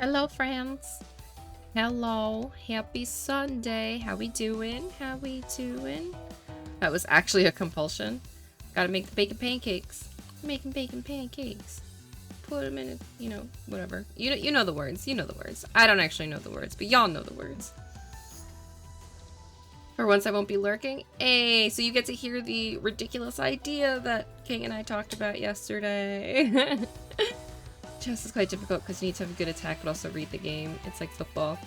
Hello, friends. Hello. Happy Sunday. How we doing? How we doing? That was actually a compulsion. Gotta make the bacon pancakes. Making bacon pancakes. Put them in, whatever. You know the words. You know the words. I don't actually know the words, but y'all know the words. For once, I won't be lurking. Hey, so you get to hear the ridiculous idea that King and I talked about yesterday. Chess is quite difficult because you need to have a good attack but also read the game. It's like football.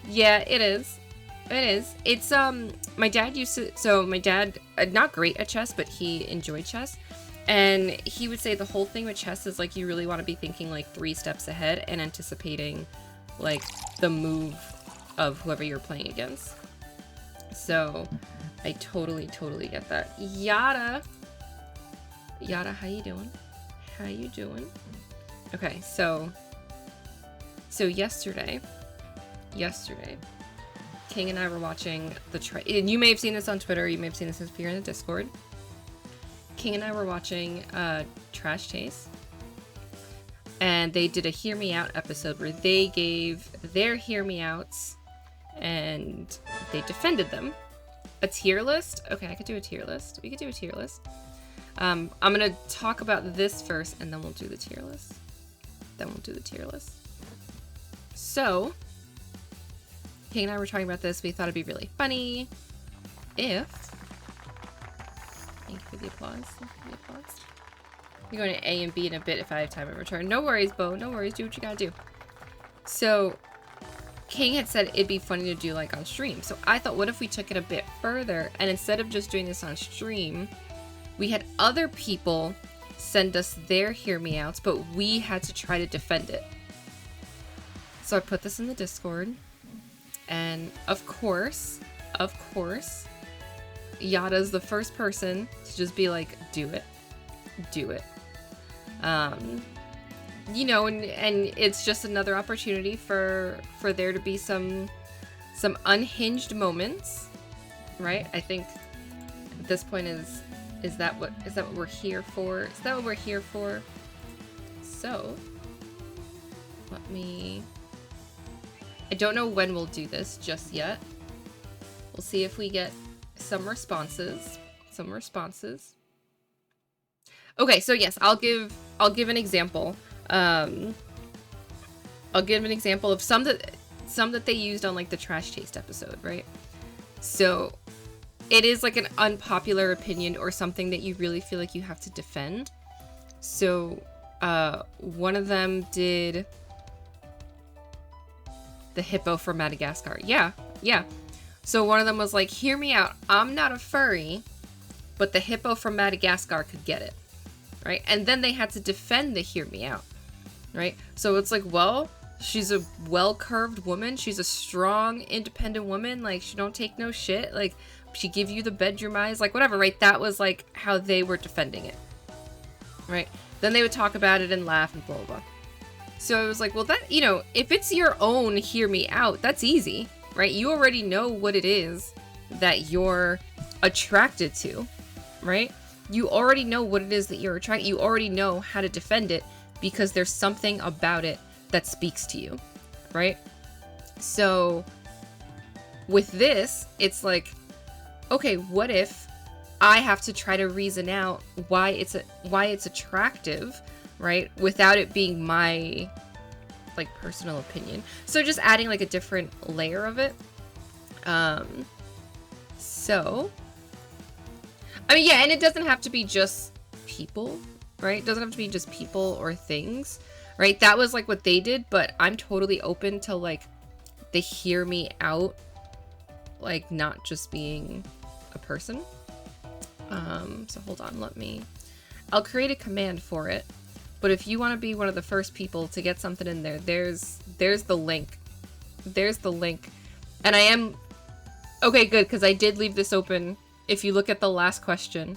Yeah, it is. It is. It's, my dad used to, so my dad, not great at chess, but he enjoyed chess. And he would say the whole thing with chess is like you really want to be thinking like 3 steps ahead and anticipating like the move of whoever you're playing against. So I totally get that. Yada, how you doing? How you doing? Okay, so yesterday, King and I were watching and you may have seen this on Twitter, you may have seen this if you're in the Discord. King and I were watching Trash Taste, and they did a Hear Me Out episode where they gave their Hear Me Outs, and they defended them. A tier list? Okay, I could do a tier list. We could do a tier list. I'm gonna talk about this first, and then we'll do the tier list. So, King and I were talking about this. We thought it'd be really funny if... Thank you for the applause. We're going to A and B in a bit if I have time in return. No worries, Bo. No worries. Do what you gotta do. So, King had said it'd be funny to do like on stream. So I thought, what if we took it a bit further, and instead of just doing this on stream, we had other people send us their Hear Me Outs, but we had to try to defend it. So I put this in the Discord, and of course, Yada's the first person to just be like, do it. And it's just another opportunity for there to be some unhinged moments, right? I think at this point is that what we're here for? So I don't know when we'll do this just yet. We'll see if we get some responses. Okay, so yes, I'll give an example. I'll give an example of some that they used on like the Trash Taste episode, right? So it is like an unpopular opinion or something that you really feel like you have to defend. So one of them did the hippo from Madagascar. Yeah. So one of them was like, hear me out. I'm not a furry, but the hippo from Madagascar could get it. Right? And then they had to defend the hear me out. Right? So it's like, well, she's a well-curved woman. She's a strong, independent woman. Like, she don't take no shit. Like, she give you the bedroom eyes. Like, whatever, right? That was, like, how they were defending it. Right? Then they would talk about it and laugh and blah, blah, blah. So I was like, well, that, if it's your own hear me out, that's easy. Right? You already know what it is that you're attracted to. Right? You already know what it is that you're attracted. You already know how to defend it because there's something about it that speaks to you, right? So with this, it's like, okay, what if I have to try to reason out why it's attractive, right? Without it being my like personal opinion. So just adding like a different layer of it. So I mean, yeah, and it doesn't have to be just people, right? It doesn't have to be just people or things, right? That was like what they did, but I'm totally open to like the hear me out, like not just being a person. So hold on, I'll create a command for it, but if you want to be one of the first people to get something in there, there's the link. And I am, okay, good, because I did leave this open. If you look at the last question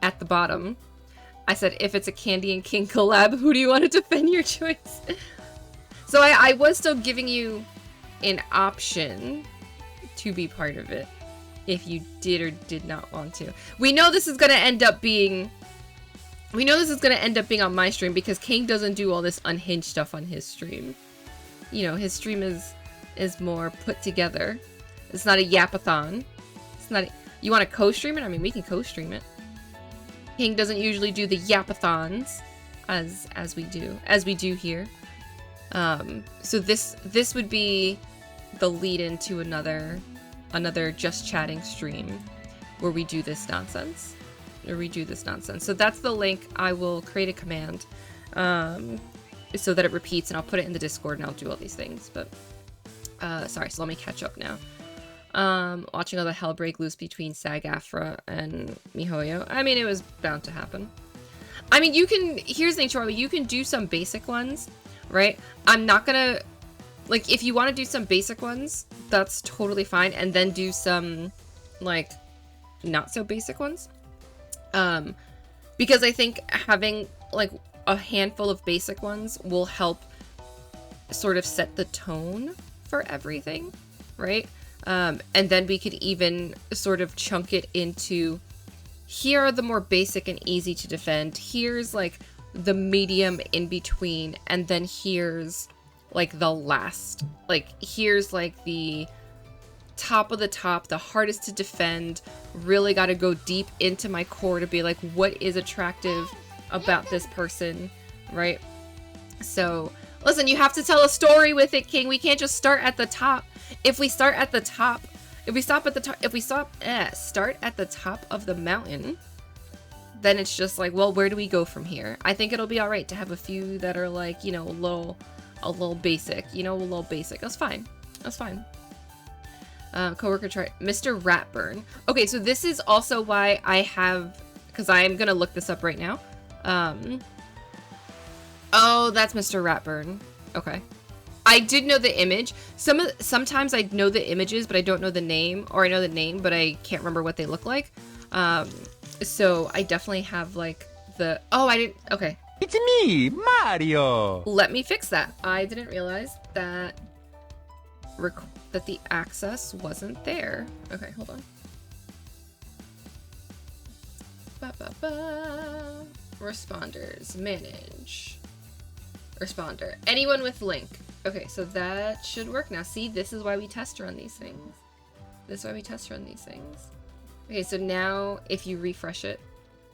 at the bottom, I said, if it's a Candy and King collab, who do you want to defend your choice? So I was still giving you an option to be part of it if you did or did not want to. We know this is going to end up being on my stream because King doesn't do all this unhinged stuff on his stream. you know, his stream is more put together. It's not a yapathon. It's not. You want to co-stream it? I mean, we can co-stream it. King doesn't usually do the yapathons as we do here. So this would be the lead into another just chatting stream where we do this nonsense. So that's the link. I will create a command so that it repeats, and I'll put it in the Discord, and I'll do all these things. But sorry, so let me catch up now. Watching all the hell break loose between SAG-AFTRA and MiHoYo. I mean, it was bound to happen. I mean, here's the thing, Charlie, you can do some basic ones, right? I'm not gonna, like, if you want to do some basic ones, that's totally fine, and then do some, like, not so basic ones. Because I think having, like, a handful of basic ones will help sort of set the tone for everything, right? And then we could even sort of chunk it into, here are the more basic and easy to defend, here's like the medium in between, and then here's like the last, like here's like the top of the top, the hardest to defend, really got to go deep into my core to be like, what is attractive about this person, right? So listen, you have to tell a story with it, King. We can't just start at the top. If we start at the top, start at the top of the mountain, then it's just like, well, where do we go from here? I think it'll be all right to have a few that are like, you know, a little basic, you know, a little basic. That's fine. That's fine. Coworker tried Mr. Ratburn. Okay, so this is also why I have, because I am gonna look this up right now. Oh, that's Mr. Ratburn. Okay. I did know the image. Sometimes I know the images, but I don't know the name, or I know the name, but I can't remember what they look like. So I definitely have like the, oh, I didn't, okay. It's me, Mario. Let me fix that. I didn't realize that that the access wasn't there. Okay, hold on. Responders, manage. Responder. Anyone with link. Okay, so that should work now. See, this is why we test run these things. This is why we test run these things. Okay, so now if you refresh it,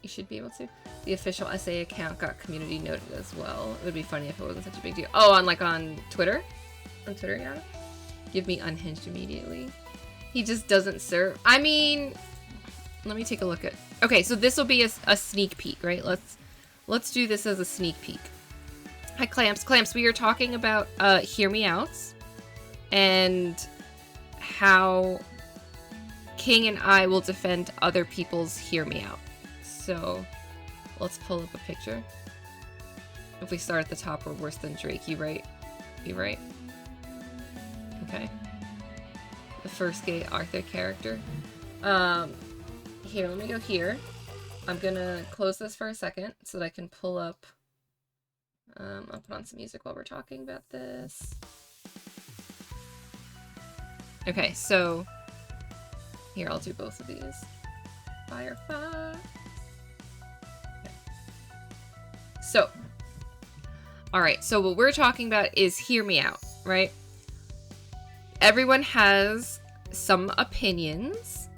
you should be able to. The official SA account got community noted as well. It would be funny if it wasn't such a big deal. Oh, on Twitter? On Twitter, yeah? Give me unhinged immediately. He just doesn't serve. I mean, let me take a look at. Okay, so this will be a sneak peek, right? Let's do this as a sneak peek. Hi, Clamps. Clamps, we are talking about Hear Me Outs and how King and I will defend other people's Hear Me Out. So let's pull up a picture. If we start at the top, we're worse than Drake. You right? You right? Okay. The first gay Arthur character. Here, let me go here. I'm gonna close this for a second so that I can pull up. I'll put on some music while we're talking about this. Okay, so here, I'll do both of these. Firefox. Okay. So, alright, so what we're talking about is Hear Me Out, right? Everyone has some opinions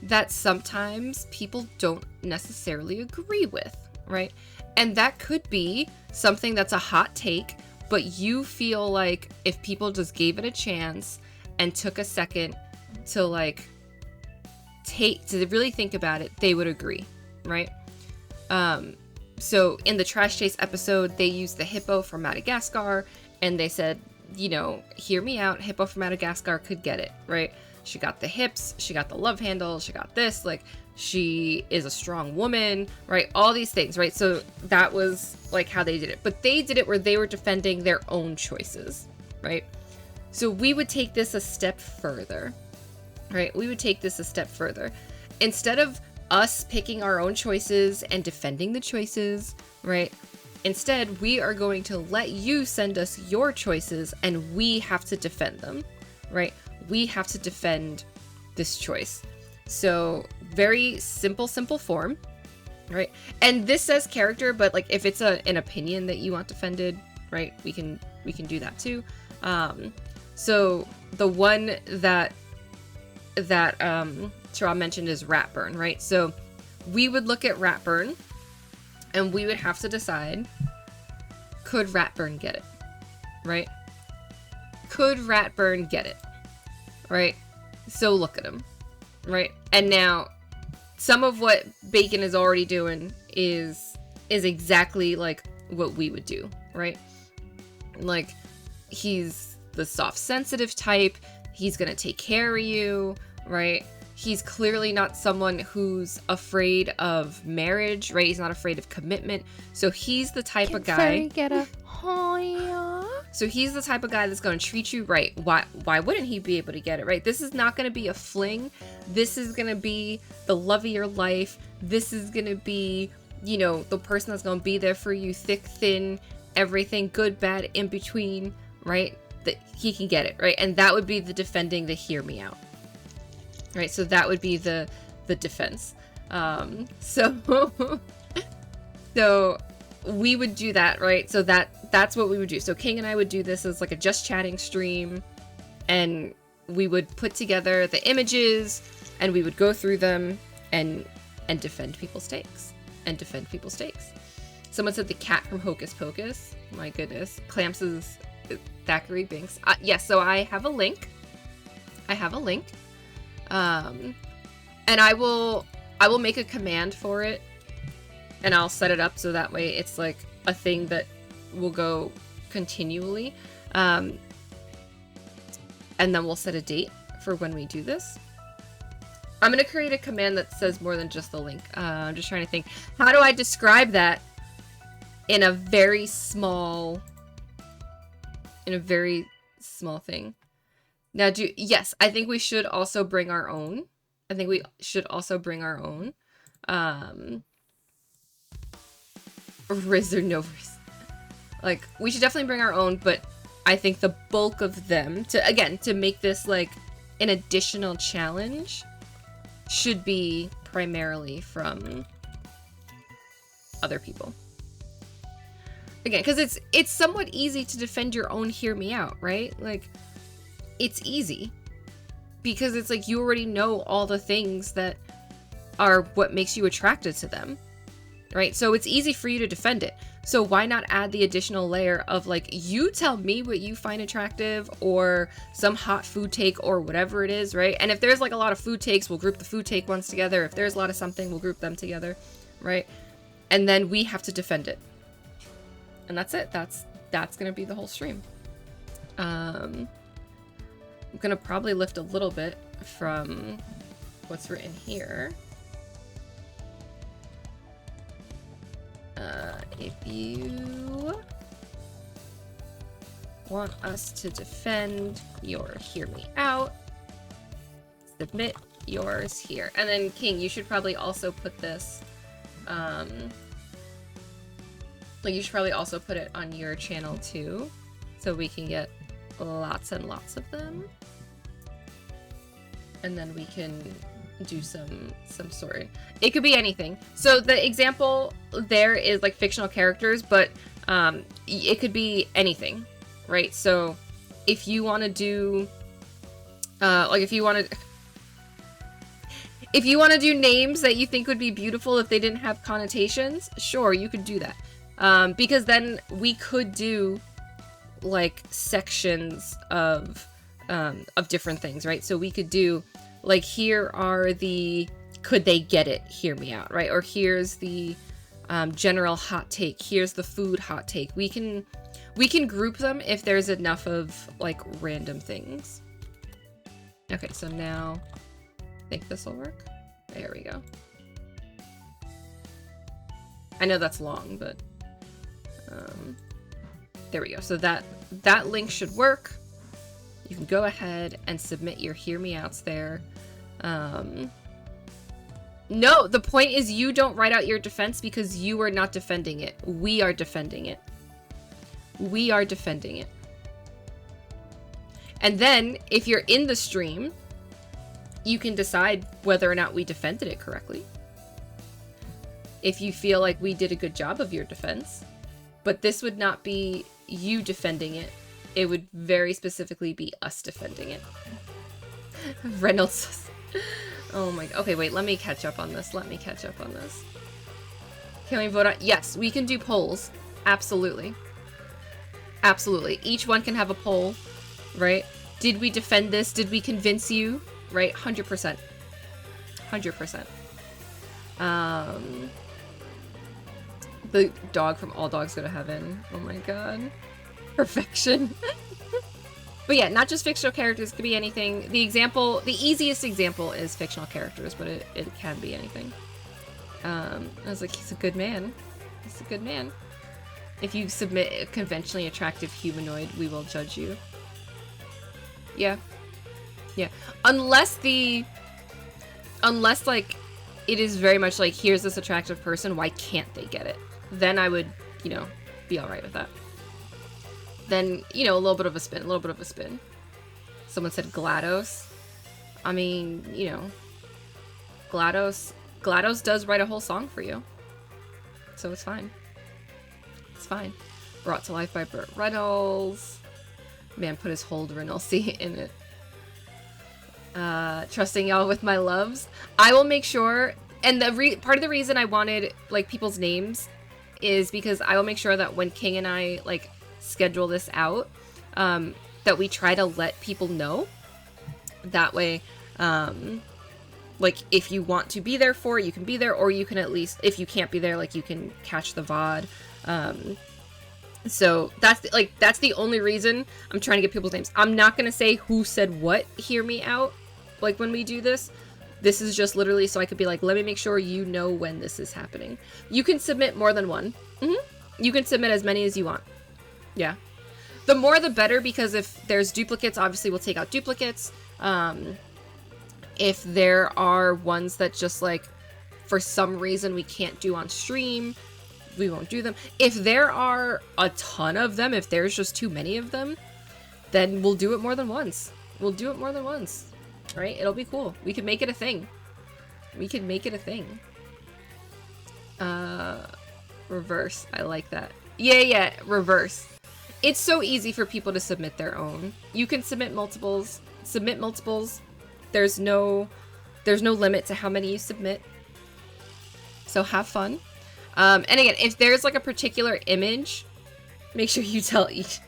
that sometimes people don't necessarily agree with, right? And that could be something that's a hot take, but you feel like if people just gave it a chance and took a second to like to really think about it, they would agree, right? So in the Trash Chase episode, they used the hippo from Madagascar, and they said, you know, hear me out, hippo from Madagascar could get it, right? She got the hips, she got the love handle, she got this, like, she is a strong woman, right? All these things, right? So that was like how they did it. But they did it where they were defending their own choices, right? So we would take this a step further, right? We would take this a step further. Instead of us picking our own choices and defending the choices, right? Instead, we are going to let you send us your choices and we have to defend them, right? We have to defend this choice. So very simple form, right? And this says character, but like if it's an opinion that you want defended, right? We can do that too. So the one that Tara mentioned is Ratburn, right? So we would look at Ratburn and we would have to decide, could Ratburn get it, right? Could Ratburn get it, right? So look at him, right? And now some of what Bacon is already doing is exactly like what we would do, right? Like, he's the soft sensitive type, he's gonna take care of you, right? He's clearly not someone who's afraid of marriage, right? He's not afraid of commitment. So he's the type of guy. Get a Hoya. So he's the type of guy that's going to treat you right. Why wouldn't he be able to get it, right? This is not going to be a fling. This is going to be the love of your life. This is going to be, you know, the person that's going to be there for you, thick, thin, everything, good, bad, in between, right? That he can get it, right? And that would be the defending, the hear me out. Right, so that would be the defense. So we would do that, right? So that's what we would do. So King and I would do this as like a just chatting stream, and we would put together the images, and we would go through them and defend people's takes. Someone said the cat from Hocus Pocus. My goodness, Clamps is Thackeray Binks. Yes, so I have a link. And I will make a command for it, and I'll set it up so that way it's like a thing that will go continually. And then we'll set a date for when we do this. I'm going to create a command that says more than just the link. I'm just trying to think, how do I describe that in a very small thing? Now, yes, I think we should also bring our own. Riz or no Riz. Like, we should definitely bring our own, but I think the bulk of them, to make this, like, an additional challenge, should be primarily from other people. Again, because it's somewhat easy to defend your own hear me out, right? Like, it's easy because it's like you already know all the things that are what makes you attracted to them, right? So it's easy for you to defend it. So why not add the additional layer of like, you tell me what you find attractive, or some hot food take, or whatever it is, right? And if there's like a lot of food takes, we'll group the food take ones together. If there's a lot of something, we'll group them together, right? And then we have to defend it. And that's it. That's gonna be the whole stream. I'm gonna probably lift a little bit from what's written here. If you want us to defend your hear me out, submit yours here. And then King, you should probably also put this, you should probably also put it on your channel too, so we can get lots and lots of them. And then we can do some sorting. It could be anything. So the example there is like fictional characters, but it could be anything, right? So if you want to do if you want to do names that you think would be beautiful if they didn't have connotations, sure, you could do that. Because then we could do like sections of different things, right? So we could do like, here are the could they get it, hear me out, right? Or here's the general hot take, here's the food hot take. We can group them if there's enough of like random things. Okay, so now I think this will work. There we go. I know that's long, but there we go. So that link should work. You can go ahead and submit your hear me outs there. No, the point is you don't write out your defense because you are not defending it. We are defending it. We are defending it. And then, if you're in the stream, you can decide whether or not we defended it correctly. If you feel like we did a good job of your defense. But this would not be you defending it. It would very specifically be us defending it. Reynolds. Oh my, okay, wait, let me catch up on this. Can we vote on? Yes, we can do polls. Absolutely. Absolutely. Each one can have a poll, right? Did we defend this? Did we convince you? Right? 100%. 100%. The dog from All Dogs Go to Heaven. Oh my god. Perfection. But yeah, not just fictional characters, it could be anything. The easiest example is fictional characters, but it can be anything. I was like, he's a good man. He's a good man. If you submit a conventionally attractive humanoid, we will judge you. Yeah. Yeah. Unless like, it is very much like, here's this attractive person, why can't they get it? Then I would, you know, be alright with that. Then, you know, a little bit of a spin. Someone said GLaDOS. I mean, you know, GLaDOS does write a whole song for you. So it's fine. It's fine. Brought to life by Burt Reynolds. Man put his whole Reynoldsy in it. Trusting y'all with my loves. I will make sure, and part of the reason I wanted, like, people's names is because I will make sure that when King and I, like, schedule this out, that we try to let people know. That way, like, if you want to be there for it, you can be there, or you can at least, if you can't be there, like, you can catch the VOD. So that's the only reason I'm trying to get people's names. I'm not gonna say who said what, hear me out, like, when we do this. This is just literally so I could be like, let me make sure you know when this is happening. You can submit more than one. You can submit as many as you want. Yeah. The more the better, because if there's duplicates, obviously we'll take out duplicates. If there are ones that just, like, for some reason we can't do on stream, we won't do them. If there are a ton of them, if there's just too many of them, then we'll do it more than once. Right? It'll be cool. We can make it a thing. Reverse. I like that. Yeah, reverse. It's so easy for people to submit their own. You can submit multiples. There's no limit to how many you submit. So have fun. And again, if there's, like, a particular image, make sure you tell each.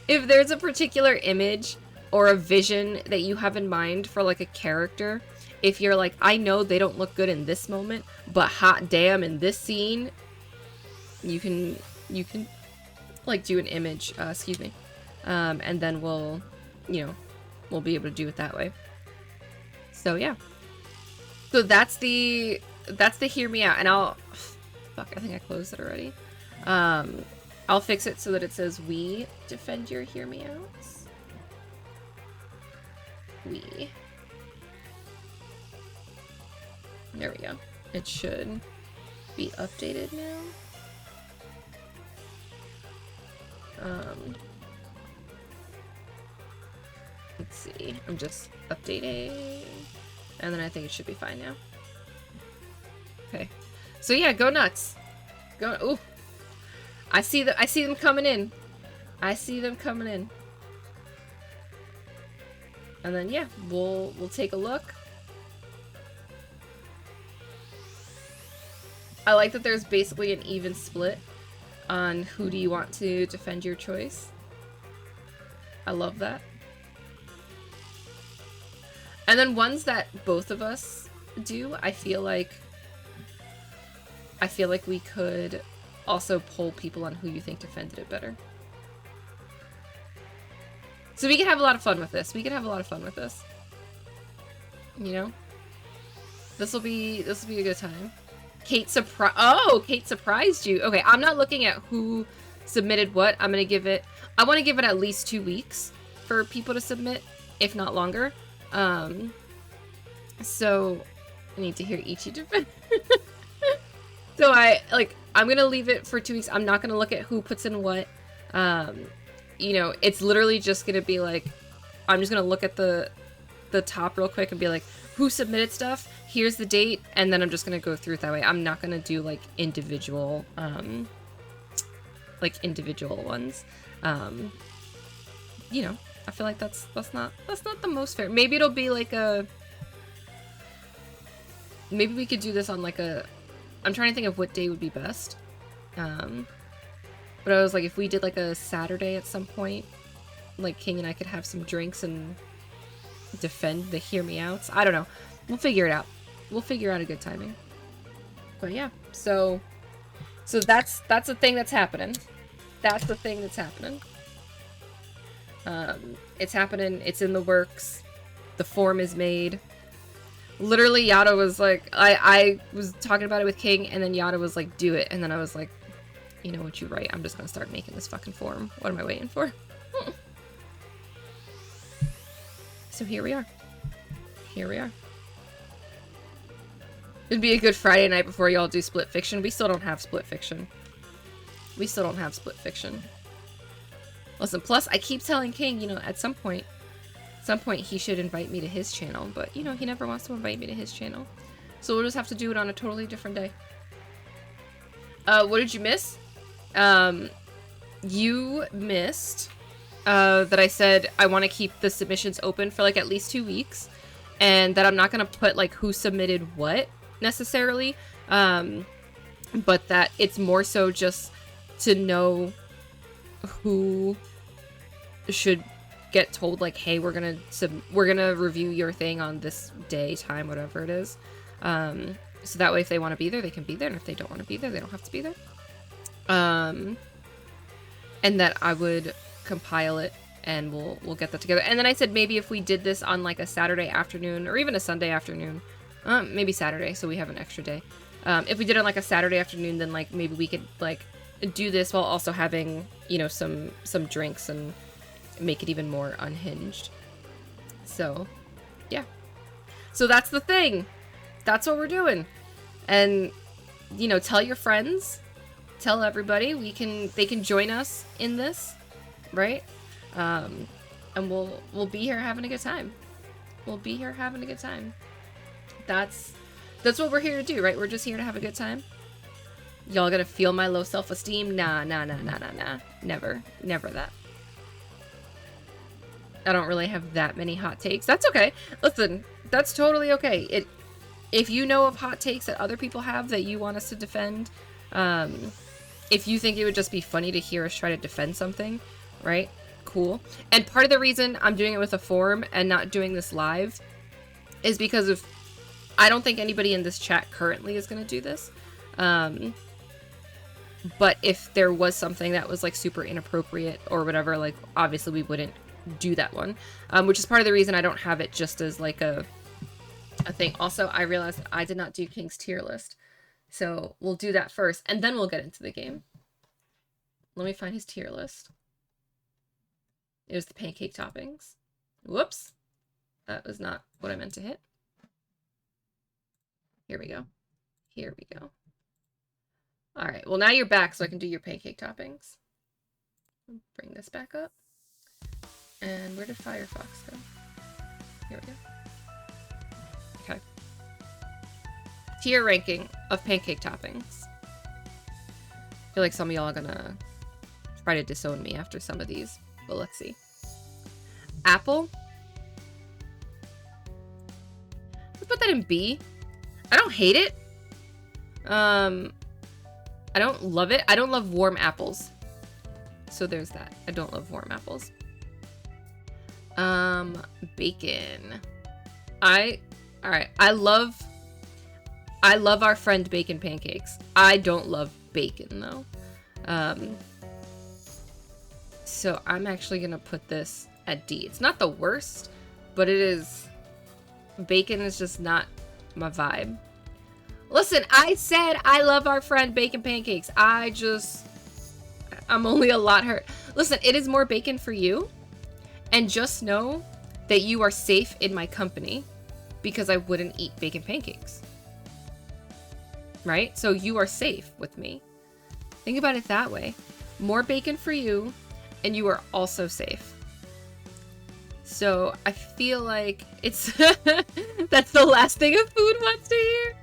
If there's a particular image or a vision that you have in mind for, like, a character, if you're like, I know they don't look good in this moment, but hot damn, in this scene, you can like, do an image, and then we'll be able to do it that way. So yeah. So that's the hear me out, and I think I closed it already. I'll fix it so that it says we defend your hear me outs. We. There we go. It should be updated now. Let's see. I'm just updating, and then I think it should be fine now. Okay. So yeah, go nuts. Go. Ooh. I see them coming in. And then yeah, we'll take a look. I like that there's basically an even split on who do you want to defend your choice. I love that. And then ones that both of us do, I feel like we could also poll people on who you think defended it better. So we can have a lot of fun with this. You know? This will be a good time. Kate surprised you. Okay, I'm not looking at who submitted what. I want to give it at least 2 weeks for people to submit, if not longer. So I need to hear Ichi defend. So I'm gonna leave it for 2 weeks. I'm not gonna look at who puts in what. You know, it's literally just gonna be like, I'm just gonna look at the top real quick and be like, who submitted stuff? Here's the date, and then I'm just gonna go through it that way. I'm not gonna do, like, individual ones. You know, I feel like that's not the most fair. Maybe it'll be like a, maybe we could do this on like a, I'm trying to think of what day would be best. But I was like, if we did like a Saturday at some point, like King and I could have some drinks and defend the hear me outs. I don't know. We'll figure it out. We'll figure out a good timing. But yeah, so that's the thing that's happening. That's the thing that's happening. It's happening. It's in the works. The form is made. Literally, Yada was like, I was talking about it with King, and then Yada was like, do it. And then I was like, you know what, you're right. I'm just gonna start making this fucking form. What am I waiting for? So here we are. Here we are. It'd be a good Friday night before y'all do split fiction. We still don't have split fiction. We still don't have split fiction. Listen, plus I keep telling King, you know, at some point he should invite me to his channel, but you know, he never wants to invite me to his channel. So we'll just have to do it on a totally different day. What did you miss? You missed that I said I want to keep the submissions open for like at least 2 weeks, and that I'm not gonna put like who submitted what necessarily, but that it's more so just to know who should get told like, hey, we're gonna review your thing on this day, time, whatever it is. So that way if they want to be there, they can be there, and if they don't want to be there, they don't have to be there. And that I would compile it and we'll get that together. And then I said maybe if we did this on like a Saturday afternoon or even a Sunday afternoon, maybe Saturday, so we have an extra day. If we did it on like a Saturday afternoon, then like maybe we could like do this while also having, you know, some drinks and make it even more unhinged. So yeah, so that's the thing. That's what we're doing. And you know, tell your friends, tell everybody they can join us in this, right? And we'll be here having a good time. We'll be here having a good time. That's what we're here to do, right? We're just here to have a good time. Y'all gonna feel my low self-esteem? Nah. Never that. I don't really have that many hot takes. That's okay. Listen, that's totally okay. If you know of hot takes that other people have that you want us to defend, if you think it would just be funny to hear us try to defend something, right? Cool. And part of the reason I'm doing it with a forum and not doing this live is because I don't think anybody in this chat currently is going to do this. But if there was something that was like super inappropriate or whatever, like obviously we wouldn't do that one, which is part of the reason I don't have it just as like a thing. Also, I realized I did not do King's tier list, so we'll do that first and then we'll get into the game. Let me find his tier list. It was the pancake toppings. Whoops, that was not what I meant to hit. Here we go. All right, well now you're back, so I can do your pancake toppings. Bring this back up. And where did Firefox go? Here we go. Okay. Tier ranking of pancake toppings. I feel like some of y'all are gonna try to disown me after some of these, but let's see. Apple. Let's put that in B. I don't hate it. I don't love it. I don't love warm apples. So there's that. I don't love warm apples. Bacon. Alright. I love our friend bacon pancakes. I don't love bacon though. So I'm actually gonna put this at D. It's not the worst, but it is, bacon is just not my vibe. Listen, I said I love our friend bacon pancakes. I'm only a lot hurt. Listen, it is more bacon for you. And just know that you are safe in my company because I wouldn't eat bacon pancakes. Right? So you are safe with me. Think about it that way. More bacon for you, and you are also safe. So I feel like it's that's the last thing a food wants to hear.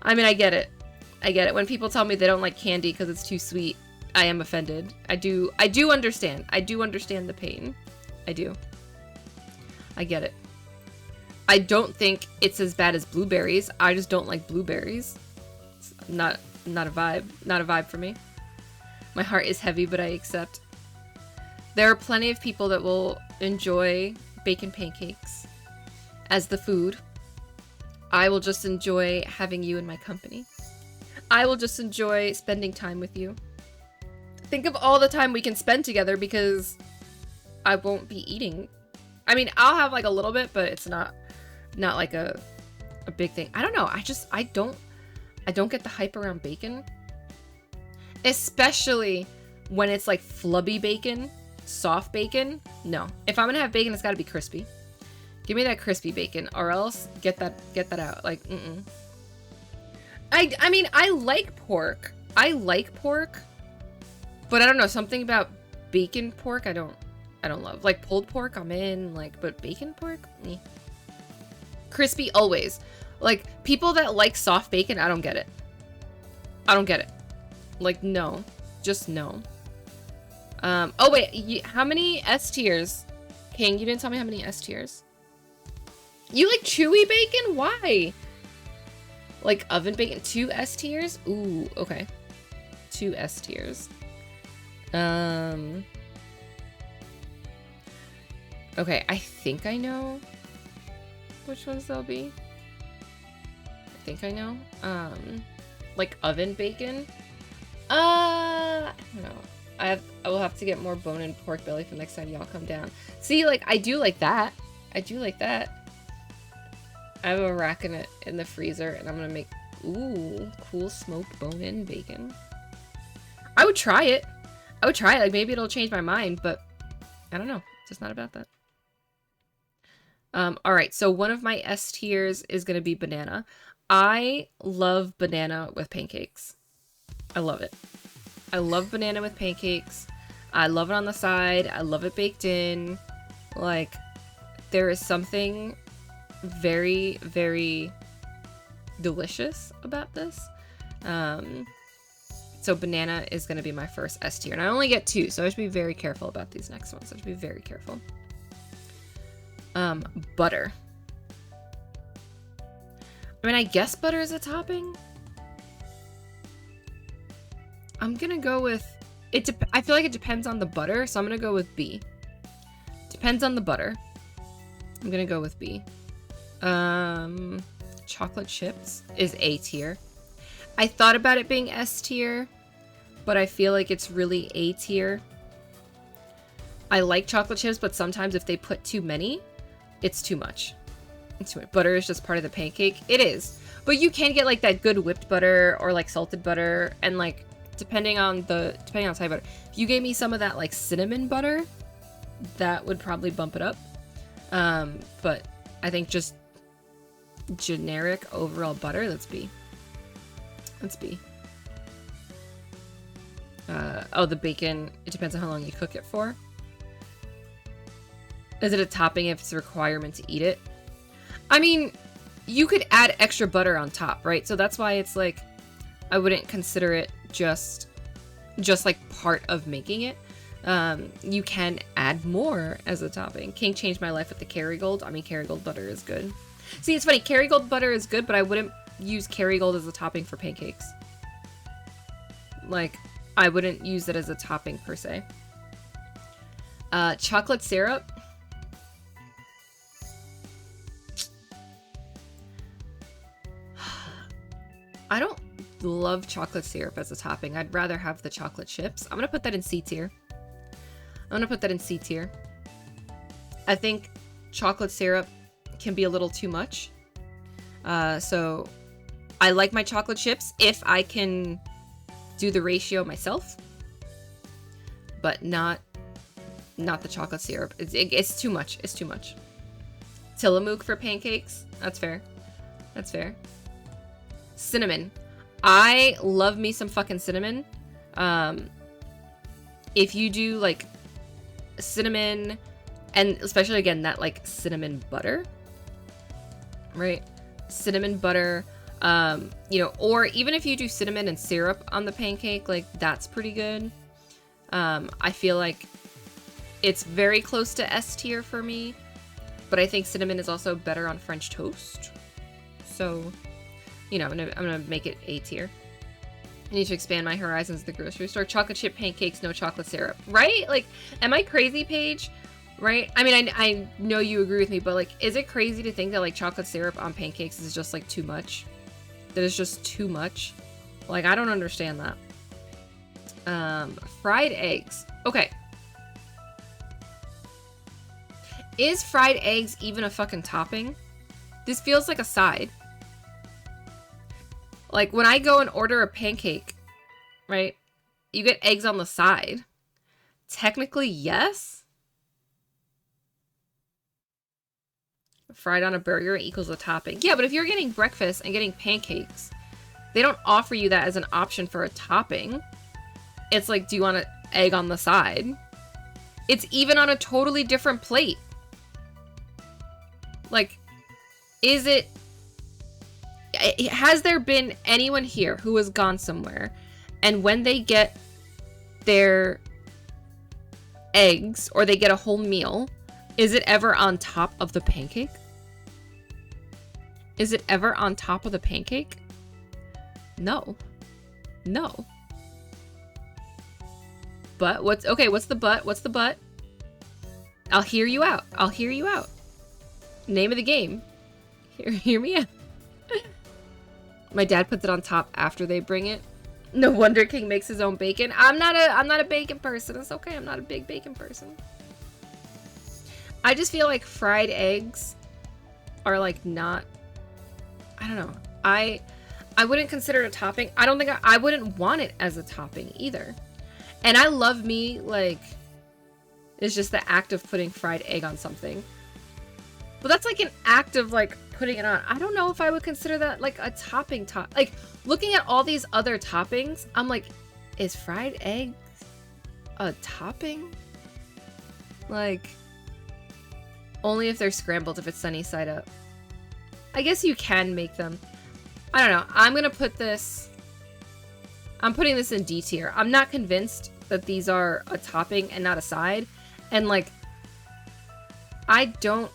I mean, I get it. When people tell me they don't like candy because it's too sweet, I am offended. I do understand. I do understand the pain. I do. I get it. I don't think it's as bad as blueberries. I just don't like blueberries. It's not a vibe. Not a vibe for me. My heart is heavy, but I accept. There are plenty of people that will enjoy bacon pancakes as the food. I will just enjoy having you in my company. I will just enjoy spending time with you. Think of all the time we can spend together because I won't be eating. I mean, I'll have like a little bit, but it's not like a big thing. I don't know. I don't get the hype around bacon. Especially when it's like flubby bacon, soft bacon. No. If I'm gonna have bacon, it's gotta be crispy. Give me that crispy bacon, or else get that out. Like, I mean, I like pork. I like pork, but I don't know, something about bacon pork I don't love. Like pulled pork, I'm in. Like, but bacon pork, eh. Crispy always. Like people that like soft bacon, I don't get it. I don't get it. Like, no, just no. Oh wait, how many S tiers? King, you didn't tell me how many S tiers. You like chewy bacon? Why? Like oven bacon? 2 S tiers? Ooh, okay. 2 S tiers. Okay, I think I know which ones they'll be. I think I know. Like oven bacon. I don't know. I will have to get more bone-in pork belly for next time y'all come down. See, like, I do like that. I do like that. I have a rack in the freezer, and I'm gonna make, ooh, cool smoked bone-in bacon. I would try it. I would try it. Like, maybe it'll change my mind, but I don't know. It's just not about that. Alright, so one of my S tiers is gonna be banana. I love banana with pancakes. I love it. I love banana with pancakes. I love it on the side. I love it baked in. Like, there is something very, very delicious about this. So banana is going to be my first S tier. And I only get 2, so I should be very careful about these next ones. I should be very careful. Butter. I mean, I guess butter is a topping. I'm gonna go with it. I feel like it depends on the butter, so I'm gonna go with B. Depends on the butter. I'm gonna go with B. Chocolate chips is A tier. I thought about it being S tier, but I feel like it's really A tier. I like chocolate chips, but sometimes if they put too many, it's too much. It's too much. Butter is just part of the pancake. It is, but you can get like that good whipped butter or like salted butter, and like depending on the type of butter. If you gave me some of that like cinnamon butter, that would probably bump it up. But I think just generic overall butter, let's B. Let's B. Oh, the bacon, it depends on how long you cook it for. Is it a topping if it's a requirement to eat it? I mean, you could add extra butter on top, right? So that's why it's like, I wouldn't consider it just like part of making it. You can add more as a topping. King changed my life with the Kerrygold. I mean, Kerrygold butter is good. See, it's funny. Kerrygold butter is good, but I wouldn't use Kerrygold as a topping for pancakes. Like, I wouldn't use it as a topping per se. Chocolate syrup. I don't love chocolate syrup as a topping. I'd rather have the chocolate chips. I'm gonna put that in C tier. I think chocolate syrup can be a little too much. So I like my chocolate chips if I can do the ratio myself, but not the chocolate syrup. It's too much. It's too much. Tillamook for pancakes. That's fair. That's fair. Cinnamon. I love me some fucking cinnamon. If you do like cinnamon, and especially again that like cinnamon butter, right? Cinnamon butter, you know, or even if you do cinnamon and syrup on the pancake, like that's pretty good. I feel like it's very close to S tier for me, but I think cinnamon is also better on French toast. So, you know, I'm gonna make it A tier. I need to expand my horizons at the grocery store. Chocolate chip pancakes, no chocolate syrup. Right? Like, am I crazy, Paige? Right? I mean, I know you agree with me, but like, is it crazy to think that like chocolate syrup on pancakes is just like too much? That is just too much? Like, I don't understand that. Fried eggs. Okay. Is fried eggs even a fucking topping? This feels like a side. Like, when I go and order a pancake, right? You get eggs on the side. Technically, yes. Fried on a burger equals a topping. Yeah, but if you're getting breakfast and getting pancakes, they don't offer you that as an option for a topping. It's like, do you want an egg on the side? It's even on a totally different plate. Like, is it... Has there been anyone here who has gone somewhere and when they get their eggs or they get a whole meal, is it ever on top of the pancake? Is it ever on top of the pancake? No. No. But what's the but? What's the but? I'll hear you out. I'll hear you out. Name of the game. Hear me out. My dad puts it on top after they bring it. No wonder King makes his own bacon. I'm not a bacon person. It's okay. I'm not a big bacon person. I just feel like fried eggs are like not, I don't know. I wouldn't consider it a topping. I don't think I wouldn't want it as a topping either. And I love me, like, it's just the act of putting fried egg on something. But that's like an act of like putting it on. I don't know if I would consider that like a topping like looking at all these other toppings, I'm like, is fried egg a topping? Like, only if they're scrambled, if it's sunny side up. I guess you can make them. I don't know. I'm putting this in D tier. I'm not convinced that these are a topping and not a side. And like, I don't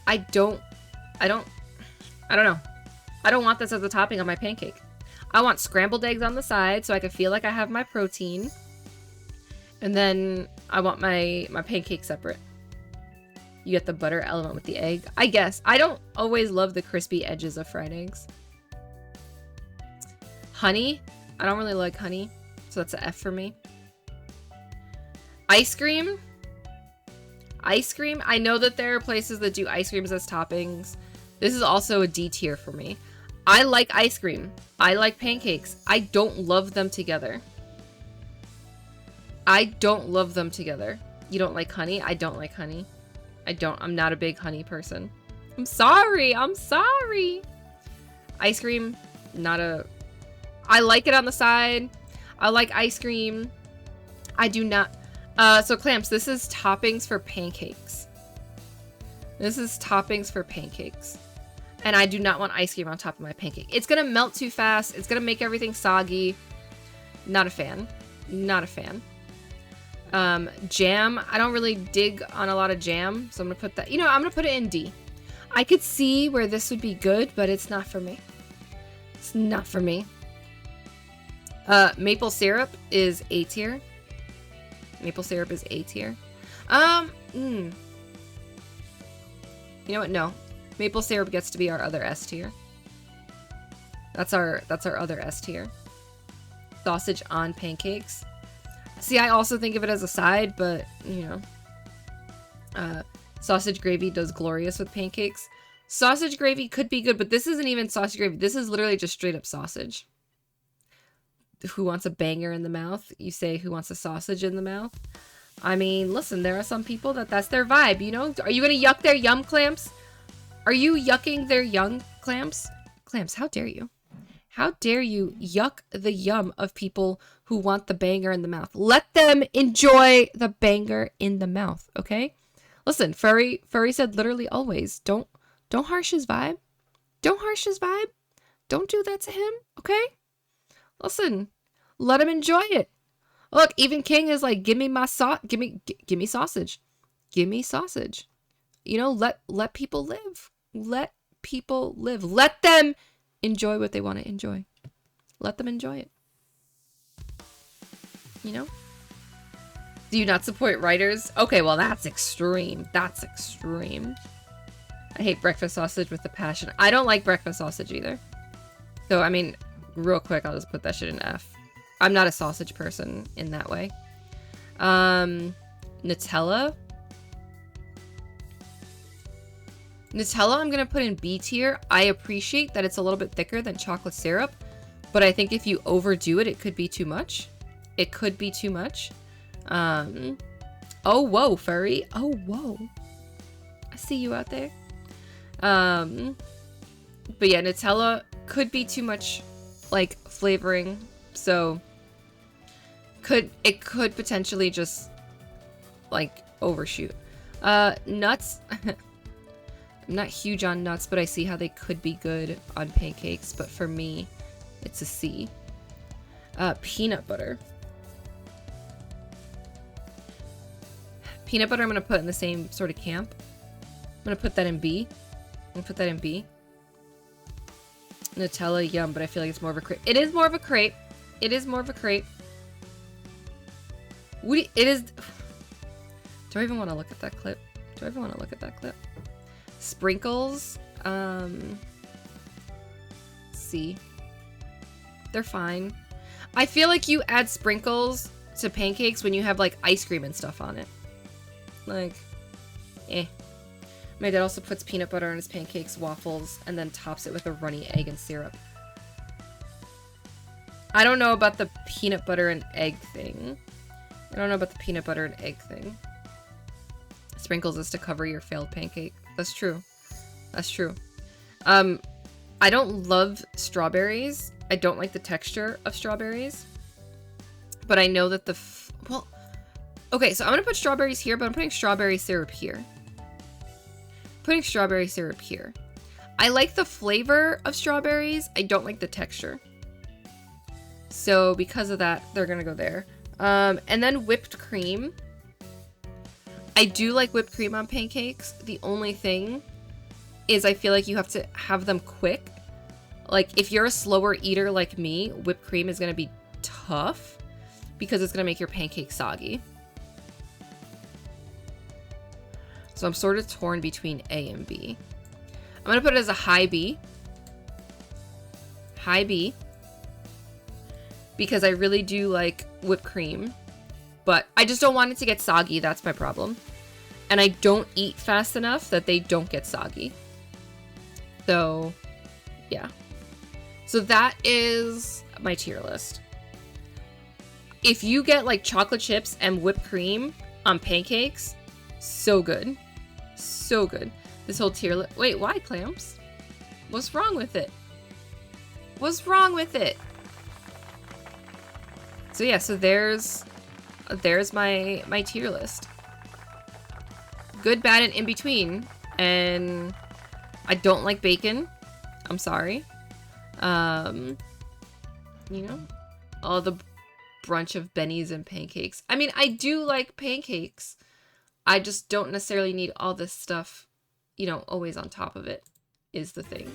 know. I don't want this as a topping on my pancake. I want scrambled eggs on the side so I can feel like I have my protein. And then I want my pancake separate. You get the butter element with the egg. I guess. I don't always love the crispy edges of fried eggs. Honey. I don't really like honey. So that's an F for me. Ice cream. Ice cream. I know that there are places that do ice creams as toppings. This is also a D tier for me. I like ice cream. I like pancakes. I don't love them together. I don't love them together. You don't like honey? I don't like honey. I'm not a big honey person. I'm sorry. Ice cream, I like it on the side. I like ice cream. I do not. So Clamps, this is toppings for pancakes. And I do not want ice cream on top of my pancake. It's gonna melt too fast. It's gonna make everything soggy. Not a fan. Jam. I don't really dig on a lot of jam. So I'm gonna put that, I'm gonna put it in D. I could see where this would be good, but it's not for me. It's not for me. Maple syrup is A tier. You know what? No. Maple syrup gets to be our other S tier. That's our other S tier. Sausage on pancakes. See, I also think of it as a side, but, sausage gravy does glorious with pancakes. Sausage gravy could be good, but this isn't even sausage gravy. This is literally just straight up sausage. Who wants a banger in the mouth? You say, who wants a sausage in the mouth? I mean, listen, there are some people that's their vibe, Are you gonna yuck their yum, Clamps? Are you yucking their yum, Clamps? Clamps, how dare you? How dare you yuck the yum of people who want the banger in the mouth? Let them enjoy the banger in the mouth, okay? Listen, Furry said literally always, don't harsh his vibe. Don't harsh his vibe. Don't do that to him, okay? Listen, let him enjoy it. Look, even King is like, give me my give me sausage. Give me sausage. You know, let people live. Let people live. Let them enjoy what they want to enjoy. Let them enjoy it. You know? Do you not support writers? Okay, well, that's extreme. That's extreme. I hate breakfast sausage with a passion. I don't like breakfast sausage either. So, I mean, real quick, I'll just put that shit in F. I'm not a sausage person in that way. Nutella. Nutella, I'm going to put in B tier. I appreciate that it's a little bit thicker than chocolate syrup, but I think if you overdo it, it could be too much. It could be too much. Oh, whoa, furry. Oh, whoa. I see you out there. But yeah, Nutella could be too much, like, flavoring. So, it could potentially just, like, overshoot. Nuts. I'm not huge on nuts, but I see how they could be good on pancakes. But for me, it's a C. Peanut butter. Peanut butter I'm going to put in the same sort of camp. I'm going to put that in B. I'm going to put that in B. Nutella, yum, but I feel like it's more of a crepe. It is more of a crepe. It is more of a crepe. It is... Do I even want to look at that clip? Do I even want to look at that clip? Sprinkles, C. They're fine. I feel like you add sprinkles to pancakes when you have, like, ice cream and stuff on it. Like, eh. My dad also puts peanut butter on his pancakes, waffles, and then tops it with a runny egg and syrup. I don't know about the peanut butter and egg thing. I don't know about the peanut butter and egg thing. Sprinkles is to cover your failed pancake. That's true. That's true. I don't love strawberries. I don't like the texture of strawberries. But I know that well, okay, so I'm going to put strawberries here, but I'm putting strawberry syrup here. Putting strawberry syrup here. I like the flavor of strawberries. I don't like the texture. So because of that, they're going to go there. And then whipped cream. I do like whipped cream on pancakes. The only thing is I feel like you have to have them quick. Like, if you're a slower eater like me, whipped cream is going to be tough because it's going to make your pancake soggy. So I'm sort of torn between A and B. I'm going to put it as a high B. High B. Because I really do like whipped cream. But I just don't want it to get soggy. That's my problem. And I don't eat fast enough that they don't get soggy. So, yeah. So that is my tier list. If you get like chocolate chips and whipped cream on pancakes, so good. So good. This whole tier list. Wait, why clamps? What's wrong with it? What's wrong with it? So yeah, so there's my tier list. Good, bad, and in between. And I don't like bacon. I'm sorry. You know, all the brunch of bennies and pancakes. I mean, I do like pancakes. I just don't necessarily need all this stuff, you know, always on top of it is the thing.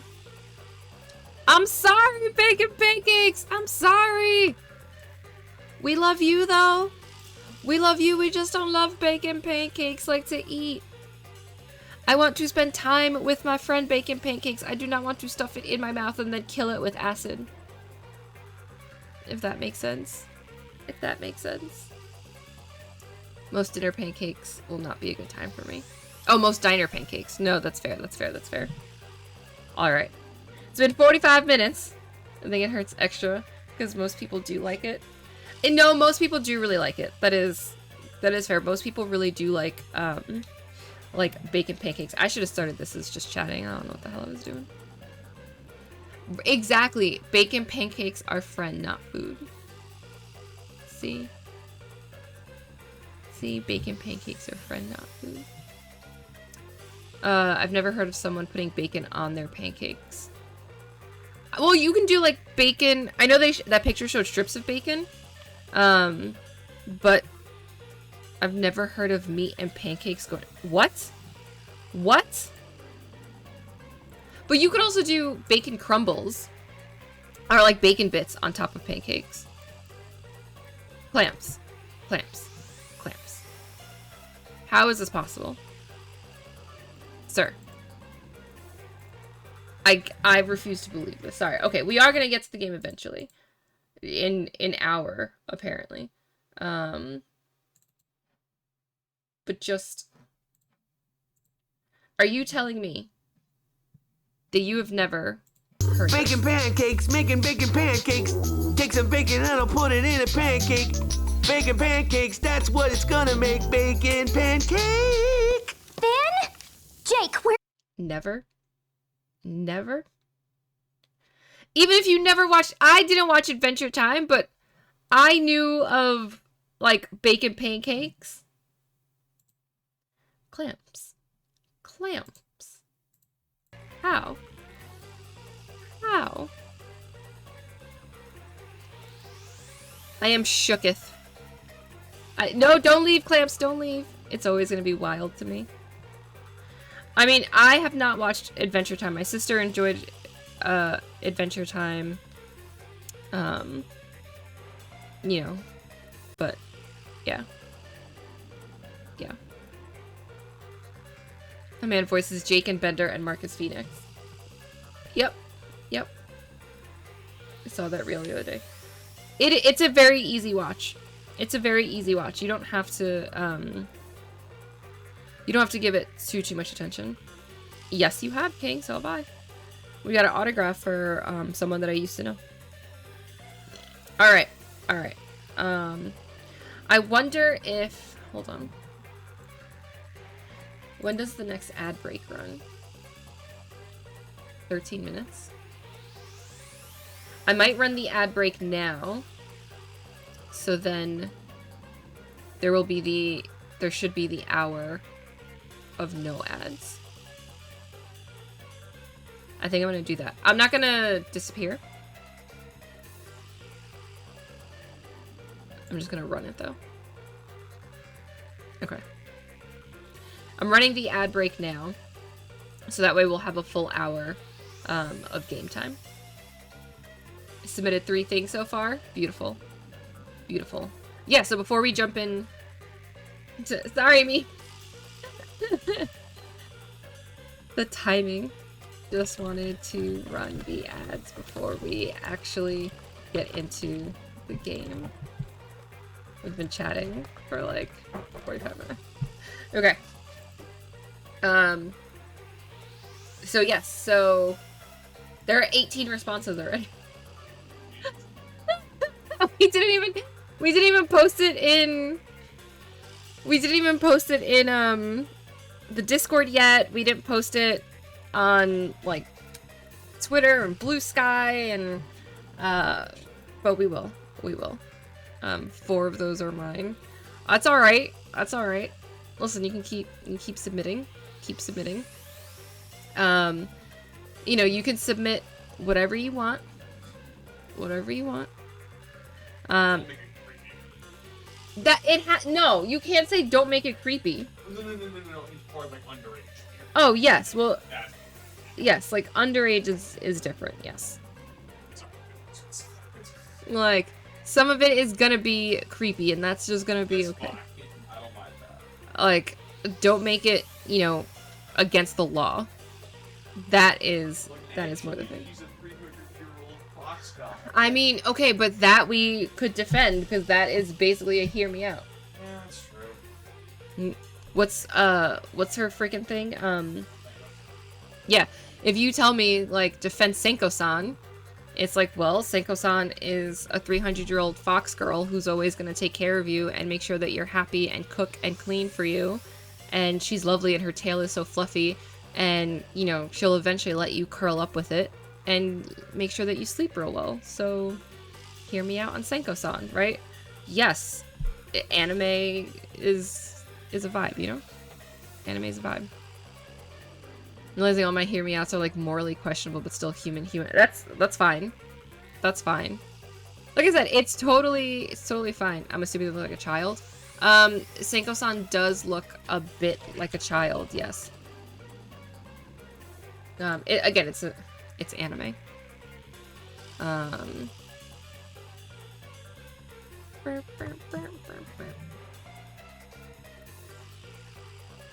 I'm sorry, bacon pancakes. I'm sorry. We love you, though. We love you. We just don't love bacon pancakes like to eat. I want to spend time with my friend Bacon Pancakes. I do not want to stuff it in my mouth and then kill it with acid. If that makes sense. If that makes sense. Most dinner pancakes will not be a good time for me. Oh, most diner pancakes. No, that's fair. That's fair. That's fair. Alright. It's been 45 minutes. I think it hurts extra because most people do like it. And no, most people do really like it. That is fair. Most people really do like bacon pancakes. I should have started this as just chatting. I don't know what the hell I was doing. Exactly. Bacon pancakes are friend, not food. See? See? Bacon pancakes are friend, not food. I've never heard of someone putting bacon on their pancakes. Well, you can do like bacon. I know that picture showed strips of bacon. But I've never heard of meat and pancakes going... What? What? But you could also do bacon crumbles. Or like bacon bits on top of pancakes. Clamps. Clamps. Clamps. How is this possible? Sir. I refuse to believe this. Sorry. Okay, we are going to get to the game eventually. In an hour, apparently. But just... Are you telling me that you have never heard Bacon pancakes, making bacon pancakes. Take some bacon and I'll put it in a pancake. Bacon pancakes, that's what it's gonna make. Bacon pancake. Finn? Jake, where? Never? Never? Even if you never watched... I didn't watch Adventure Time, but I knew of, like, bacon pancakes. Clamps. Clamps. How? How? I am shooketh. No, don't leave, Clamps, don't leave. It's always going to be wild to me. I mean, I have not watched Adventure Time. My sister enjoyed Adventure Time. You know, but yeah. Yeah. The man voices Jake and Bender and Marcus Phoenix. Yep. Yep. I saw that reel the other day. It's a very easy watch. It's a very easy watch. You don't have to give it too much attention. Yes, you have, King, so have I. We got an autograph for someone that I used to know. Alright. Alright. I wonder if... Hold on. When does the next ad break run? 13 minutes? I might run the ad break now. So then there should be the hour of no ads. I think I'm gonna do that. I'm not gonna disappear. I'm just gonna run it though. Okay. I'm running the ad break now. So that way we'll have a full hour of game time. I submitted 3 things so far. Beautiful. Beautiful. Yeah, so before we jump in... Sorry, me. The timing. Just wanted to run the ads before we actually get into the game. We've been chatting for like 45 minutes. Okay. So yes, so there are 18 responses already. we didn't even post it in the Discord yet. We didn't post it on like Twitter and Blue Sky and but we will. 4 of those are mine. That's all right. That's all right. Listen, you can keep submitting. Keep submitting. You know, you can submit whatever you want. Whatever you want. No, you can't say don't make it creepy. No. It's part like underage. Oh, yes. Well, yes, like underage is different. Yes. Like some of it is gonna be creepy, and that's just gonna be okay. I don't mind that. Like, don't make it, you know, against the law. That is more the thing. I mean, okay, but that we could defend because that is basically a hear me out. Yeah, that's true. What's her freaking thing? Yeah, if you tell me like defend Senko-san, it's like, well, Senko-san is a 300-year-old fox girl who's always gonna take care of you and make sure that you're happy and cook and clean for you, and she's lovely and her tail is so fluffy, and you know she'll eventually let you curl up with it and make sure that you sleep real well. So hear me out on Senko-san, right? Yes, anime is a vibe, you know? Anime is a vibe. I'm realizing all my hear me outs are like morally questionable but still human. That's fine. That's fine. Like I said, it's totally fine. I'm assuming they look like a child. Senko-san does look a bit like a child, yes. Again, it's anime.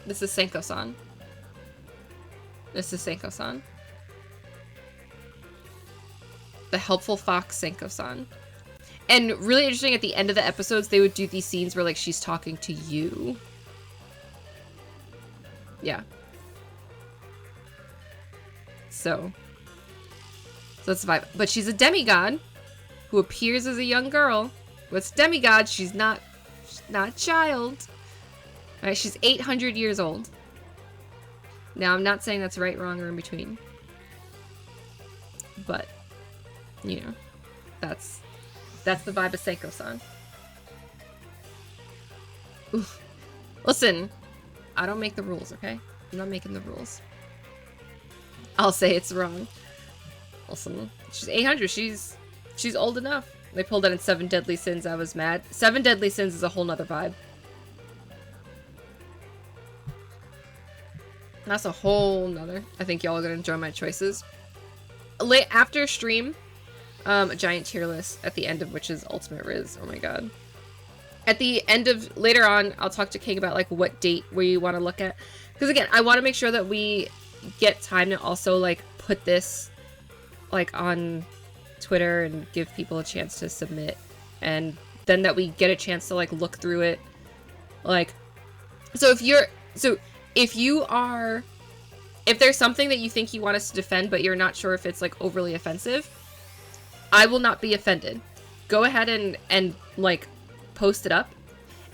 This is Senko-san. This is Senko-san. The helpful fox Senko-san. And really interesting, at the end of the episodes, they would do these scenes where, like, she's talking to you. Yeah. So that's the vibe. But she's a demigod who appears as a young girl. What's demigod? She's not a child. All right, she's 800 years old. Now, I'm not saying that's right, wrong, or in between. But, you know, that's the vibe of Seiko-san. Oof. Listen, I don't make the rules, okay? I'm not making the rules. I'll say it's wrong. Listen, she's 800. She's old enough. They pulled that in 7 Deadly Sins. I was mad. 7 Deadly Sins is a whole nother vibe. That's a whole nother. I think y'all are gonna enjoy my choices. After stream, a giant tier list at the end of which is Ultimate Riz. Oh my god. At the end of, later on, I'll talk to King about like what date we want to look at. Because again, I want to make sure that we get time to also like put this like on Twitter and give people a chance to submit. And then that we get a chance to like look through it. Like, if there's something that you think you want us to defend, but you're not sure if it's like overly offensive, I will not be offended. Go ahead and like post it up,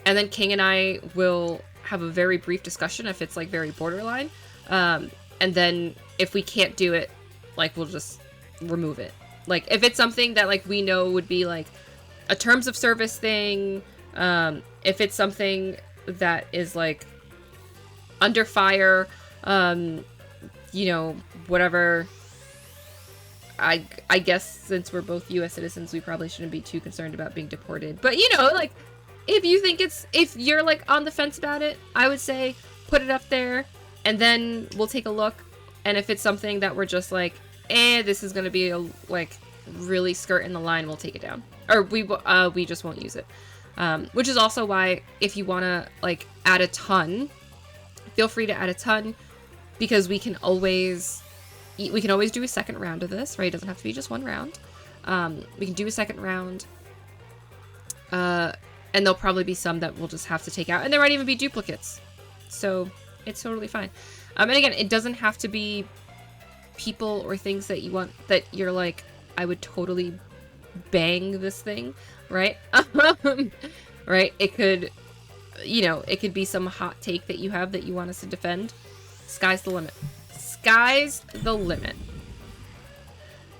and then King and I will have a very brief discussion if it's like very borderline. And then if we can't do it, like we'll just remove it. Like if it's something that like we know would be like a terms of service thing, if it's something that is like under fire, you know, whatever. I guess since we're both U.S. citizens, we probably shouldn't be too concerned about being deported. But, you know, like, if you're, like, on the fence about it, I would say put it up there, and then we'll take a look. And if it's something that we're just like, this is going to be, like, really skirting the line, we'll take it down. Or we just won't use it. Which is also why, if you want to, like, add a ton, feel free to add a ton, because we can always do a second round of this, right? It doesn't have to be just one round. We can do a second round. And there'll probably be some that we'll just have to take out. And there might even be duplicates. So it's totally fine. And again, it doesn't have to be people or things that you want, that you're like, I would totally bang this thing, right? Right? It could, you know, it could be some hot take that you have that you want us to defend. Sky's the limit. Sky's the limit.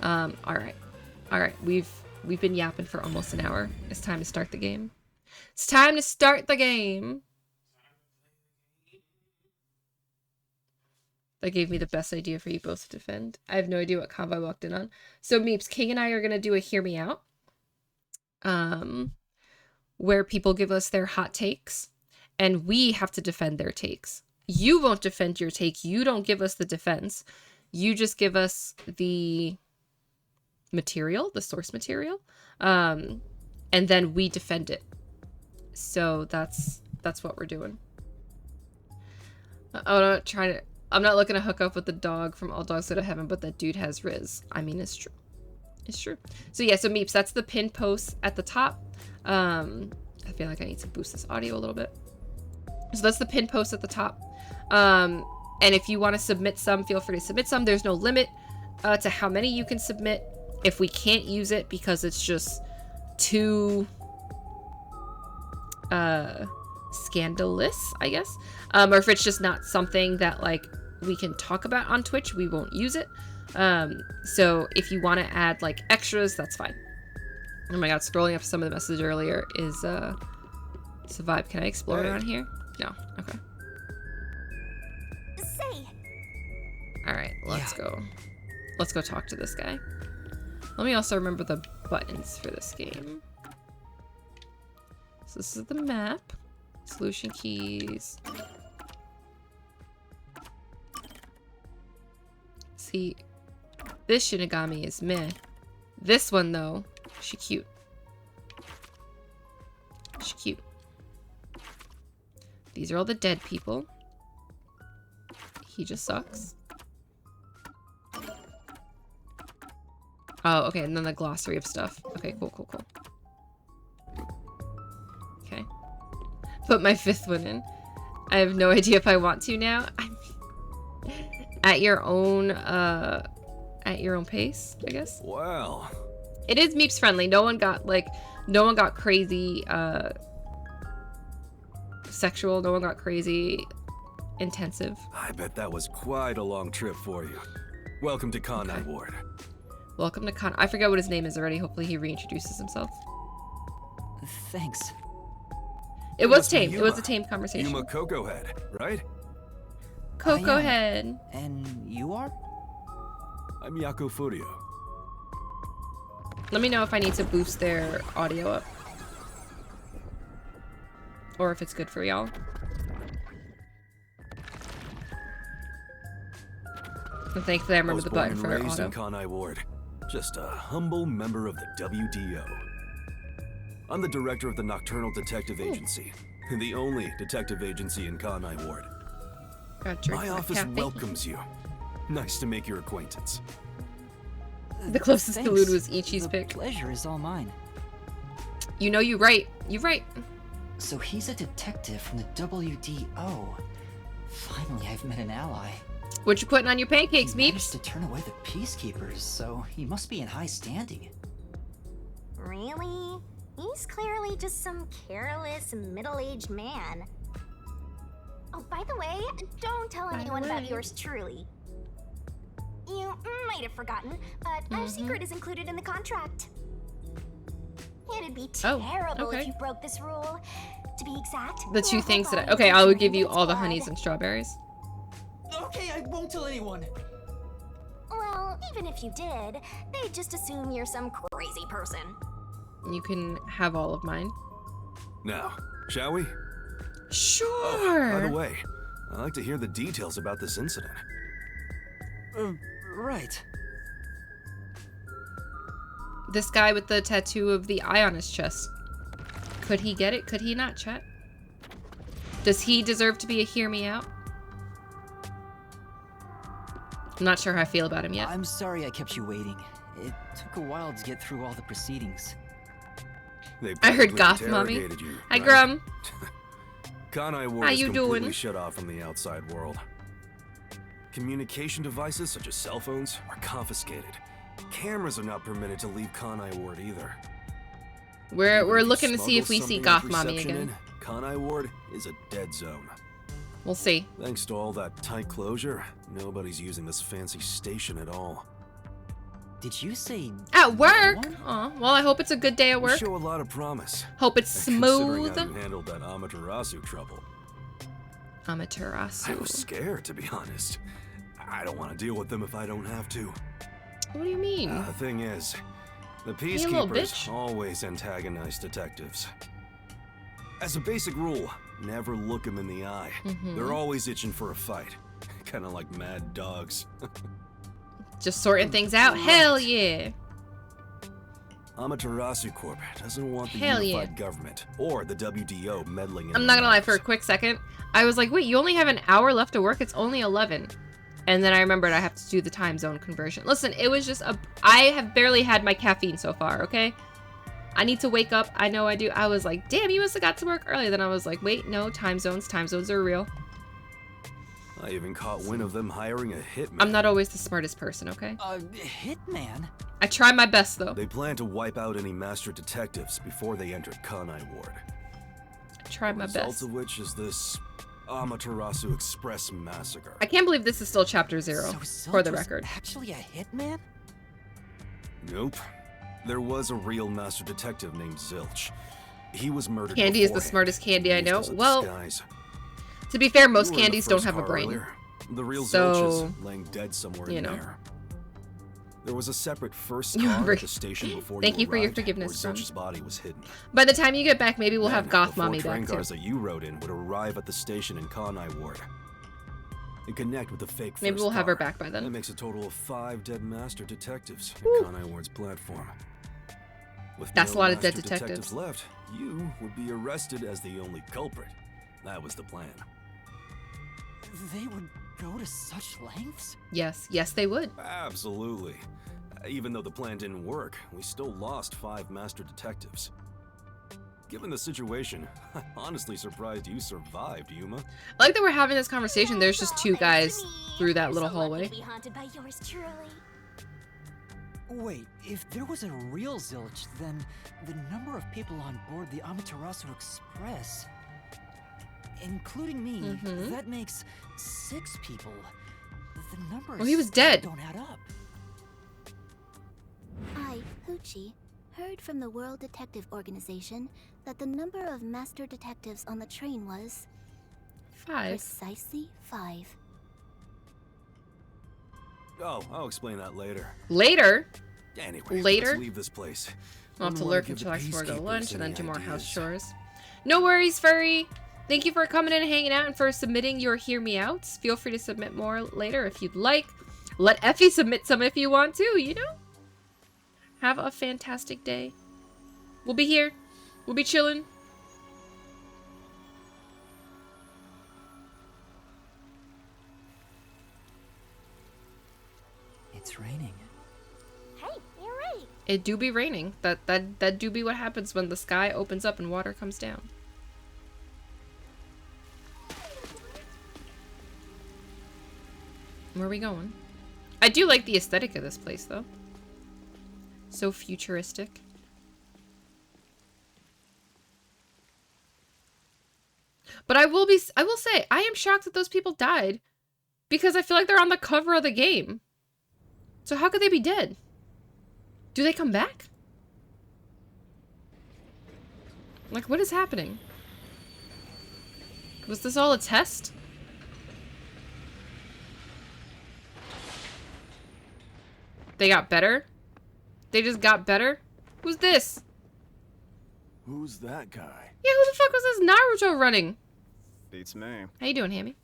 All right. We've been yapping for almost an hour. It's time to start the game. It's time to start the game. That gave me the best idea for you both to defend. I have no idea what combo I walked in on. So Meeps, King and I are gonna do a hear me out. Where people give us their hot takes, and we have to defend their takes. You won't defend your take. You don't give us the defense. You just give us the material, the source material, and then we defend it. So that's what we're doing. I'm not looking to hook up with the dog from All Dogs Go to Heaven, but that dude has Riz. I mean, it's true. It's true. So yeah, so Meeps, that's the pin post at the top. I feel like I need to boost this audio a little bit. So that's the pin post at the top. And if you want to submit some, feel free to submit some. There's no limit to how many you can submit. If we can't use it because it's just too scandalous, I guess, or if it's just not something that like we can talk about on Twitch, we won't use it. So if you want to add like extras, that's fine. Oh my god, scrolling up some of the messages earlier is it's a vibe. Can I explore around here? No. Okay. Say. All right, let's go. Let's go talk to this guy. Let me also remember the buttons for this game. So this is the map. Solution keys. See, this Shinigami is meh. This one, though, she cute. She cute. These are all the dead people. He just sucks. Oh, okay, and then the glossary of stuff. Okay, cool, cool, cool. Okay. Put my 5th one in. I have no idea if I want to now. I mean, at your own pace, I guess. Wow. It is Meeps friendly. No one got crazy sexual. No one got crazy intensive. I bet that was quite a long trip for you. Welcome to Kanai Ward. Welcome to Con. I forget what his name is already. Hopefully he reintroduces himself. Thanks. It was tame. It was a tame conversation. Yuma Cocoa Head, right? Cocoa Head. And you are? I'm Yako Furio. Let me know if I need to boost their audio up. Or if it's good for y'all. And thankfully I remember the button for raised auto. in Kanai Ward. Just a humble member of the WDO. I'm the director of the Nocturnal Detective Agency, the only detective agency in Kanai Ward. My office welcomes you. Nice to make your acquaintance. The closest Thanks. to Lud was Ichi's The pick. pleasure is all mine. You know you right. You right. So he's a detective from the WDO. Finally, I've met an ally. What you putting on your pancakes, He managed Meeps? to turn away the peacekeepers, so he must be in high standing. Really? He's clearly just some careless, middle-aged man. Oh, by the way, don't tell anyone about yours truly. You might have forgotten, but our secret is included in the contract. It'd be terrible if you broke this rule. To be exact, The two we're things that hoping I will to give you its all the blood. honeys and strawberries. Okay, I won't tell anyone. Well, even if you did, they'd just assume you're some crazy person. You can have all of mine. Now, shall we? Sure. By the way, I'd like to hear the details about this incident. Right. This guy with the tattoo of the eye on his chest. Could he get it? Could he not, chat? Does he deserve to be a hear me out? I'm not sure how I feel about him yet. I'm sorry I kept you waiting. It took a while to get through all the proceedings. They I heard probably goth, mommy. interrogated you, Hi, right? Grum. Kanai Ward How is you completely doing? shut off from the outside world. Communication devices such as cell phones are confiscated. Cameras are not permitted to leave Kanai Ward either. We're Even if you looking to see if we smuggle see something goth with mommy reception again. in, Kanai Ward is a dead zone. We'll see. Thanks to all that tight closure, nobody's using this fancy station at all. Did you say At work? no one? Aw, well, I hope it's a good day at You work. show a lot of promise. Hope it's Considering smooth. how you handled that Amaterasu trouble. I was Amaterasu. scared, to be honest. I don't want to deal with them if I don't have to. What do you mean? The thing is, the Hey, you little peacekeepers bitch. always antagonize detectives. As a basic rule, never look them in the eye. Mm-hmm. They're always itching for a fight. Kind of like mad dogs. Just sorting things out? Hell yeah. Amaterasu Corp doesn't want the Hell unified yeah. government or the WDO meddling in I'm their not gonna lie, for a matters. quick second, I was like, wait, you only have an hour left to work? It's only 11. And then I remembered I have to do the time zone conversion. Listen, it was just I have barely had my caffeine so far, okay? I need to wake up. I know I do. I was like, damn, you must have got to work early. Then I was like, wait, no, time zones are real. I even caught wind of them hiring a hitman. I'm not always the smartest person, okay? Hitman? I try my best, though. They plan to wipe out any master detectives before they enter Kanai Ward. I try my Result best. of which is this Amaterasu Express massacre. I can't believe this is still chapter 0, So for the Zilch was record. actually a hitman? Nope. There was a real master detective named Zilch. He was murdered Candy is the beforehand. smartest candy I Used know. as a Well, disguise. to be fair, You most were in the candies don't first have a car brain. earlier. The real So, Zilch is laying dead somewhere you in know. there. There was a separate first You car were- at the station before Thank you for your arrived, forgiveness, where Brum. Zilch's body was hidden. By the time you get back, maybe we'll have Then, Goth the Mommy four train back too. cars that you rode in would arrive at the station in Kanai Ward and connect with the fake Maybe first we'll have her car. back by then. That makes a total of 5 dead master detectives at Kanai Ward's platform. With That's no a lot of dead master detectives. left, you would be arrested as the only culprit. That was the plan. They would go to such lengths? Yes, yes, they would. Absolutely. Even though the plan didn't work, we still lost 5 master detectives. Given the situation, I'm honestly surprised you survived, Yuma. I like that we're having this conversation. There's just Well, two thanks guys to me. through that You're little so lucky hallway. to be haunted by yours truly. Wait, if there was a real Zilch, then the number of people on board the Amaterasu Express, including me, Mhm. that makes 6 people. The numbers Well, he was dead. don't add up. I, Hoochie, heard from the World Detective Organization that the number of master detectives on the train was 5. precisely 5. Oh, I'll explain that later. Later, Anyway, Later? let's leave this place. I'll have to Wouldn't wanna lurk give until the I before I go to peacekeepers lunch and then any do more house ideas. chores. No worries, Furry. Thank you for coming in and hanging out and for submitting your Hear Me Outs. Feel free to submit more later if you'd like. Let Effie submit some if you want to, you know? Have a fantastic day. We'll be here. We'll be chilling. It's raining. Hey, you're right. It do be raining. That do be what happens when the sky opens up and water comes down. Where are we going? I do like the aesthetic of this place, though. So futuristic. But I will say, I am shocked that those people died. Because I feel like they're on the cover of the game. So how could they be dead? Do they come back? Like, what is happening? Was this all a test? They got better? They just got better? Who's this? Who's that guy? Yeah, who the fuck was this Naruto running? Beats me. How you doing, Hammy?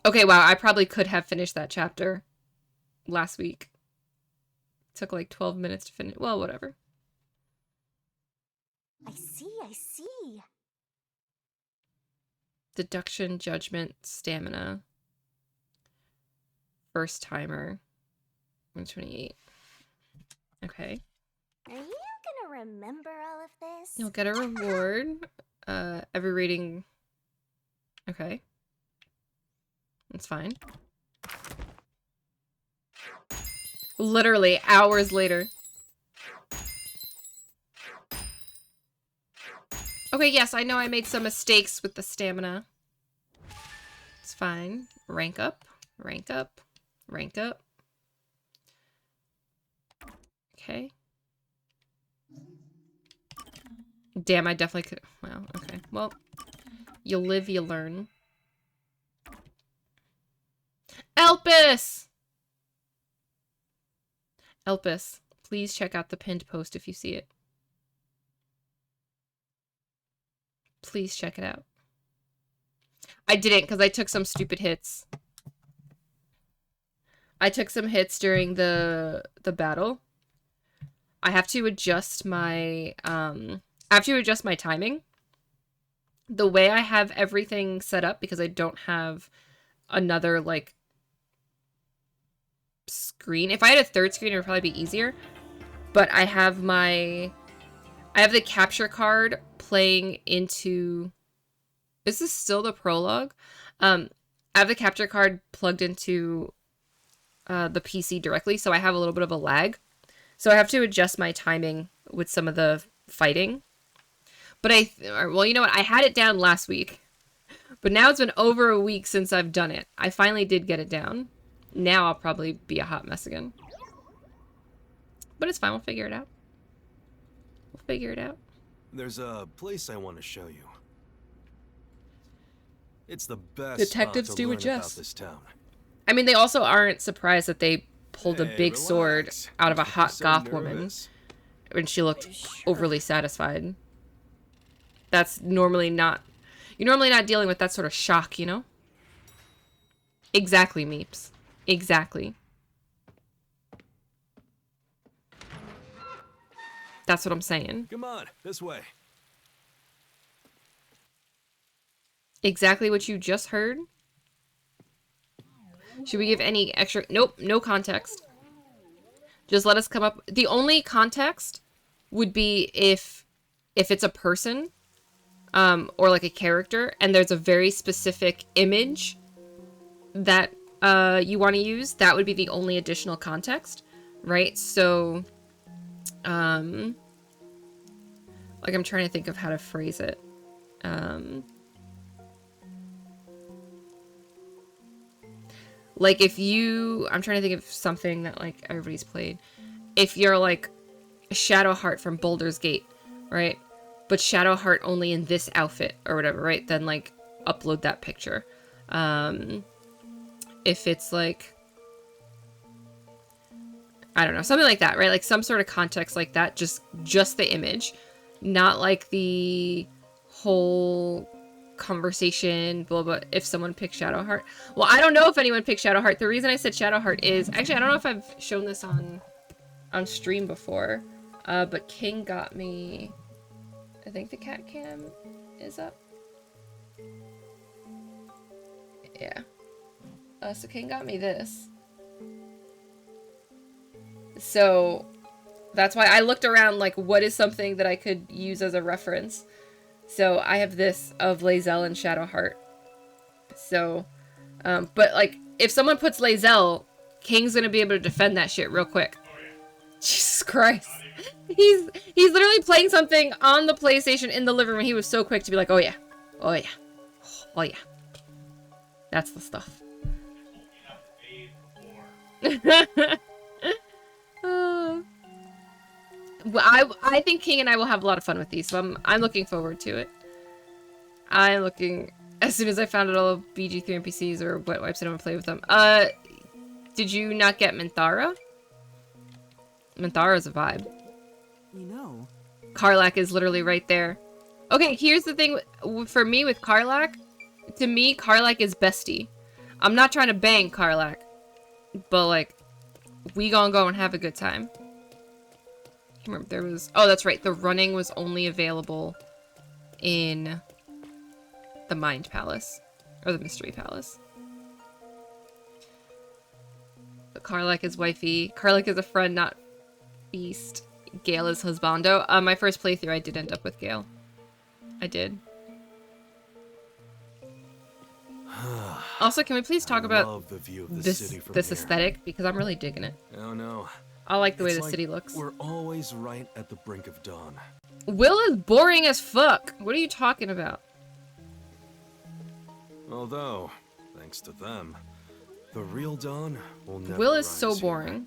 Okay, wow, I probably could have finished that chapter last week. Took like 12 minutes to finish. Well, whatever. I see. Deduction, judgment, stamina. First timer. 128. Okay. Are you gonna remember all of this? You'll get a reward. Every rating. Okay. That's fine. Literally hours later. Okay, yes, I know I made some mistakes with the stamina. It's fine. Rank up, rank up, rank up. Okay. Damn, I definitely could. Well, okay. Well, you live, you learn. Elpis! Elpis, please check out the pinned post if you see it. Please check it out. I didn't because I took some stupid hits. I took some hits during the battle. I have to adjust my timing. The way I have everything set up, because I don't have another like screen. If I had a third screen, it would probably be easier. But I have the capture card playing into. Is this still the prologue? I have the capture card plugged into the PC directly, so I have a little bit of a lag. So I have to adjust my timing with some of the fighting. But well, you know what? I had it down last week. But now it's been over a week since I've done it. I finally did get it down. Now I'll probably be a hot mess again. But it's fine. We'll figure it out. We'll figure it out. There's a place I want to show you. It's the best Detectives spot do to what learn about Jess. this town. I mean, they also aren't surprised that they pulled a Hey, big sword relax. out of a Don't be hot so goth woman nervous. when she looked overly satisfied. That's normally not... You're normally not dealing with that sort of shock, you know? Exactly, Meeps. Exactly. That's what I'm saying. Come on, this way. Exactly what you just heard. Should we give any extra... Nope, no context. Just let us come up... The only context would be if it's a person, or like a character, and there's a very specific image that you want to use. That would be the only additional context, right? So, like, I'm trying to think of how to phrase it. Like, if you... I'm trying to think of something that, like, everybody's played. If you're, like, Shadowheart from Baldur's Gate, right? But Shadowheart only in this outfit, or whatever, right? Then, like, upload that picture. If it's, like... I don't know, something like that, right? Like, some sort of context like that, just the image. Not, like, the whole... conversation, blah, blah, if someone picked Shadowheart. Well, I don't know if anyone picked Shadowheart. The reason I said Shadowheart is... Actually, I don't know if I've shown this on stream before. But King got me... I think the cat cam is up. Yeah. So King got me this. So... That's why I looked around, like, what is something that I could use as a reference? So I have this of Lae'zel and Shadowheart. So, but like, if someone puts Lae'zel, King's gonna be able to defend that shit real quick. Jesus Christ. He's literally playing something on the PlayStation in the living room. He was so quick to be like, oh yeah. Oh yeah. Oh yeah. That's the stuff. Well, I think King and I will have a lot of fun with these, so I'm looking forward to it. I'm looking... As soon as I found out all of BG3 NPCs or wet wipes, I don't play with them. Did you not get Minthara? Minthara's a vibe. You know... Karlach is literally right there. Okay, here's the thing for me with Karlach. To me, Karlach is bestie. I'm not trying to bang Karlach, but like, we gonna go and have a good time. Remember there was... Oh, that's right. The running was only available in the Mind Palace. Or the Mystery Palace. But Karlach is wifey. Karlach is a friend, not feast. Gale is husbando. My first playthrough, I did end up with Gale. I did. Also, can we please talk about this aesthetic? Because I'm really digging it. Oh no. I like the way the city looks. We're always right at the brink of dawn. Will is boring as fuck. What are you talking about? Although, thanks to them, the real dawn will never Will is rise so here. boring.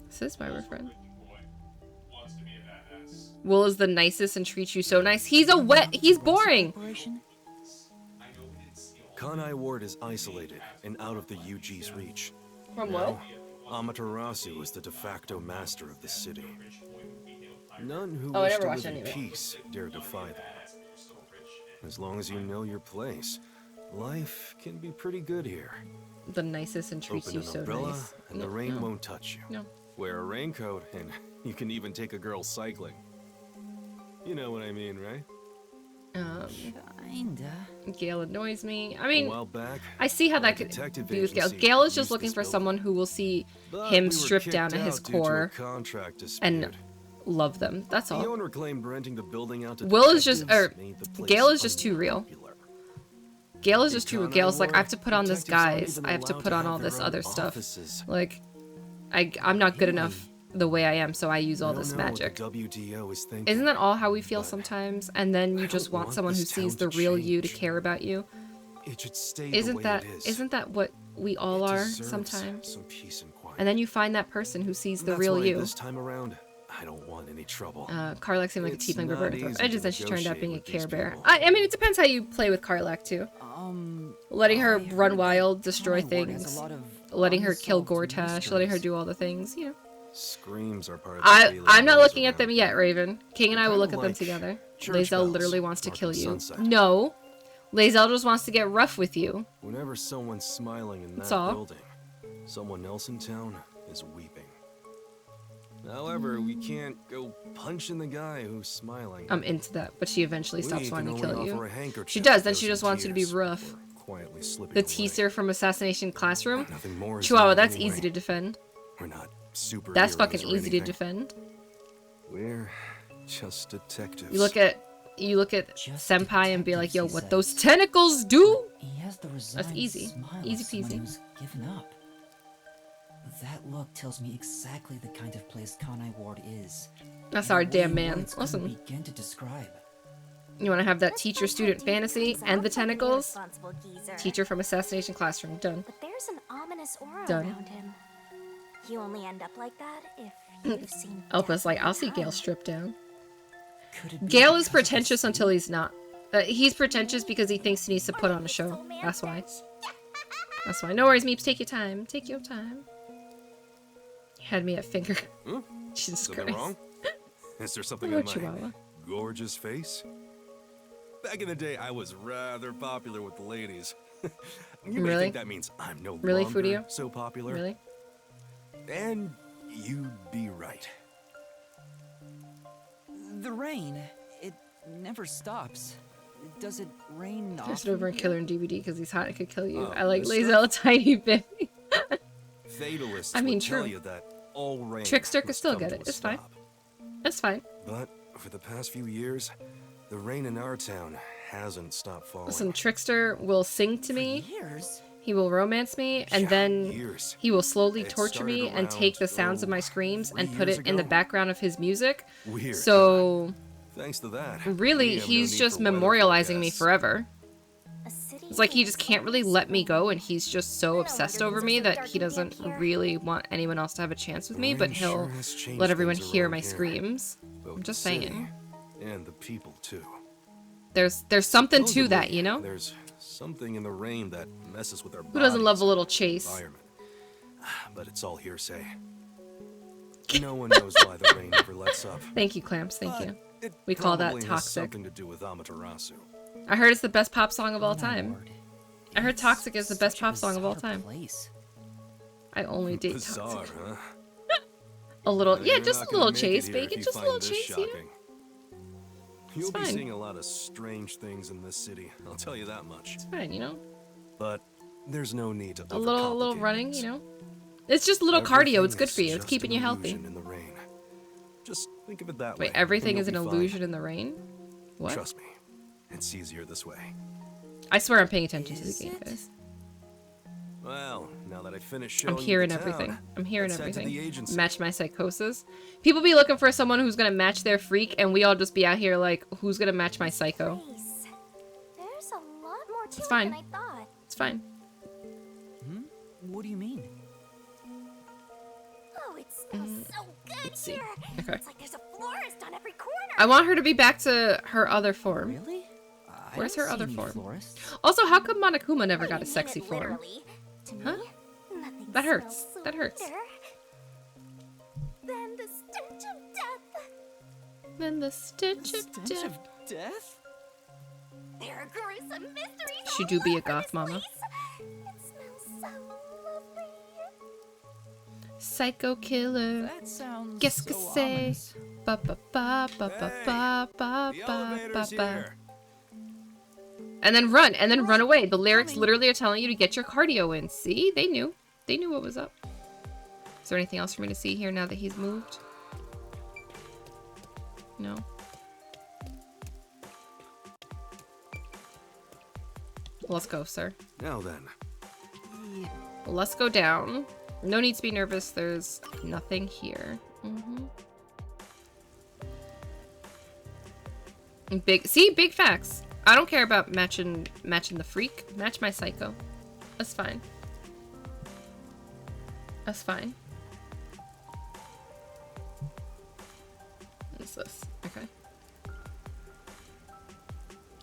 This is my friend. Will is the nicest and treats you so nice. He's boring. Kanai Ward is isolated and out of the UG's reach. From what? Amaterasu is the de facto master of the city. None who I wish never to watched live in any of it. peace dare defy them. As long as you know your place, life can be pretty good here. The nicest and treats Open you an so umbrella nice. and the rain won't touch you. No. Wear a raincoat and you can even take a girl cycling. You know what I mean, right? Kinda. Gale annoys me. I A mean, while back, I see how our that could detective be with Gale. agency Gale is just used looking this for building. someone who will see But him we were stripped down kicked to his out due to a core contract dispute. and love them. That's The all. owner claimed renting the building out to Will is just, detectives made the place Gale is just too real. unpopular. Gale is In just too real. Kanai Gale's like, I have Ward, to put on this detectives aren't guise. even I have to allowed put on have all their this own other stuff. offices. Like, I'm not good enough the way I am, so I use all I don't this know what magic. the WDO is thinking, Isn't that all how we feel but sometimes? And then you I just don't want want someone who this sees town the to real you to change. care about you? It should stay the Isn't way that it is. isn't that what we all It are deserves sometimes? some peace and quiet. And then you find that person who sees the That's real why you. this time around, I don't want any trouble. Karlak seemed like It's a tiefling not barbarian. easy I to just said she turned out negotiate being a with these Care Bear. people. I mean, it depends how you play with Karlak too. Letting her I run heard wild, that destroy Conai Ward has things, a lot of letting her kill unsolved Gortash, letting her mysteries. do all the things, you know. Screams are part of the daily I'm not noise looking at them around yet, here. Raven. King and I will Kinda look at them like together. church Lae'zel bells literally wants to marking kill you. sunset. No. Lae'zel just wants to get rough with you. Whenever someone's smiling in That's that all. building, someone else in town is weeping. However, we can't go punching the guy who's smiling. I'm into that, but she eventually We stops can wanting to only kill you. offer a handkerchief She does, to then those she in just wants you to be tears rough. or quietly slipping The away. teaser from Assassination Classroom. Nothing more is Chihuahua, needed that's anyway. easy to defend. We're not superheroes That's fucking or easy to anything. defend. We're just detectives. You look at Just Senpai and be like, yo, detectives, what he those says. tennacles do? He has the resigned easy. smile of Easy someone peasy. who's given up. That look tells me exactly the kind of place Conai Ward is. That's in a our way damn man. words couldn't Awesome. begin to describe. You want to have that This teacher-student one tattoo fantasy comes and the off like an tentacles? irresponsible geezer. Teacher from Assassination Classroom. Done. But there's an ominous aura Done. around him. You only end up like that if you've seen Elpa's death like, many I'll see Gale times. stripped down. Could it be Gale is because of his pretentious until sleep? he's not. He's pretentious because he thinks he needs to put on a show. That's why. That's why. No worries, Meeps. Take your time. Take your time. You had me at finger. Hmm? Jesus Something Christ. wrong? Is there something Hello, on my Chihuahua. gorgeous face? Back in the day, I was rather popular with the ladies. You may Really? think that means I'm no Really, longer Fudio? so popular. Really? And you'd be right. The rain, it never stops. Does it rain There's often? an over and killer in DVD because he's hot and could kill you. Oh, I like this Lae'zel a tiny bit. Fatalists I mean, would tell true. you that all rain Trickster could must still come get to it. a It's fine. stop. That's fine. But for the past few years, the rain in our town hasn't stopped falling. Listen, Trickster will sing to me. Years? He will romance me, and Yeah, then years. he will slowly It torture me started and take the around, sounds of my screams 3 and put years it in the ago. background of his music. Weird. So Thanks to that. really, we have no he's need just for weather memorializing me forecasts. forever. A city It's like he is just can't really let me go, and he's just so No obsessed wonder over things are me so that dark he and damp doesn't here. really want anyone else to have a chance with me, but Rain he'll sure has changed let everyone things hear around my here. screams. Both I'm the just city saying. And the people too. There's something to that, Supposedly, you know? There's something in the rain that messes with our Who doesn't love bodies a little and chase? environment. But it's all hearsay. No one knows why the rain never lets up. Thank you, Clamps. Thank But you. it We call that probably has toxic. something to do with Amaterasu. I heard it's the best pop song of all Conai time. Ward. I heard It's Toxic is the best such a pop song of all bizarre time. place. I only date Bizarre, Toxic. huh? A little, Well, yeah, you're just not a gonna little make chase, it here if bacon, you just a find little this chase, you know? shocking. You'll be fine. seeing a lot of strange things in this city, I'll tell you that much. It's fine, you know? But there's no need to A little overcomplicate running, things. you know? It's just a little cardio. It's Everything good is for you. It's just keeping an you healthy. illusion in the rain. Just think of it that way. Wait, everything and is an you'll be fine. illusion in the rain? What? Trust me, it's easier this way. I swear I'm paying attention to the Is game, it? guys. Well, now that I finished showing I'm you hearing the everything. town, I'm hearing let's head to everything. the agency. Match my psychosis. People be looking for someone who's gonna match their freak, and we all just be out here like, who's gonna match my psycho? Place. There's a lot more to It's it fine. than I thought. It's fine. What do you mean? Oh, it smells so good see. here. Okay. It's like there's a florist on every corner. I want her to be back to her other form. Really? I Where's don't her see other any form? florists. Also, how come Monokuma never Well, got you a mean sexy it form? literally. To Huh? me, nothing That hurts. smells That hurts. sweeter than the stench of death. Then the stench The of stench death. of death? There are gruesome mysteries. She all do be a over goth this mama. place. It smells so lovely. Psycho killer. That sounds Qu'est-ce que so c'est? ominous. Ba ba ba ba ba ba ba The ba ba elevator's ba. here. And then run away. The lyrics literally are telling you to get your cardio in. See? They knew. They knew what was up. Is there anything else for me to see here now that he's moved? No. Let's go, sir. Now then, Let's go down. No need to be nervous. There's nothing here. Big facts. I don't care about matching the freak. Match my psycho. That's fine. That's fine. is this? Okay.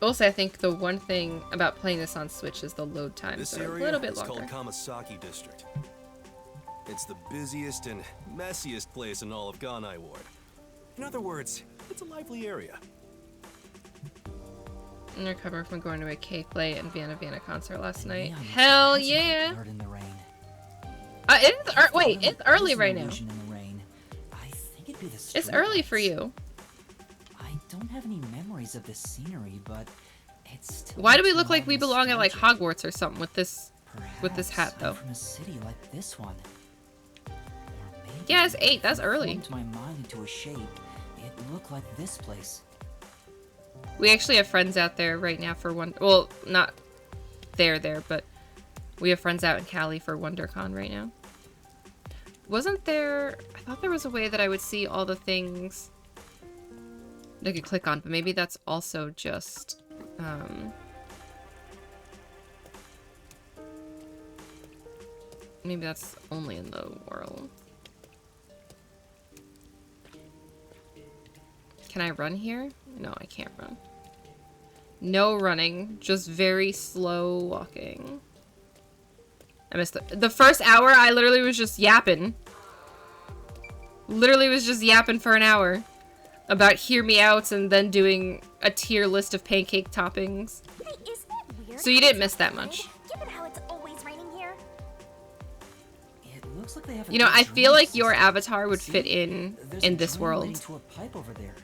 Also, I think the one thing about playing this on Switch is the load times are a little bit is longer. called Kamasaki District. It's the busiest and messiest place in all of Ganai Ward. In other words, it's a lively area. I'm recovering from going to a K-Play and Vienna concert last night. Man, Hell that's a bit yeah! hard in the rain. Wait, it's early right now. Illusion in the rain. I think it'd be the It's early streetlights. for you. I don't have any memories of this scenery, but it's still Why do we makes me look like we all belong at like nostalgic. Hogwarts or something with this hat Perhaps though? I'm from a city like this one. Or maybe Yeah, it's 8. That's if I early. formed my mind into a shape, it looked like this place. We actually have friends out there right now for one. Well, not there, but we have friends out in Cali for WonderCon right now. Wasn't there? I thought there was a way that I would see all the things that I could click on, but maybe that's also just. Maybe that's only in the world. Can I run here? No, I can't run. No running, just very slow walking. I missed the first hour. I literally was just yapping. Literally was just yapping for an hour about hear me outs and then doing a tier list of pancake toppings. Hey, isn't it weird? So you didn't miss that much. Given how it's always raining here. It looks like they have a You know, good I feel drainage like your system. avatar would See? fit in There's a this drain leading world. to a pipe over there.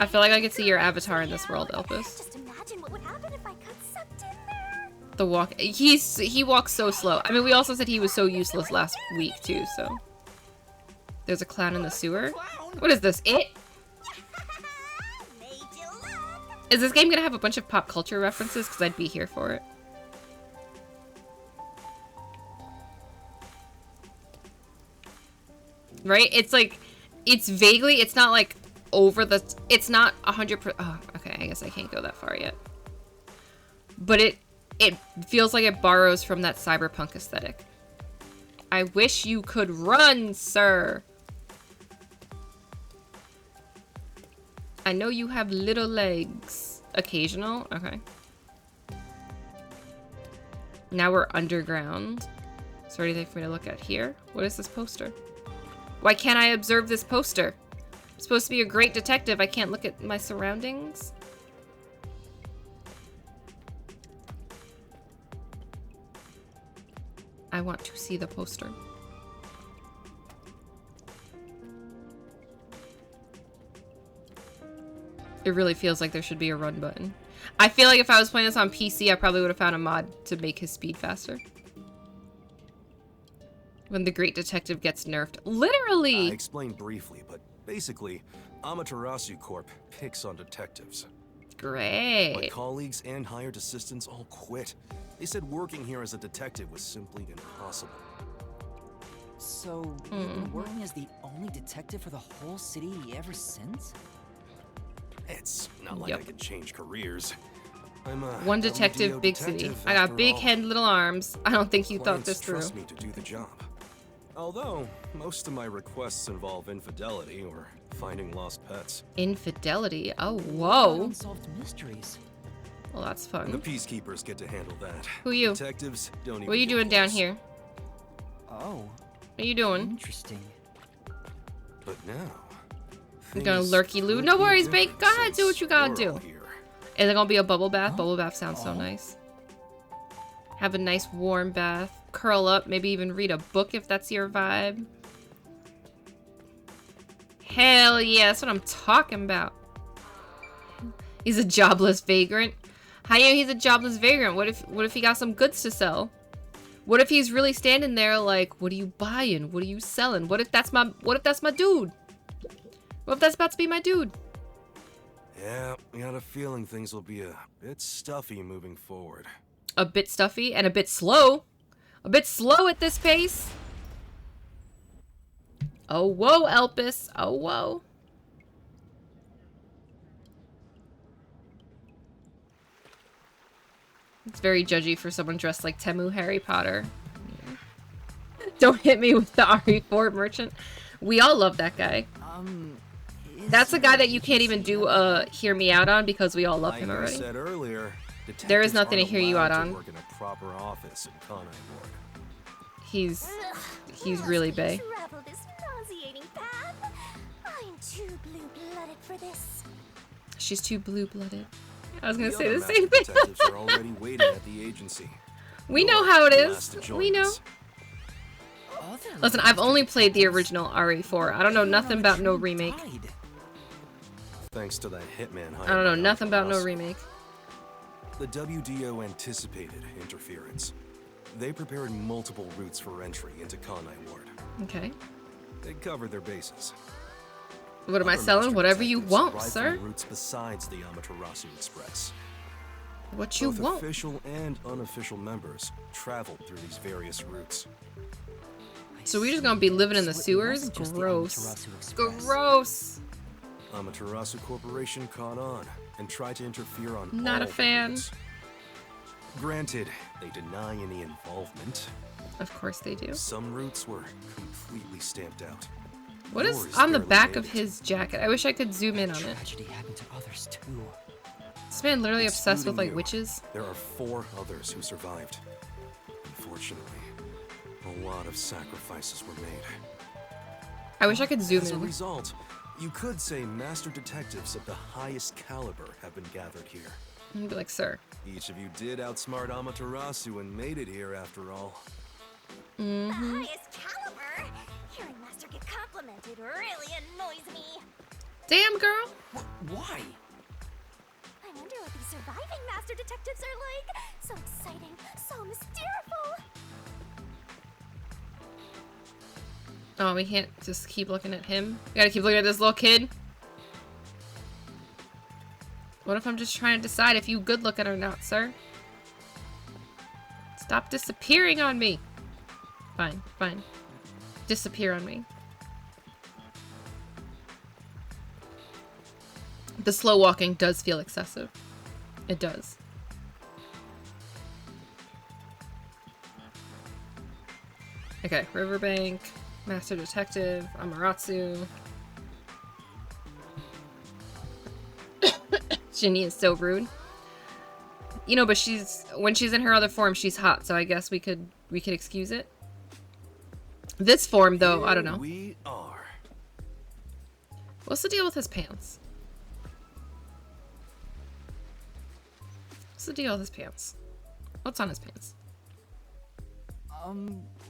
I feel like I could see your avatar in this world, Elpis. Just imagine what would happen if I got sucked in there. The walk, he walks so slow. I mean, we also said he was so useless last week too, so. There's a clown in the sewer. What is this? It? Made you look. Is this game gonna have a bunch of pop culture references? Because I'd be here for it. Right? It's like, it's vaguely, it's not like over the, it's not 100%, oh, okay, I guess I can't go that far yet. But it feels like it borrows from that cyberpunk aesthetic. I wish you could run, sir. I know you have little legs. Occasional? Okay. Now we're underground. Is there anything for me to look at here? What is this poster? Why can't I observe this poster? I'm supposed to be a great detective. I can't look at my surroundings. I want to see the poster. It really feels like there should be a run button. I feel like if I was playing this on PC, I probably would have found a mod to make his speed faster. When the great detective gets nerfed. I Literally! explained briefly, but basically, Amaterasu Corp picks on detectives. My Great. colleagues and hired assistants all quit. They said working here as a detective was simply impossible. So, you've been working as the only detective for the whole city ever since? It's not like Yep. I could change careers. I'm a One detective, WDO big city. detective I got after big all. head, little arms. I don't think you thought Clients this through. trust me to do the job. Although, most of my requests involve infidelity or finding lost pets. Infidelity. Oh, whoa. Unsolved mysteries. Well, that's The fun. peacekeepers get to handle that. Who you? Detectives don't even What are you get doing down close. here? Oh, What are you doing? interesting. But now, You gonna things lurky loo? could No be worries, babe. different Go ahead, do what since you gotta we're all do. here. Is there gonna be a bubble bath? Huh? Bubble bath sounds so Oh. nice. Have a nice warm bath. Curl up. Maybe even read a book if that's your vibe. Hell yeah, that's what I'm talking about. He's a jobless vagrant. How do you know he's a jobless vagrant? What if he got some goods to sell? What if he's really standing there like, what are you buying? What are you selling? What if that's my dude? What if that's about to be my dude? Yeah, I got a feeling things will be a bit stuffy moving forward. A bit stuffy and a bit slow. A bit slow at this pace. Oh, whoa, Elpis. Oh, whoa. It's very judgy for someone dressed like Temu Harry Potter. Don't hit me with the RE4 merchant. We all love that guy. That's a guy that you can't even do hear me out on because we all love him already. Like I said earlier, There is nothing to detectives hear you aren't out allowed to on. work in a proper office in Conai Ward. He's Ugh, really must we bae. travel this nauseating path? I'm too blue-blooded for this. She's too blue-blooded. I was gonna The say other the same master thing. detectives are already waiting at the agency. We know You're how it the is. last to join We know. us. Other Listen, I've master only played the detectives, original RE4. I don't know everyone nothing on the about no train remake. died. Thanks to that hitman hired I don't know by nothing about no Amaterasu. remake. The WDO anticipated interference. They prepared multiple routes for entry into Conai Ward. Okay. They covered their bases. What am I Other selling? master Whatever you detectives want, arrived sir. from routes besides the Amaterasu Express. What you Both want. official and unofficial members traveled through these various routes. So we're just gonna be living in the So it sewers? wasn't just the Gross. Amaterasu Express. Gross. Amaterasu Corporation caught on and tried to interfere on Not a all the fan. routes. Granted, they deny any involvement. Of course they do. Some routes were completely stamped out. What is Yours on the barely back made of it. his jacket? I wish I could zoom in on it. Tragedy happened to others too. This man literally obsessed with Excluding like you, witches. There are 4 others who survived. Unfortunately, a lot of sacrifices were made. I wish I could zoom As a in. result, you could say master detectives of the highest caliber have been gathered here. And be like, sir. Each of you did outsmart Amaterasu and made it here after all. The highest caliber? Hearing Master get complimented really annoys me. Damn, girl. Why? I wonder what these surviving Master Detectives are like. So exciting, so mysterious. Oh, we can't just keep looking at him. We gotta keep looking at this little kid. What if I'm just trying to decide if you good looking or not, sir? Stop disappearing on me. Fine, fine. Disappear on me. The slow walking does feel excessive. It does. Okay, Riverbank, Master Detective, Amaterasu. Ginny is so rude. You know, but when she's in her other form, she's hot, so I guess we could excuse it. This form though, I don't know. Here we are. What's the deal with his pants? What's the deal with his pants? What's on his pants?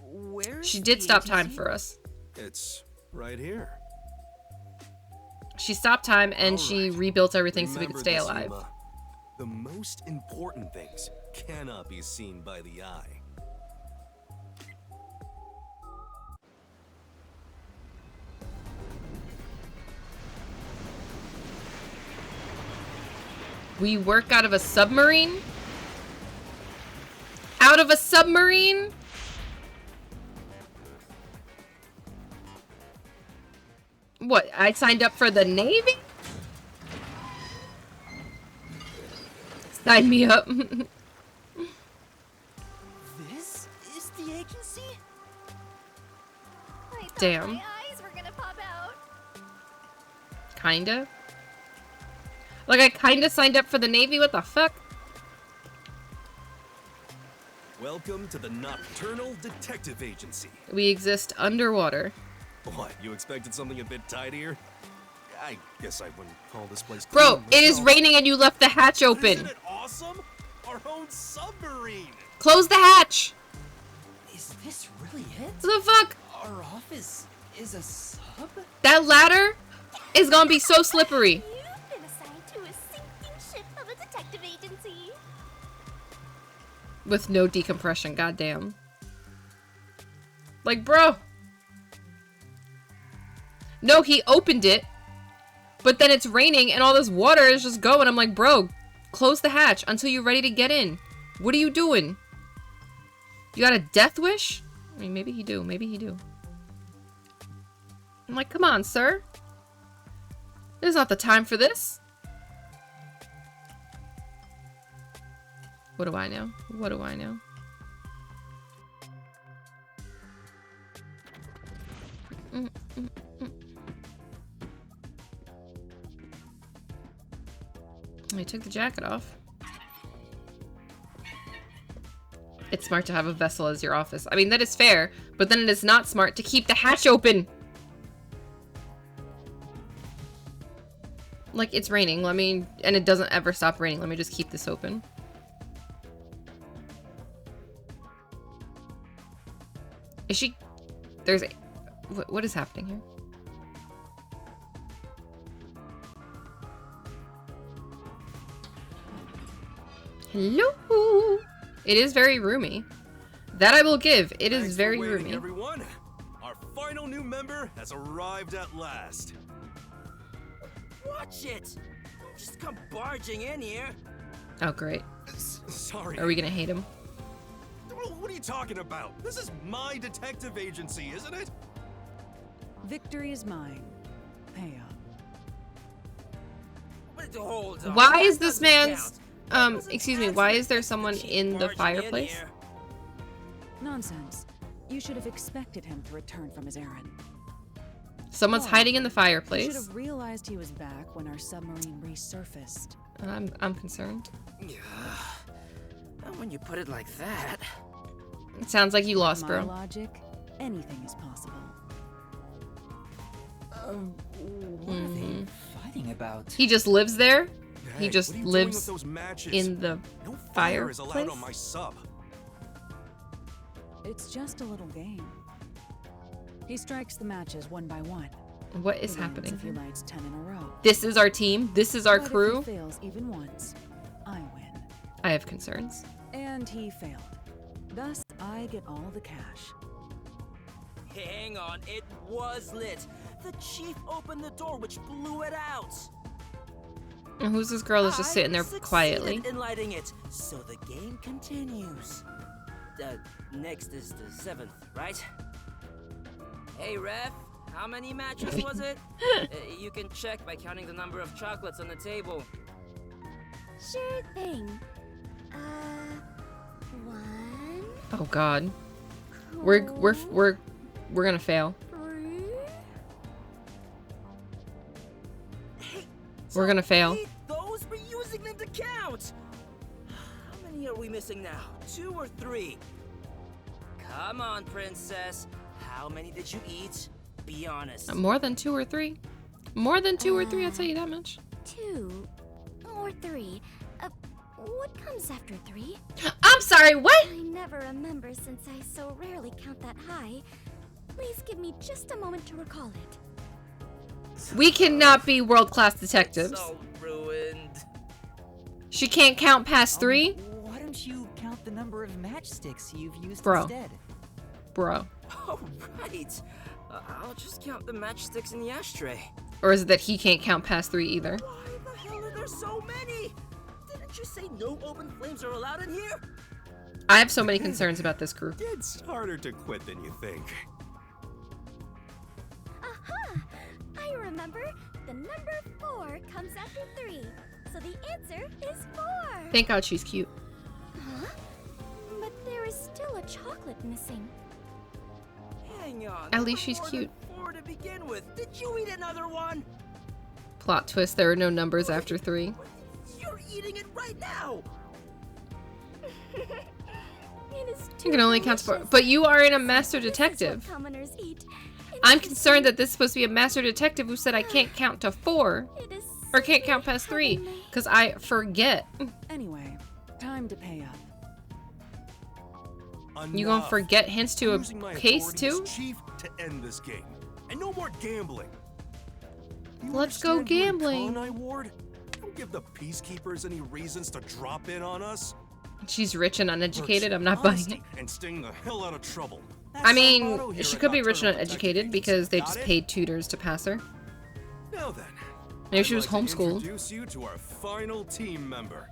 Where? She did stop time for us. It's right here. She stopped time and she Alright. rebuilt everything so we could Remember stay this, alive. Yuma. The most important things cannot be seen by the eye. We work out of a submarine? Out of a submarine? What, I signed up for the Navy? Sign me up. This is the agency? I thought Damn. my eyes were gonna pop out. Kinda. Like, I kinda signed up for the Navy, what the fuck? Welcome to the Nocturnal Detective Agency. We exist underwater. What, you expected something a bit tidier? I guess I wouldn't call this place Bro, clean it is myself. raining and you left the hatch Isn't open. it awesome? Our own submarine! Close the hatch! Is this really it? What the fuck? Our office is a sub? That ladder is gonna be so slippery. You've been assigned to a sinking ship of a detective agency. With no decompression, goddamn. Like, bro. No, he opened it, but then it's raining and all this water is just going. I'm like, bro, close the hatch until you're ready to get in. What are you doing? You got a death wish? I mean, maybe he do. Maybe he do. I'm like, come on, sir. This is not the time for this. What do I know? What do I know? I took the jacket off. It's smart to have a vessel as your office. I mean, that is fair, but then it is not smart to keep the hatch open. Like, it's raining. Let me... And it doesn't ever stop raining. Let me just keep this open. Is she... There's a... What is happening here? Hello! It is very roomy. That I will give. It is very roomy. Everyone. Our final new member has arrived at last. Watch it! Don't just come barging in here. Oh, great. Sorry. Are we gonna hate him? What are you talking about? This is my detective agency, isn't it? Victory is mine. Pay up. But hold on. Why is That this doesn't man's... count. Excuse me, why is there someone in the Barging fireplace? here. Nonsense. You should have expected him to return from his errand. Someone's Oh, hiding in the You should fireplace. have realized he was back when our submarine resurfaced. I'm concerned. Not when you put it like that. It sounds like you lost, My bro. logic, anything is possible. What are they fighting about? He just lives there? He Hey, just what are you doing with lives those matches? in the No fire is fireplace? allowed on my sub. It's just a little game. He strikes the matches one by one. What is He wins happening if he here? lights 10 in a row. This is our team. This is our But crew. If he fails even once, I win. I have concerns. And he failed. Thus, I get all the cash. Hang on, it was lit. The chief opened the door, which blew it out. And who's this girl that's just sitting there I quietly? succeeded in lighting it, so the game continues. Next is the 7th, right? Hey, ref, how many matches was it? You can check by counting the number of chocolates on the table. Sure thing. 1, Oh god. We're gonna fail. 3. Hey, We're gonna fail. eat those? We're using them to count. How many are we missing now? 2 or 3? Come on, princess. How many did you eat? Be honest. More than 2 or 3. More than 2 or 3, I'll tell you that much. 2 or 3. What comes after 3? I'm sorry, what? I never remember since I so rarely count that high. Please give me just a moment to recall it. We cannot be world-class detectives. It's all ruined. She can't count past 3? Why don't you count the number of matchsticks you've used Bro. instead? Bro. Oh, right. I'll just count the matchsticks in the ashtray. Or is it that he can't count past 3 either? Why the hell are there so many? Didn't you say no open flames are allowed in here? I have so many concerns about this group. It's harder to quit than you think. Aha! I remember. The number 4 comes after 3. So the answer is 4. Thank God she's cute. Huh? But there is still a chocolate missing. Hang on. At there least were she's more cute. than 4 to begin with. Did you eat another one? Plot twist, there are no numbers after 3. You're eating it right now. It is You can only count 4. But you are in a master detective. Commoners eat. I'm concerned that this is supposed to be a master detective who said I can't count to 4. It is Or can't count past 3. Because I forget. Anyway, time to pay up. You gonna Enough. forget hints to a Using my case authority as too? Chief to end this game. And no more gambling. You Let's go understand you're in gambling. Conai Ward? Don't give the peacekeepers any reasons to drop in on us. She's rich and uneducated. Virtue, I'm not buying honesty, it. And staying the hell out of trouble. I That's our mean, motto here she at could be rich and Nocturnal uneducated Detective because they Agency. just Got it? paid tutors to pass her. Now then, Maybe she I'd was like to homeschooled. introduce you to our final team member,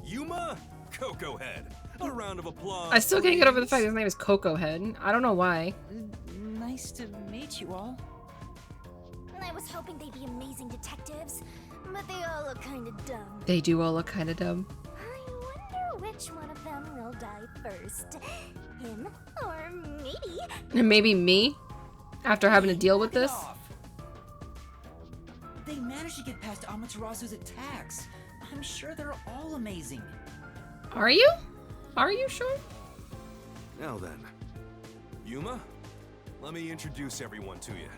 Yuma Cocoa Head. A round of applause. I still can't get over the fact please. his name is Cocoa Head. I don't know why. Nice to meet you all. I was hoping they'd be amazing detectives, but they all look kind of dumb. They do all look kind of dumb. I wonder which one of them will die first. Him or me? And maybe me? After having to deal with this? They managed to get past Amaterasu's attacks. I'm sure they're all amazing. Are you? Are you sure? Now then, Yuma, let me introduce everyone to you.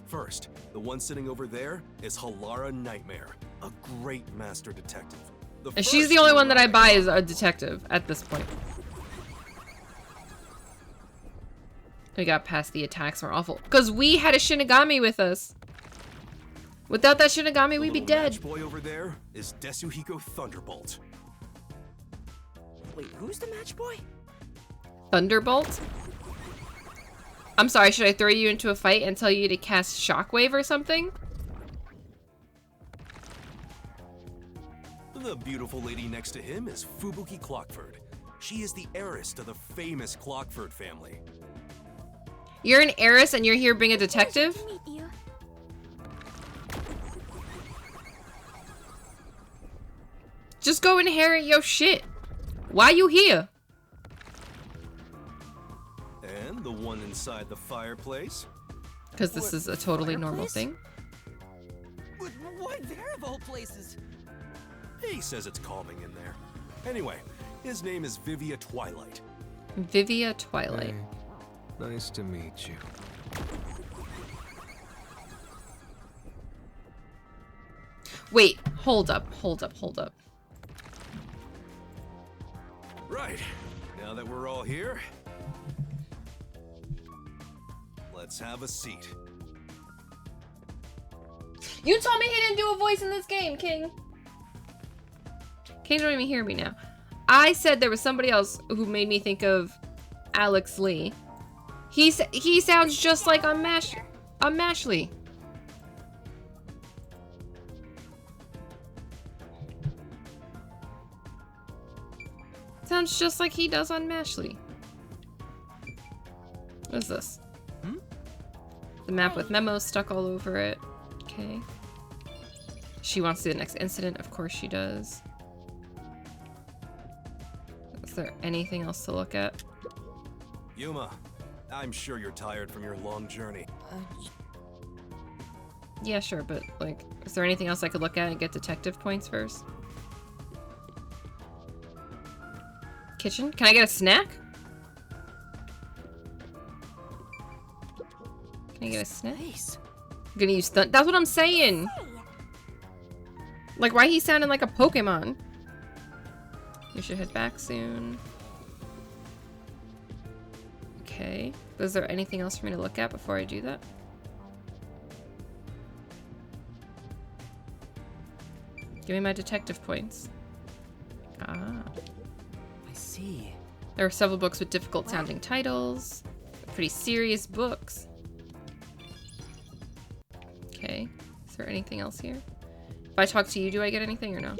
First, the one sitting over there is Halara Nightmare, a great master detective. And she's the only one that I buy as a detective at this point. We got past the attacks were awful. Because we had a Shinigami with us. Without that Shinigami, we'd be dead. The boy over there is Desuhiko Thunderbolt. Wait, who's the match boy? Thunderbolt? I'm sorry, should I throw you into a fight and tell you to cast Shockwave or something? The beautiful lady next to him is Fubuki Clockford. She is the heiress to the famous Clockford family. You're an heiress and you're here being a detective? Meet you. Just go inherit your shit. Why you here? And the one inside the fireplace? Because this is a totally normal thing. But why there of all places? He says it's calming in there. Anyway, his name is Vivia Twilight. Vivia Twilight. Hey, nice to meet you. Wait, hold up, hold up, hold up. Right, now that we're all here, let's have a seat. You told me he didn't do a voice in this game, King. King don't even hear me now. I said there was somebody else who made me think of Alex Lee. He sounds just like on Mashley. Sounds just like he does on Mashley. What is this? The map with memos stuck all over it. Okay. She wants to see the next incident. Of course she does. Is there anything else to look at? Yuma, I'm sure you're tired from your long journey. Yeah, sure, but, like, is there anything else I could look at and get detective points first? Kitchen? Can I get a snack? Can I get a snack? I'm gonna use that's what I'm saying! Like, why he sounding like a Pokemon? We should head back soon. Okay. Is there anything else for me to look at before I do that? Give me my detective points. Ah. I see. There are several books with difficult sounding titles. Pretty serious books. Okay. Is there anything else here? If I talk to you, do I get anything or no?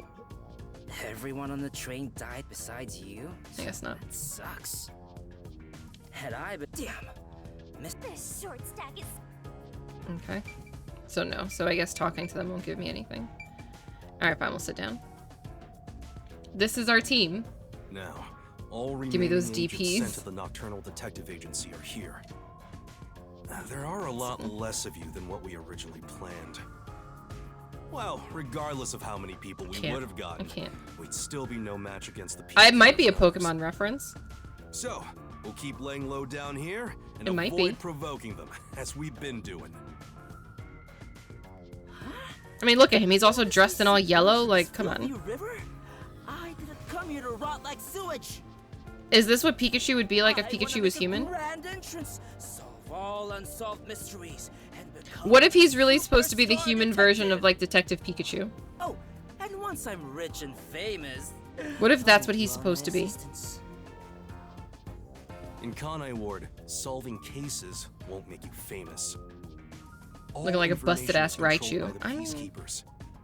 Everyone on the train died besides you? I guess not. That sucks. Had I but damn. This short stack is Okay. So no. So I guess talking to them won't give me anything. Alright, fine, we'll sit down. This is our team. Now, all Give me those remaining agents sent DPs. to the Nocturnal Detective Agency are here. There are a lot less of you than what we originally planned. Well, regardless of how many people we would have gotten, we'd still be no match against the people. It might be a Pokemon reference. So, we'll keep laying low down here and It might avoid be. provoking them, as we've been doing. I mean, look at him. He's also dressed in all yellow. Like, come on. River? I didn't come here to rot like sewage. Is this what Pikachu would be like if Pikachu was human? Grand entrance, solve all unsolved mysteries, and become What if he's really supposed to be the human version of, like, Detective Pikachu? Oh, and once I'm rich and famous. What if that's what he's supposed to be? In Kanai Ward, solving cases won't make you famous. Looking like a busted-ass Raichu. I mean,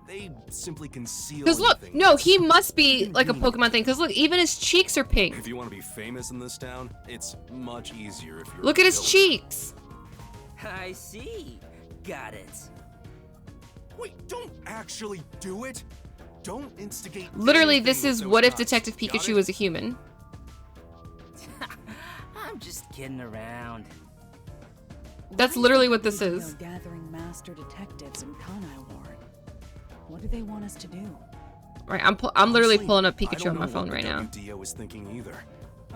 they simply conceal. Because look, anything. no, he must be like a Pokemon thing. Because look, even his cheeks are pink. If you want to be famous in this town, it's much easier if you're. Look at his cheeks. I see. Got it. Wait, don't actually do it. Don't instigate. Literally, this anything is with what those if eyes. Detective Got Pikachu it? was a human. I'm just kidding around. That's literally what this We need to is. go gathering master detectives in Kanai Ward. What do they want us to do? Right, I'm literally Honestly, pulling up I Pikachu don't on my know phone what right the now. WDO is thinking either.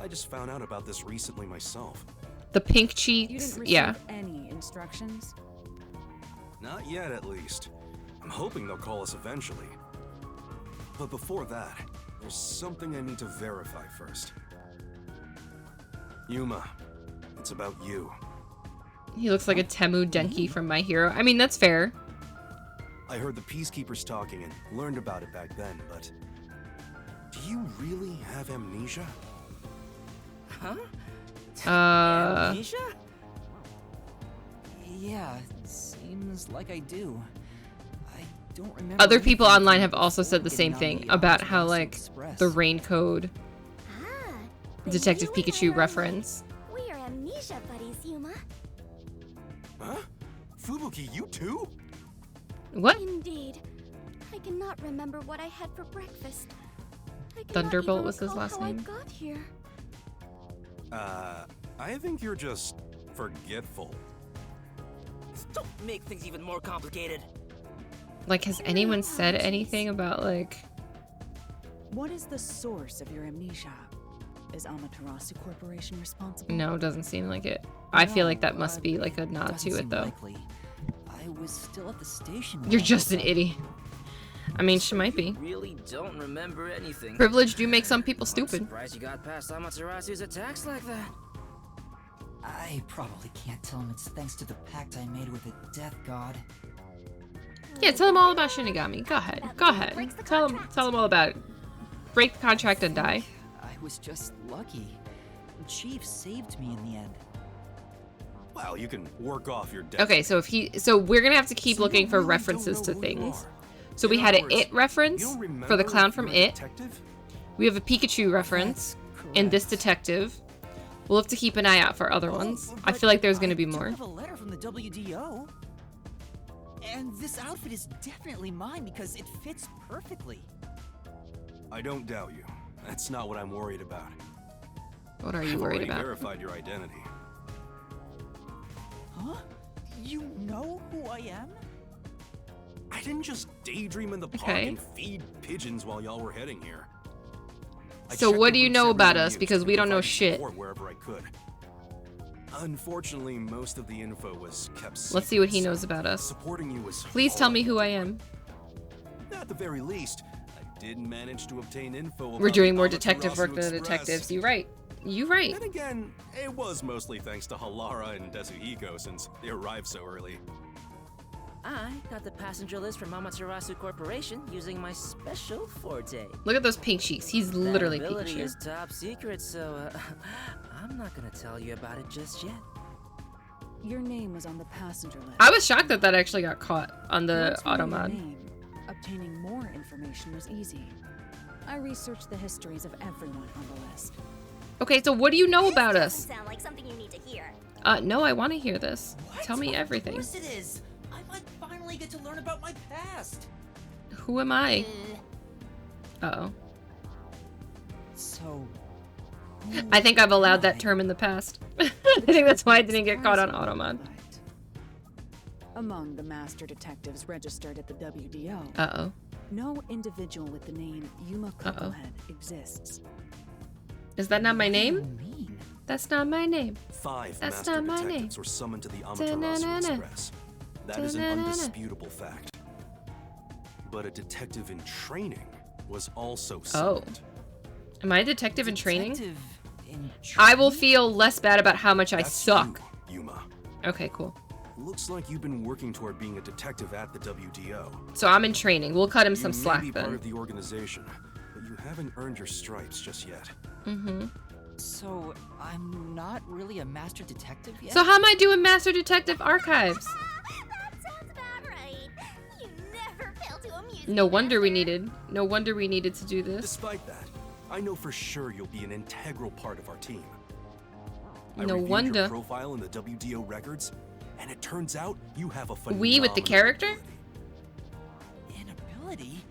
I just found out about this recently myself. The pink You cheeks, didn't receive yeah. any instructions? Not yet, at least. I'm hoping they'll call us eventually. But before that, there's something I need to verify first. Yuma, it's about you. He looks like a Temu Denki from My Hero. I mean, that's fair. I heard the Peacekeepers talking and learned about it back then, but... Do you really have amnesia? Huh? Amnesia? Yeah, seems like I do. I don't remember. Other people anything online from have also said the before same getting on thing the about how, Amaterasu like, Express. the rain code Ah, then Detective you and I Pikachu are reference. We are amnesia buddies, Yuma. Huh? Fubuki, you too? What? Indeed. I cannot remember what I had for breakfast. I cannot Thunderbolt even was his recall last how name. I got here. I think you're just forgetful. Don't make things even more complicated. Like, has anyone said anything about, like... What is the source of your amnesia? Is Amaterasu Corporation responsible? No, doesn't seem like it. I feel like that No, must be, like, a nod doesn't to it, seem though. likely. I was still at the station. when You're I just woke an up. idiot. I mean, she might be. Really don't remember anything. Privilege do make some people I'm stupid. surprised you got past Amaterasu's attacks like that. I probably can't tell him it's thanks to the pact I made with the Death God. Yeah, tell him all about Shinigami. Go ahead. Go ahead. Tell him all about it. Break the contract and die. I was just lucky. Chief saved me in the end. Well, you can work off your debt. Okay, so we're gonna have to keep So you looking for really references don't to know who you things. are. So we In had other an words, It reference you don't for the remember clown if from you're a It. detective? We have a Pikachu reference in this detective. We'll have to keep an eye out for other ones. I feel like there's gonna be I do more. have a letter from the WDO. And this outfit is definitely mine because it fits perfectly. I don't doubt you. That's not what I'm worried about. What are you I've worried already about? verified your identity. Huh? You know who I am? I didn't just daydream in the park Okay. and feed pigeons while y'all were heading here. I So checked what the do you routes know about everyone us? used Because and we don't know provided shit. support wherever I could. Unfortunately, most of the info was kept secret. Let's see what he knows about us. Supporting you was Please all tell I me could who do. I am. At the very least, I did manage to obtain info about We're doing the more detective Amaterasu work than the Express. detectives. You right. You right. Then again, it was mostly thanks to Halara and Desuhiko since they arrived so early. I got the passenger list from Amaterasu Corporation using my special forte. Look at those pink cheeks. He's literally That ability Pikachu. is top secret, so I'm not gonna tell you about it just yet. Your name was on the passenger list. I was shocked that that actually got caught on the Once we knew your Automod. name, obtaining more information was easy. I researched the histories of everyone on the list. Okay, so what do you know This about doesn't us? sound like something you need to hear. No, I want to hear this. Tell me Of everything. course it is. I might finally get to learn about my past. Who am I? Uh-oh. So. I think I've allowed that term in the past. I think that's why I didn't get caught on Automod. Right. Among the master detectives registered at the WDO, Uh-oh. no individual with the name Yuma Cocohead exists. Is that not my What do you name? mean? That's not my name. 5 That's master not my name. detectives were summoned to the Amaterasu Da-na-na-na. Express. That is an Da-na-na-na. undisputable fact. But a detective in training was also Oh. summoned. Am I a detective in training? Detective in I will training? feel less bad about how much I That's suck. you, Yuma. Okay, cool. Looks like you've been working toward being a detective at the WDO. So I'm in training. We'll cut him You some may slack be part then. of the organization, but you haven't earned your stripes just yet. Mm-hmm. So, I'm not really a master detective yet? So how am I doing Master Detective Archives? That sounds about right. You never fail to amuse No me, wonder we Master. needed to do this. Despite that, I know for sure you'll be an integral part of our team. I No reviewed wonder. your profile in the WDO records, and it turns out you have a phenomenal We with the character? ability. An ability?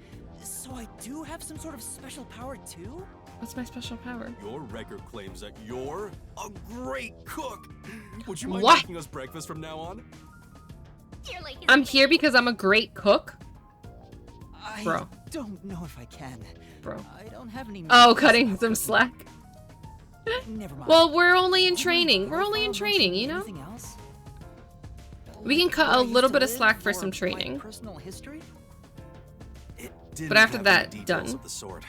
So I do have some sort of special power too? What's my special power? Your record claims that you're a great cook. Would you mind What? making us breakfast from now on? You're like his I'm maid. here because I'm a great cook. Bro. I don't know if I can. Bro. I don't have any. Oh, cutting some slack. Never mind. Well, we're only in training. We're only in training, you know? Anything else? We can cut Where I a used little to bit of live slack for or some my training. Personal history? It didn't But after have that, any details done. of the sort.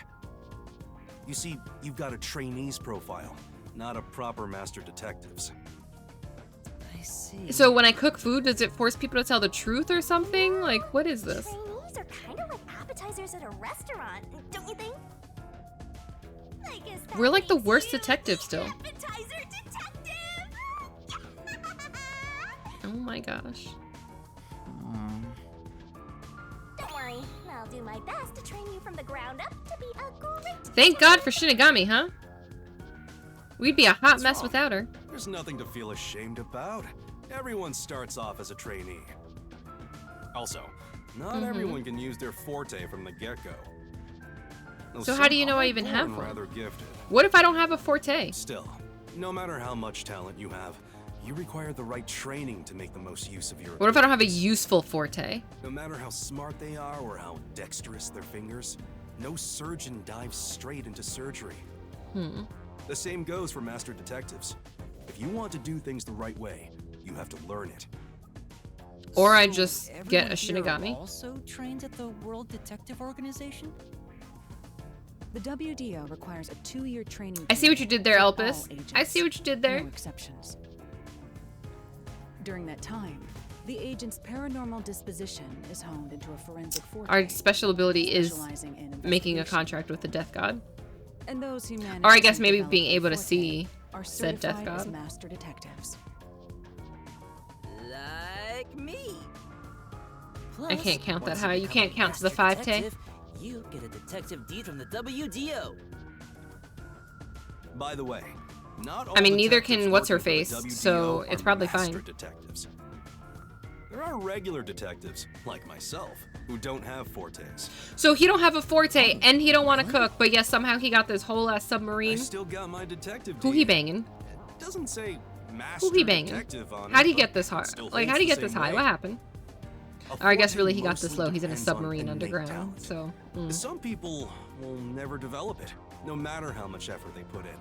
You see, you've got a trainee's profile, not a proper master detective's. I see. So when I cook food, does it force people to tell the truth or something? Like, what is this? Trainees are kind of like appetizers at a restaurant, don't you think? I guess that We're like the makes worst you detective the still. Appetizer detective! Oh my gosh. Don't worry, I'll do my best to train you from the ground up to be a great Thank God for Shinigami, huh? We'd be a hot What's mess wrong? without her. There's nothing to feel ashamed about. Everyone starts off as a trainee. Also, not everyone can use their forte from the get-go. Now, So how some do you know I are even have born one? rather gifted. What if I don't have a forte? Still, no matter how much talent you have, you require the right training to make the most use of your What if I don't have a abilities. useful forte? No matter how smart they are or how dexterous their fingers, no surgeon dives straight into surgery. The same goes for master detectives. If you want to do things the right way, you have to learn it. Or I So just get a everyone here Shinigami. Also trains at the World Detective Organization? The WDO requires a 2-year training. I see what you did there, for all Elpis. I agents. see what you did there. No exceptions. During that time, the agent's paranormal disposition is honed into a forensic forte. Our special ability is specializing in making a investigation. contract with the Death God. And those who manage Or I to guess maybe develop being their able to forte see are said Death certified as God. master detectives. Like me. I can't count that once high. You become can't a count to the master 5K. detective, You get a detective deed from the WDO. By the way, not all I mean, neither detectives can What's-Her-Face, working for the so WDO it's are probably master fine. Detectives. There are regular detectives, like myself, who don't have fortes. So he don't have a forte and he don't want to cook, but yes, somehow he got this whole ass I submarine. still got my detective Who he deed. banging? It doesn't say master Who he banging? detective on How'd it, he get but this high? it still Like, holds how'd he the get this same high? weight. What happened? A Or I guess forte really he got this mostly low. He's in a depends on submarine innate underground, talent. so. Some people will never develop it, no matter how much effort they put in.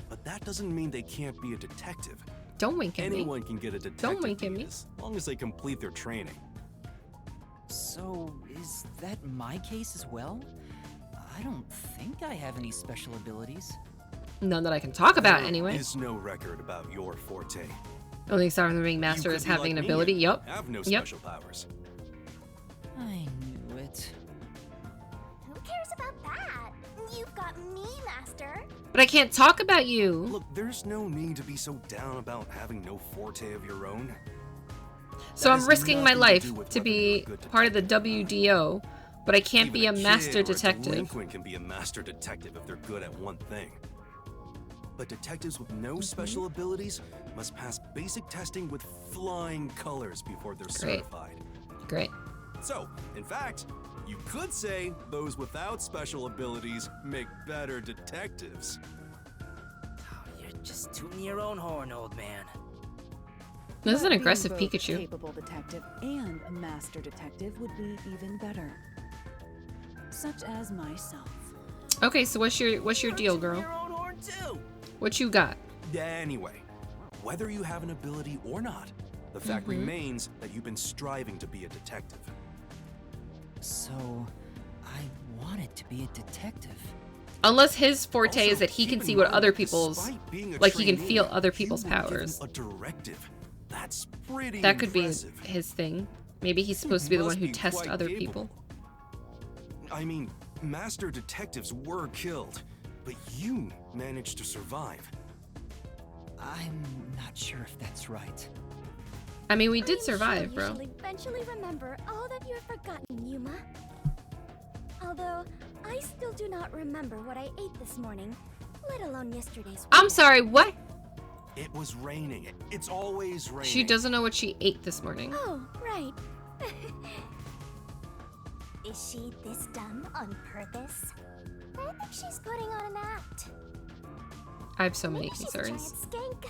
But that doesn't mean they can't be a detective. Don't wink at me. Anyone can get a detective wink at deed me. as long as they complete their training. So, is that my case as well? I don't think I have any special abilities. None that I can talk about There anyway. is no record about your forte. Only aside from being You master could is be having like an me ability. and Yup. Have no Yep. special powers. I knew it. Who cares about that? You've got me, Master. But I can't talk about you. Look, there's no need to be so down about having no forte of your own. So That I'm has risking my nothing to life do with to whether you're be a good part of the detective. WDO, but I can't be a Even master kid or a detective. delinquent can be a master detective if they're good at one thing. But detectives with no special abilities must pass basic testing with flying colors before they're Great. certified. Great. So, in fact, you could say those without special abilities make better detectives. You're just tooting your own horn, old man. This is an But being aggressive both Pikachu. A capable detective and a master detective would be even better. Such as myself. Okay, so what's your deal, Tooting girl? your own horn too. What you got? Anyway, whether you have an ability or not, the fact remains that you've been striving to be a detective. So, I wanted to be a detective. Unless his forte Also, is that he keep can in see what mind other that people's, despite being a like he can trainee, feel other you people's were given powers. A directive. That's pretty That could be impressive. his thing. Maybe he's You supposed to be the one must who be tests quite other capable. people. I mean, master detectives were killed, but you managed to survive. I'm not sure if that's right. I mean, we did I'm survive, sure bro. You shall eventually remember all that you have forgotten, Yuma. Although, I still do not remember what I ate this morning, let alone yesterday's. I'm weather. sorry, what? It was raining. It's always raining. She doesn't know what she ate this morning. Oh, right. Is she this dumb on purpose? I think she's putting on an act. I have so many Maybe she's a giant concerns. skink.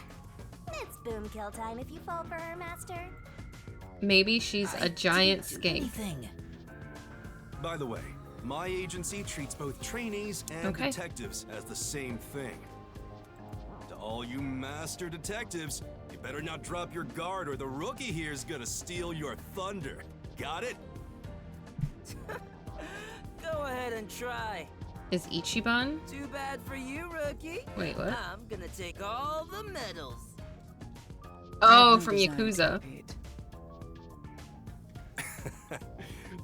It's boom kill time if you fall for her, Master. Maybe she's I a giant didn't do skink. anything. By the way, my agency treats both trainees and Okay. detectives as the same thing. To all you master detectives, you better not drop your guard or the rookie here's gonna steal your thunder. Got it? Go ahead and try. Is Ichiban? Too bad for you, rookie. Wait, what? I'm gonna take all the medals. Oh, No from desire to Yakuza. compete.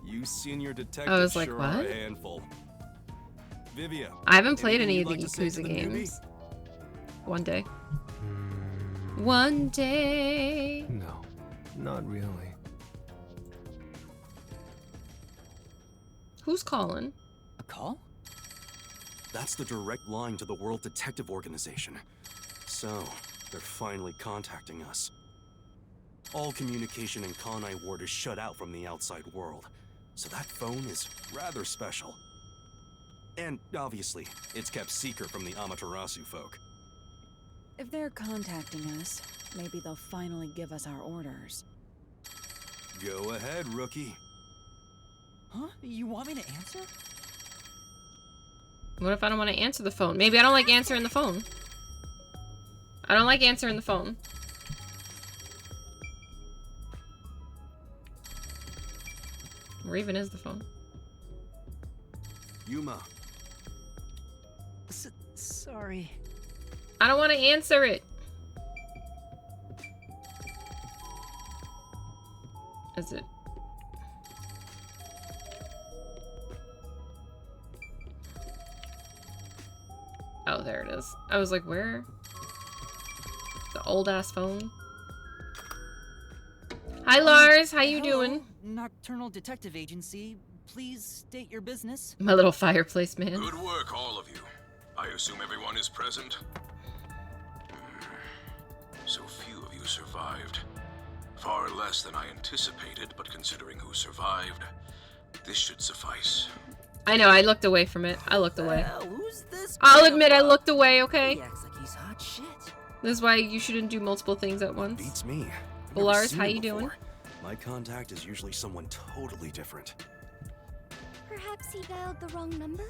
You senior I detectives was like, sure are what? a handful. Vivia, I haven't played anything any you'd of the like to say to Yakuza the newbie? games. One day. One day. No, not really. Who's calling? A call? That's the direct line to the World Detective Organization. So, they're finally contacting us. All communication in Kanai Ward is shut out from the outside world, so that phone is rather special. And obviously, it's kept secret from the Amaterasu folk. If they're contacting us, maybe they'll finally give us our orders. Go ahead, rookie. Huh? You want me to answer? What if I don't want to answer the phone? Maybe I don't like answering the phone. I don't like answering the phone. Where even is the phone? Yuma. Sorry. I don't want to answer it. Is it? Oh, there it is. I was like, where? The old ass phone. Hi Lars, how you Hello, doing? Nocturnal Detective Agency. Please state your business. My little fireplace man. Good work, all of you. I assume everyone is present? So few of you survived. Far less than I anticipated, but considering who survived, this should suffice. I know, I looked away from it. I looked away. Who's this? I'll admit I looked away, okay? He acts like he's hot shit. This is why you shouldn't do multiple things at once. Beats me. I've Well, never Lars, seen how him you doing? before. My contact is usually someone totally different. Perhaps he dialed the wrong number?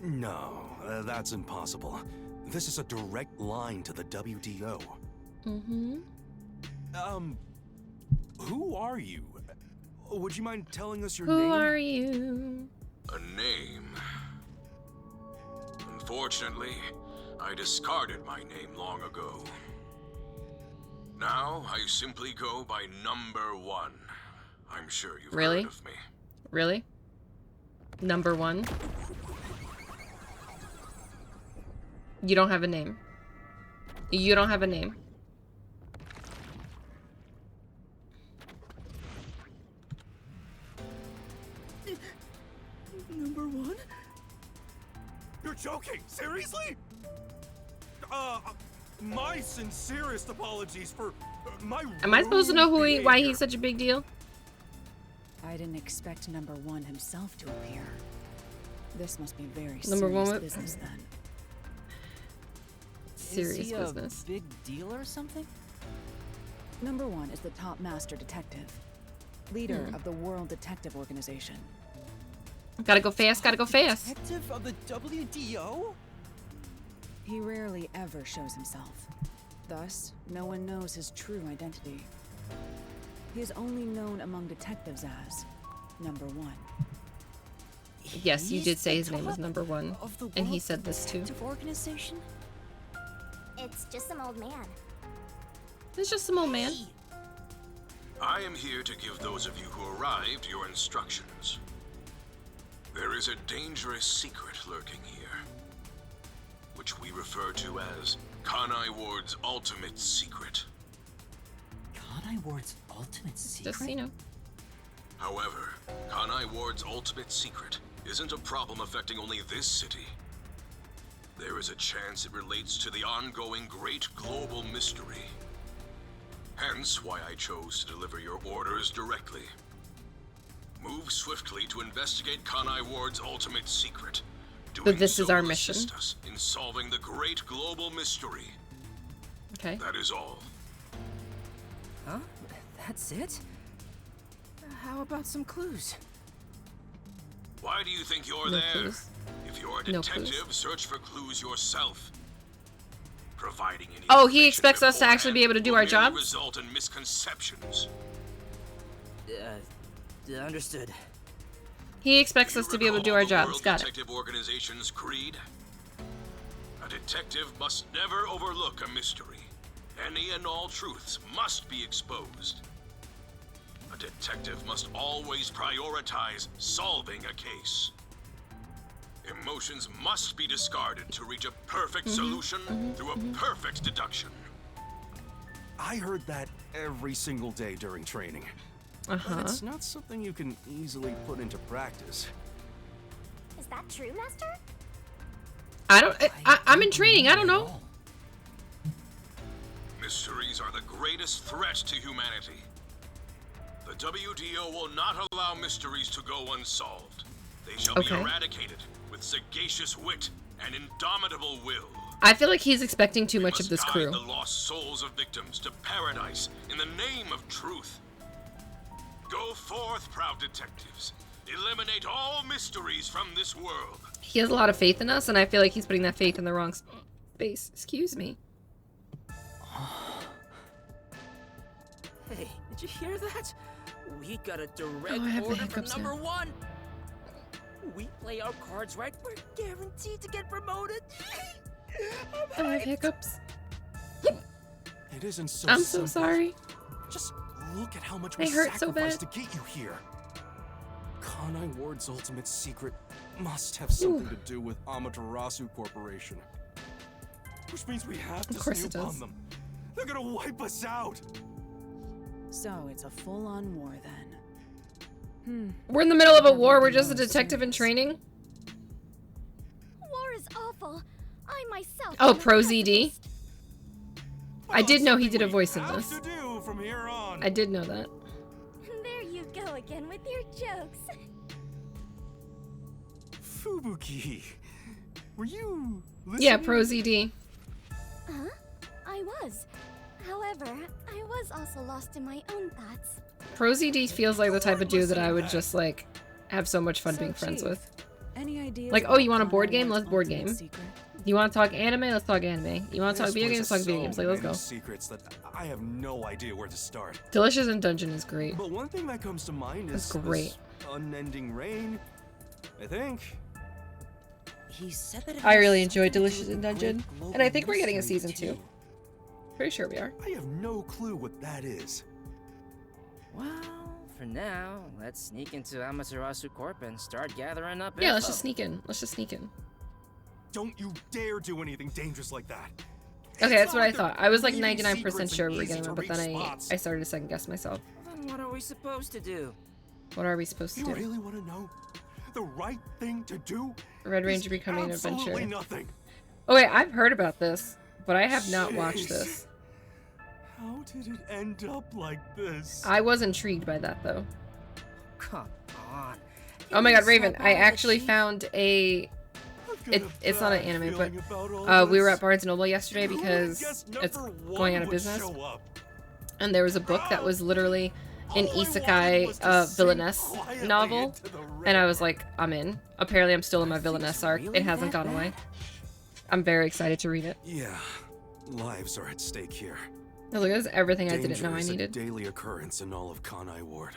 No, that's impossible. This is a direct line to the WDO. Mm-hmm. Who are you? Would you mind telling us your Who name? are you? A name. Unfortunately, I discarded my name long ago. Now, I simply go by number 1. I'm sure you've Really? heard of me. Really? Number 1? You don't have a name. You don't have a name. Number 1? You're joking? Seriously? My sincerest apologies for my. Am I supposed to know who rude why behavior. he's such a big deal? I didn't expect number 1 himself to appear. This must be very Number serious 1 business then. Serious is he business. A big deal or something? Number 1 is the top master detective, leader of the World Detective Organization. Gotta go fast, gotta go fast. Detective of the WDO? He rarely ever shows himself. Thus, no one knows his true identity. He is only known among detectives as number 1. Yes, you He's did say the his name was top number 1. of the And he World said this too. Detective Organization? It's just some old man. It's just some old man. I am here to give those of you who arrived your instructions. There is a dangerous secret lurking here, which we refer to as Kanai Ward's ultimate secret. Kanai Ward's ultimate secret? Just, you know. However, Kanai Ward's ultimate secret isn't a problem affecting only this city. There is a chance it relates to the ongoing great global mystery. Hence why I chose to deliver your orders directly. Move swiftly to investigate Kanai Ward's ultimate secret. But this Doing is our so will mission. assist us in solving the great global mystery. Okay. That is all. Huh? That's it? How about some clues? Why do you think you're No there? clues. If you're a No detective, clues. search for clues yourself. Providing any Oh, he information expects us to actually be able to do will our merely jobs? result in misconceptions. Understood. He expects us to be able to do our jobs. World Got it. Detective Organization's creed. A detective must never overlook a mystery. Any and all truths must be exposed. A detective must always prioritize solving a case. Emotions must be discarded to reach a perfect solution through a perfect deduction. I heard that every single day during training. But it's not something you can easily put into practice. Is that true, Master? I'm in training. I don't know. Mysteries are the greatest threat to humanity. The WDO will not allow mysteries to go unsolved. They shall be eradicated with sagacious wit and indomitable will. I feel like he's expecting too much of this Guide crew. the lost souls of victims to paradise in the name of truth. Go forth, proud detectives. Eliminate all mysteries from this world. He has a lot of faith in us, and I feel like he's putting that faith in the wrong space. Excuse me. Hey, did you hear that? We got a direct I have the order from hiccups number now. 1. We play our cards right, we're guaranteed to get promoted. I have hiccups. It isn't so I'm so simple. sorry. Just look at how much They we hurt so sacrificed bad. to get you here. Kanai Ward's ultimate secret must have something to do with Amaterasu Corporation. Which means we have to Of course it snoop does. on them. They're gonna wipe us out. So it's a full-on war then. We're in the middle of a war. We're just a detective in training. War is awful. I myself. Oh, am a Pro ZD. pacifist. I did know he Something did a we voice in have this. to do from here on. I did know that. There you go again with your jokes. Fubuki, were you listening? Yeah, Pro ZD. Huh? I was. However, I was also lost in my own thoughts. Pro ZD feels like the type of dude that I would just like have so much fun being friends Chief, with. Any ideas Like, oh, about you want a board Kanai game? Ward's Let's board ultimate game. secret? You want to talk anime? Let's talk anime. You want to talk This video place games? has Talk video so games. Like, let's many go. secrets that I have no idea where to start. Delicious in Dungeon is great. But one thing that comes to mind That's is great. this unending rain. I think. He said that it I has really something enjoyed to do Delicious with in the Dungeon, great global and I think we're getting a mystery, season 2. too. Pretty sure we are. I have no clue what that is. Well, for now, let's sneak into Amaterasu Corp and start gathering up Yeah, let's info. just sneak in. Let's just sneak in. Don't you dare do anything dangerous like that. Okay, that's what I thought. I was like leaving 99% secrets sure in we were getting one, but then easy-to-reach spots. I started to second guess myself. Then what are we supposed to do? What are we supposed to You do? really want to know? The right thing to do? Red is Ranger becoming an absolutely adventure. nothing. Oh wait, I've heard about this, but I have not watched Jeez. this. How did it end up like this? I was intrigued by that though. Come on. Oh my god, Raven, Snap I out of the actually sheet. found a... I've got It's a not an bad anime, feeling about all but we were this. at Barnes & Noble yesterday Who would've because guessed it's number going out one of would business. show up? And there was a book that was literally an All I wanted was isekai to sink villainess quietly novel, into the and I river. was like, I'm in. Apparently I'm still in my villainess arc. really It hasn't that gone away. bad? I'm very excited to read it. Yeah, lives are at stake here. I was like, this is everything I Danger didn't know I is a needed. daily occurrence in all of Kanai Ward.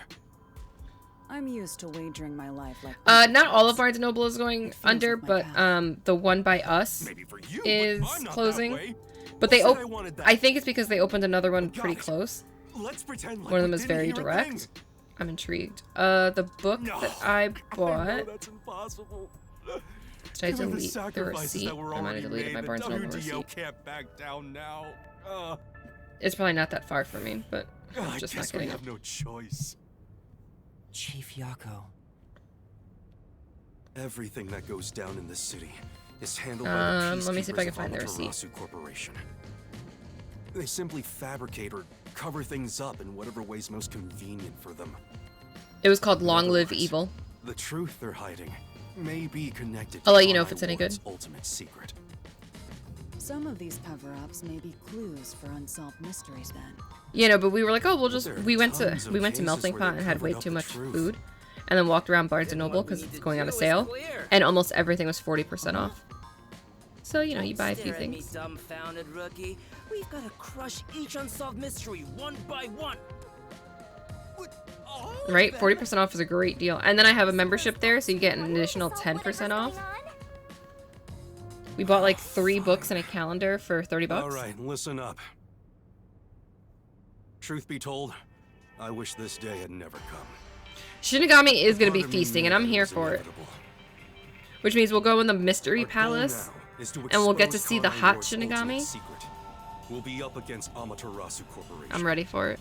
I'm used to wagering my life like Not all of Barnes & Noble is going It feels under, like my but path. the one by us Maybe for you, is but I'm not closing. That way. But Who they said I wanted that? I think it's because they opened another one pretty Guys, close. Let's pretend like One of we them is didn't very hear a direct. thing. I'm intrigued. The book No, that I know bought. that's impossible. Did I Given the delete the sacrifices receipt? that were I might already have deleted made, my the Barnes & Noble WDO receipt. can't back down now. It's probably not that far from me, but I I'm just not guess we getting it. have no choice. Chief Yako. Everything that goes down in this city is handled by the let me see if I can peacekeepers find the of receipt. Amaterasu Corporation. They simply fabricate or cover things up in whatever way's most convenient for them. It was called Long In other Live words, Evil. The truth they're hiding may be connected I'll to let you know if Kanai it's any Ward's good. ultimate secret. Some of these cover-ups may be clues for unsolved mysteries then. You know, but we were like, oh, we'll just There are we went tons of to cases Melting where Pot they and had way covered up too the much truth. food, and then walked around Barnes & Noble because it's going on a sale, and almost everything was 40% off. So, you know, you buy a few Stare at me, things. dumbfounded rookie. We've got to crush each unsolved mystery one by one. Right? 40% off is a great deal. And then I have a membership there, so you get an additional 10% off. We bought like 3 books and a calendar for 30 bucks. All right, listen up. Truth be told, I wish this day had never come. Shinigami is going to be feasting, and I'm here for it. Which means we'll go in the Mystery Palace, and we'll get to see the hot Shinigami. We'll be up against Amaterasu Corporation. I'm ready for it.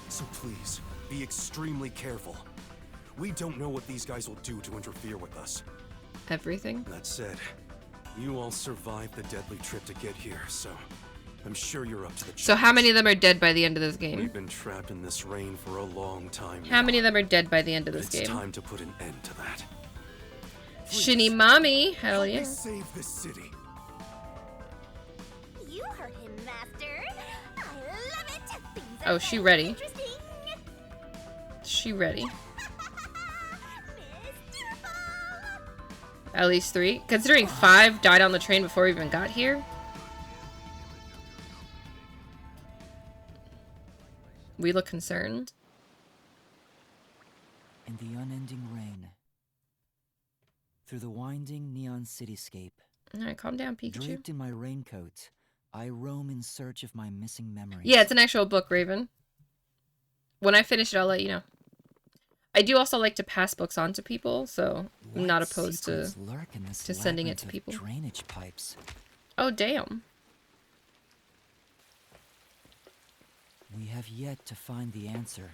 So please, be extremely careful. We don't know what these guys will do to interfere with us. Everything? That said, you all survived the deadly trip to get here, so I'm sure you're up to the challenge. So how many of them are dead by the end of this game? We've been trapped in this rain for a long time now. How many of them are dead by the end of this game? It's time to put an end to that. Shinimami, hell yeah. Save this city. You heard him, Master. I love it. Things Oh, are she so ready. interesting. She ready. Mr. Bob. At least 3. Considering 5 died on the train before we even got here. We look concerned. In the unending rain. Through the winding neon cityscape. Alright, calm down, Pikachu. Draped in my raincoat, I roam in search of my missing memories. Yeah, it's an actual book, Raven. When I finish it, I'll let you know. I do also like to pass books on to people, so I'm not opposed to sending it to people. Drainage pipes. Oh, damn. We have yet to find the answer.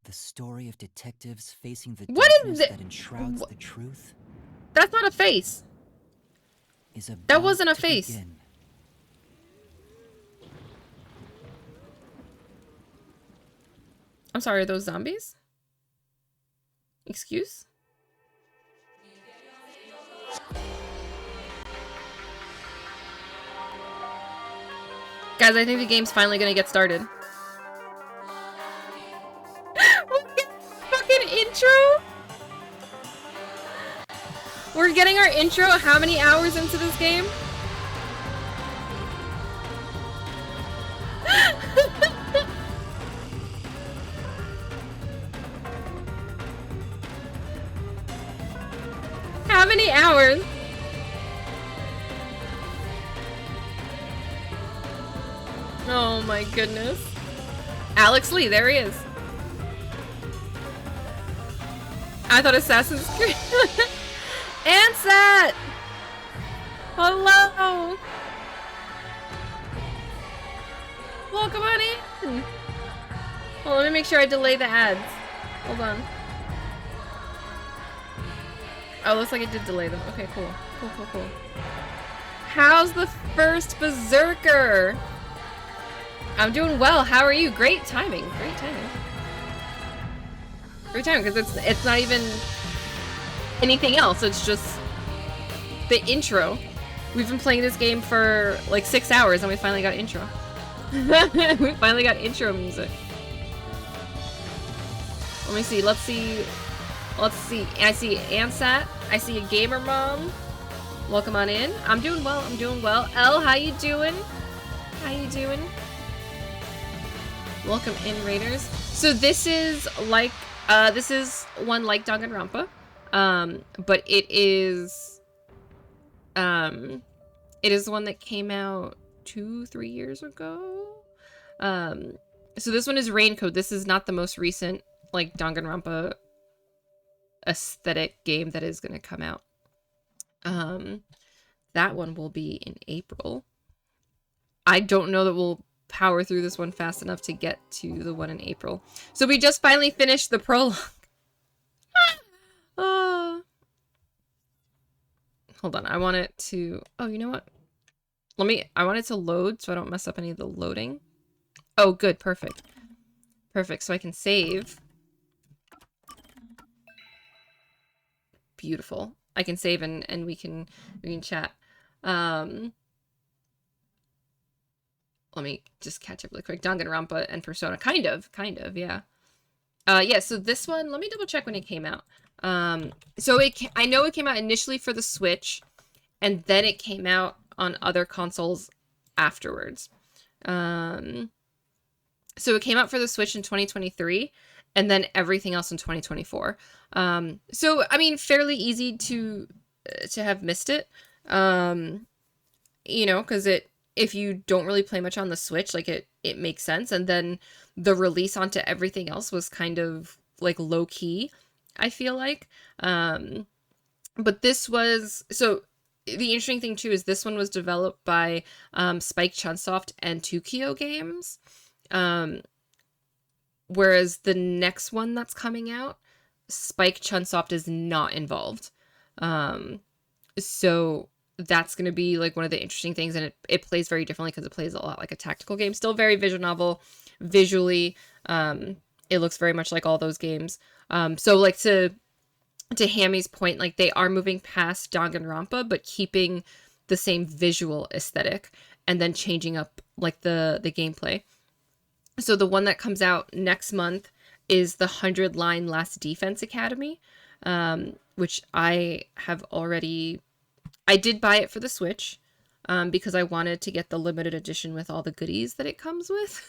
The story of detectives facing the darkness that enshrouds the truth. That's not a face. That wasn't a face. Begin. I'm sorry, are those zombies? Excuse? Guys, I think the game's finally gonna get started. Fucking intro? We're getting our intro how many hours into this game? How many hours? Oh my goodness. Alex Lee, there he is. I thought Assassin's Creed. Ansat! Hello! Welcome on in! Well, let me make sure I delay the ads. Hold on. Oh, looks like it did delay them. Okay, cool. Cool, cool, cool. How's the first Berserker? I'm doing well. How are you? Great timing. Great timing. Great timing, because it's not even anything else. It's just the intro. We've been playing this game for like 6 hours and we finally got intro. We finally got intro music. Let me see. Let's see. Let's see. I see Ansat. I see a gamer mom. Welcome on in. I'm doing well. I'm doing well. Elle, how you doing? How you doing? Welcome in, Raiders. So this is like this is one like Danganronpa, but it is one that came out 2-3 years ago. So this one is Raincoat. This is not the most recent like Danganronpa aesthetic game that is going to come out. That one will be in April. I don't know that we'll power through this one fast enough to get to the one in April. So we just finally finished the prologue. Hold on, I want it to... Oh, you know what? I want it to load so I don't mess up any of the loading. Oh, good, perfect. Perfect, so I can save. Beautiful. I can save and we can chat. let me just catch up really quick. Danganronpa and Persona. Kind of, yeah. Yeah, so this one, let me double check when it came out. So I know it came out initially for the Switch, and then it came out on other consoles afterwards. So it came out for the Switch in 2023, and then everything else in 2024. So, I mean, fairly easy to have missed it. You know, because if you don't really play much on the Switch, like it makes sense. And then the release onto everything else was kind of like low key, I feel like. But this was, so the interesting thing too is this one was developed by Spike Chunsoft and 2Kyo Games. Whereas the next one that's coming out, Spike Chunsoft is not involved. So that's going to be like one of the interesting things, and it plays very differently because it plays a lot like a tactical game. Still very visual novel visually. It looks very much like all those games. So like to Hammy's point, like they are moving past Danganronpa but keeping the same visual aesthetic and then changing up like the gameplay. So the one that comes out next month is the 100-Line Last Defense Academy, which I did buy it for the Switch because I wanted to get the limited edition with all the goodies that it comes with.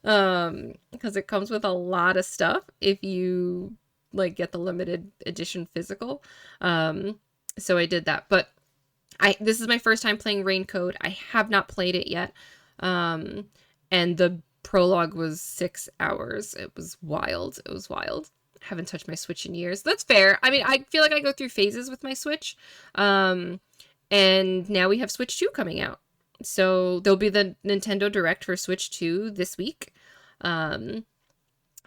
Because it comes with a lot of stuff if you like get the limited edition physical. So I did that, but this is my first time playing Raincoat. I have not played it yet. And the prologue was 6 hours. It was wild. Haven't touched my Switch in years. That's fair. I mean, I feel like I go through phases with my Switch. And now we have Switch 2 coming out. So there'll be the Nintendo Direct for Switch 2 this week. And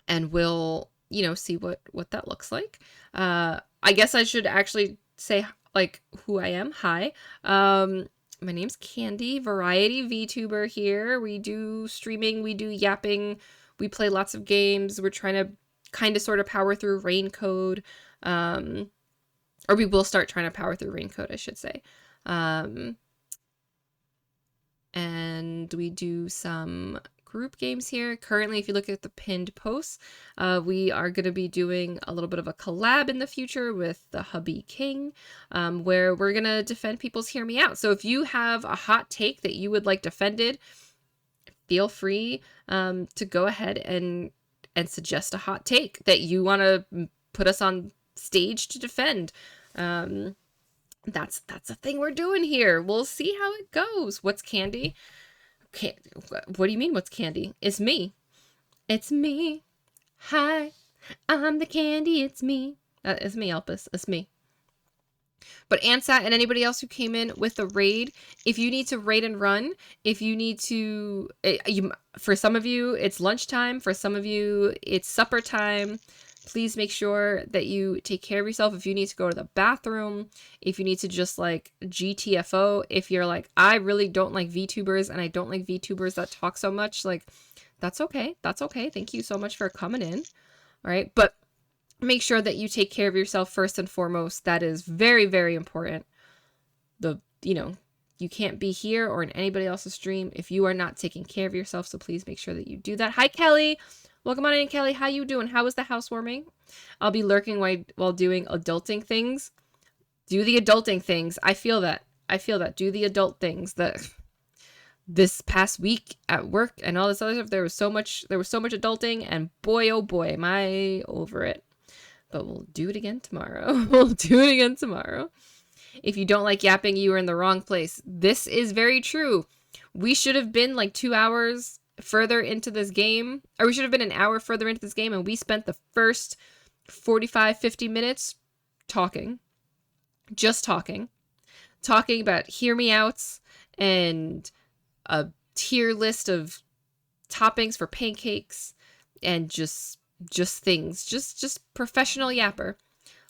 we'll, see what that looks like. I guess I should actually say like who I am. Hi. My name's Candy, variety VTuber here. We do streaming, we do yapping, we play lots of games. We're trying to kind of sort of power through Raincoat. Or we will start trying to power through Raincoat, I should say. And we do some group games here. Currently, if you look at the pinned posts, we are going to be doing a little bit of a collab in the future with the Hubby King, where we're going to defend people's Hear Me Out. So if you have a hot take that you would like defended, feel free to go ahead and suggest a hot take that you want to put us on stage to defend. That's the thing we're doing here. We'll see how it goes. What's Candy? What do you mean, what's Candy? It's me. It's me. Hi, I'm the Candy. It's me. It's me, Elpis. It's me. But Ansat and anybody else who came in with the raid, if you need to raid and run, if you need to, for some of you, it's lunchtime. For some of you, it's supper time. Please make sure that you take care of yourself. If you need to go to the bathroom, if you need to just like GTFO, if you're like, I really don't like VTubers and I don't like VTubers that talk so much, like, that's okay. That's okay. Thank you so much for coming in. All right. But make sure that you take care of yourself first and foremost. That is very, very important. You can't be here or in anybody else's stream if you are not taking care of yourself. So please make sure that you do that. Hi, Kelly. Welcome on in, Kelly. How you doing? How is the housewarming? I'll be lurking while doing adulting things. Do the adulting things. I feel that. Do the adult things. This past week at work and all this other stuff, there was so much adulting, and boy, oh boy, am I over it. But we'll do it again tomorrow. If you don't like yapping, you are in the wrong place. This is very true. We should have been like 2 hours further into this game, or we should have been an hour further into this game, and we spent the first 45-50 minutes talking about Hear Me Outs and a tier list of toppings for pancakes and just things, just professional yapper.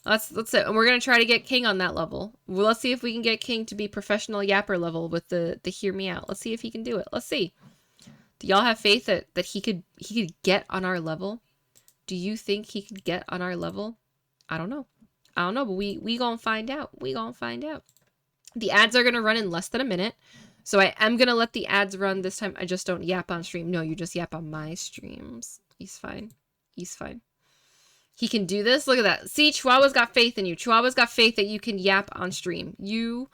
That's it. And we're gonna try to get King on that level. Well, let's see if we can get King to be professional yapper level with the Hear Me Out. Let's see if he can do it. Let's see. Do y'all have faith that he could get on our level? Do you think he could get on our level? I don't know, but we gonna find out. The ads are gonna run in less than a minute. So I am going to let the ads run this time. I just don't yap on stream. No, you just yap on my streams. He's fine. He's fine. He can do this. Look at that. See, Chihuahua's got faith in you. Chihuahua's got faith that you can yap on stream. You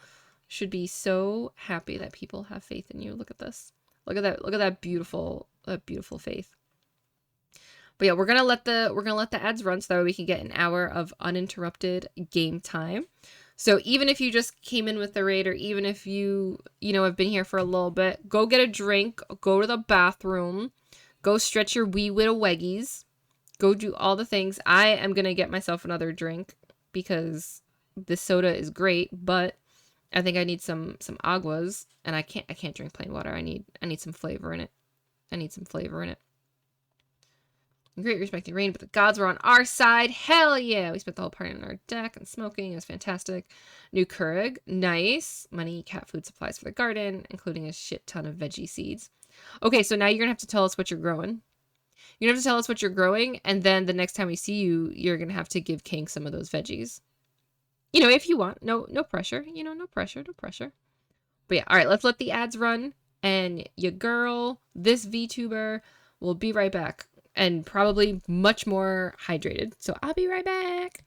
should be so happy that people have faith in you. Look at this. Look at that. Look at that beautiful faith. But yeah, we're gonna let the ads run so that way we can get an hour of uninterrupted game time. So even if you just came in with the raid, or even if you have been here for a little bit, go get a drink, go to the bathroom, go stretch your wee widow weggies, go do all the things. I am gonna get myself another drink because this soda is great, but I think I need some aguas, and I can't drink plain water. I need some flavor in it. I need some flavor in it. Great respecting rain, but the gods were on our side. Hell yeah! We spent the whole party on our deck and smoking. It was fantastic. New Keurig. Nice. Money, cat food, supplies for the garden, including a shit ton of veggie seeds. Okay, so now you're going to have to tell us what you're growing. You're going to have to tell us what you're growing, and then the next time we see you, you're going to have to give King some of those veggies. If you want. No pressure. No pressure. But yeah, all right, let's let the ads run, and your girl, this VTuber, will be right back. And probably much more hydrated. So I'll be right back.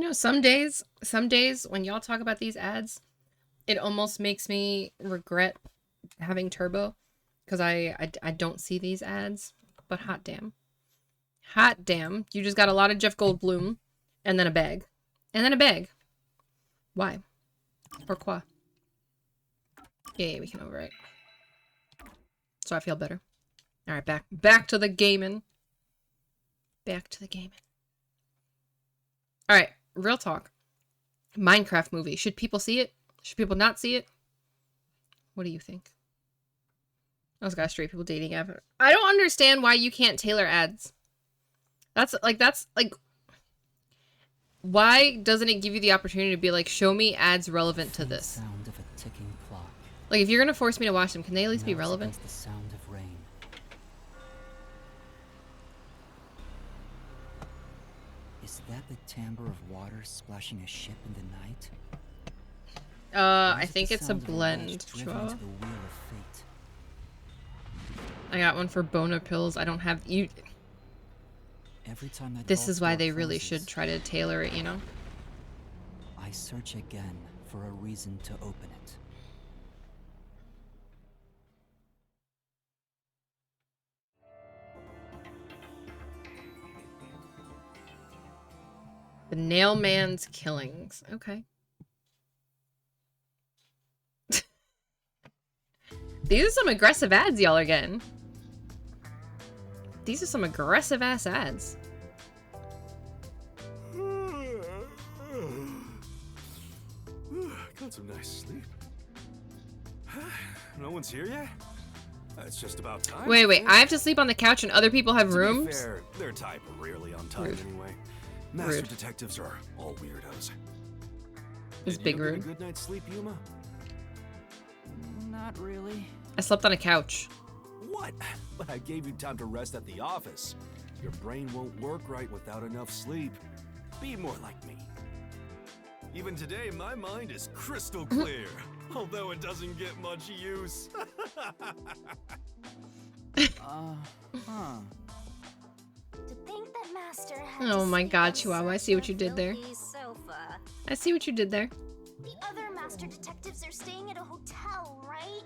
You know, some days when y'all talk about these ads, it almost makes me regret having Turbo, because I don't see these ads. But hot damn. Hot damn. You just got a lot of Jeff Goldblum, and then a bag. And then a bag. Why? Pourquoi? Yeah, we can overwrite. So I feel better. Alright, back to the gaming. Back to the gaming. Alright, real talk. Minecraft movie. Should people see it? Should people not see it? What do you think? I was got straight people dating app. I don't understand why you can't tailor ads. That's like why doesn't it give you the opportunity to be like, show me ads relevant to this? Sound of a ticking clock. Like, if you're gonna force me to watch them, can they at least be relevant? The sound of rain. Is that the timbre of water splashing a ship in the night? I think it's a blend. I got one for Bona pills. I don't have you. Every time that This is why they closes, really should try to tailor it, you know? I search again for a reason to open it. The Nailman's Killings. Okay. These are some aggressive ads y'all are getting. These are some aggressive ass ads. Got some nice sleep. No one's here yet? It's just about time. Wait, I have to sleep on the couch and other people have rooms? To be fair, their type are rarely on time anyway. Master detectives are all weirdos. It's big Did you rude. get a good night's sleep, Yuma? Not really. I slept on a couch. What? But I gave you time to rest at the office. Your brain won't work right without enough sleep. Be more like me. Even today, my mind is crystal clear, although it doesn't get much use. To think that Master had Oh to my sleep god, on Chihuahua, I such see what a you did there. filthy sofa. I see what you did there. The other Master Detectives are staying at a hotel, right?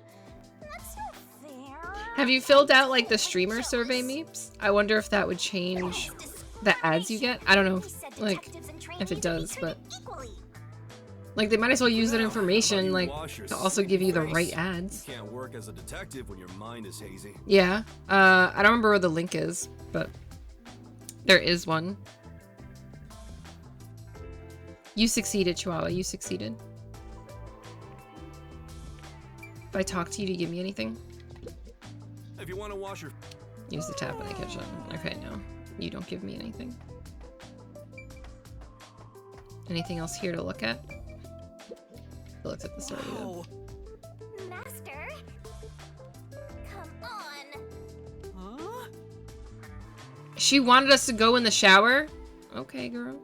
That's not fair. Have you filled out like the streamer survey, Meeps? I wonder if that would change the ads you get. I don't know, like, if it does, but like they might as well use that information like to also give you the right ads. You can't work as a detective when your mind is hazy. Yeah. I don't remember where the link is, but there is one. You succeeded, Chihuahua. You succeeded. If I talk to you, do you give me anything? If you want to wash your... Use the tap in the kitchen. Okay, no. You don't give me anything. Anything else here to look at? I looked at this already. Though. Master? Come on. Huh? She wanted us to go in the shower? Okay, girl.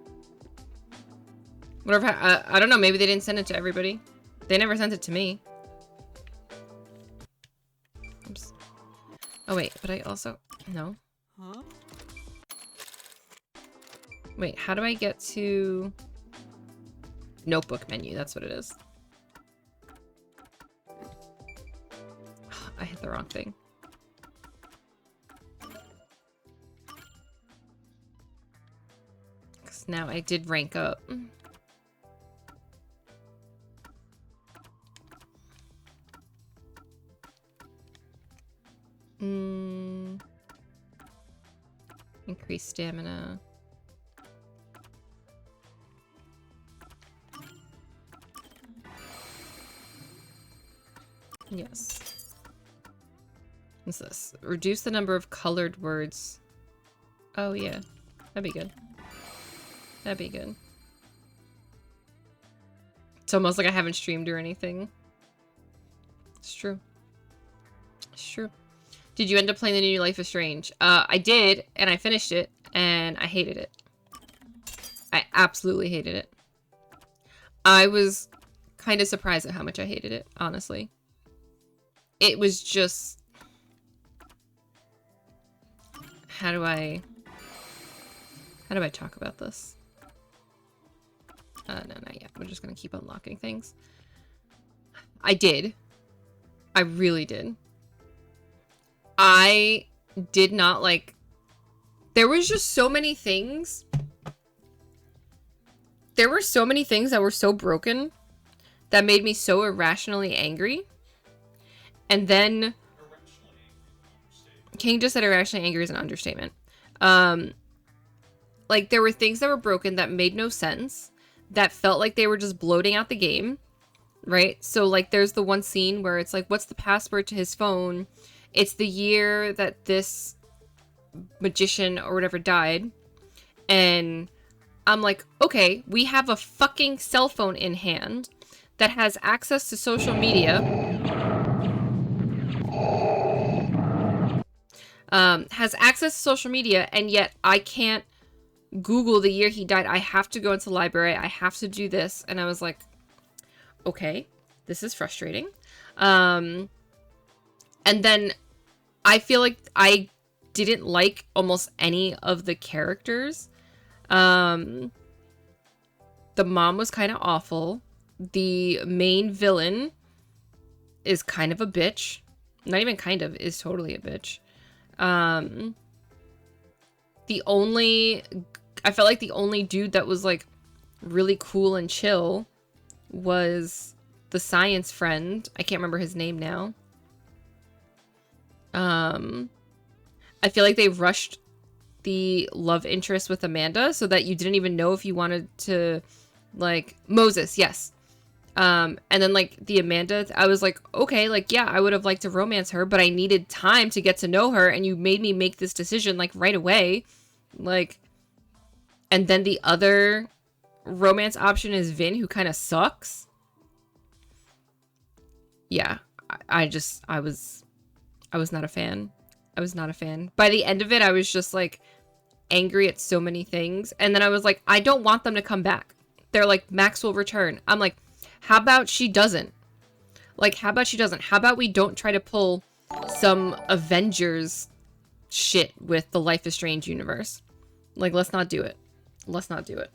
Whatever. I don't know. Maybe they didn't send it to everybody. They never sent it to me. Oops. Oh, wait. But I also... No. Huh? Wait. How do I get to... Notebook menu? That's what it is. I hit the wrong thing. Because now I did rank up. Increase stamina. Yes. What's this? Reduce the number of colored words. Oh, yeah. That'd be good. That'd be good. It's almost like I haven't streamed or anything. It's true. It's true. Did you end up playing the new Life is Strange? I did, and I finished it, and I hated it. I absolutely hated it. I was kind of surprised at how much I hated it, honestly. It was just... How do I talk about this? No, not yet. We're just gonna keep unlocking things. I did. I really did. I did not like... There was just so many things. There were so many things that were so broken that made me so irrationally angry. And then... King just said irrationally angry is an understatement. Like, there were things that were broken that made no sense. That felt like they were just bloating out the game. Right? So, like, there's the one scene where it's like, what's the password to his phone? It's the year that this magician or whatever died. And I'm like, okay, we have a fucking cell phone in hand that has access to social media. Has access to social media, and yet I can't Google the year he died. I have to go into the library. I have to do this. And I was like, okay, this is frustrating. And then I feel like I didn't like almost any of the characters. The mom was kind of awful. The main villain is kind of a bitch. Not even kind of, is totally a bitch. I felt like the only dude that was like really cool and chill was the science friend. I can't remember his name now. I feel like they rushed the love interest with Amanda so that you didn't even know if you wanted to, like, Moses, yes. And then, like, the Amanda, I was like, okay, like, yeah, I would have liked to romance her, but I needed time to get to know her, and you made me make this decision, like, right away. Like, and then the other romance option is Vin, who kind of sucks. Yeah, I was not a fan. I was not a fan. By the end of it, I was just, like, angry at so many things. And then I was like, I don't want them to come back. They're like, Max will return. I'm like, how about she doesn't? Like, how about she doesn't? How about we don't try to pull some Avengers shit with the Life is Strange universe? Like, let's not do it. Let's not do it.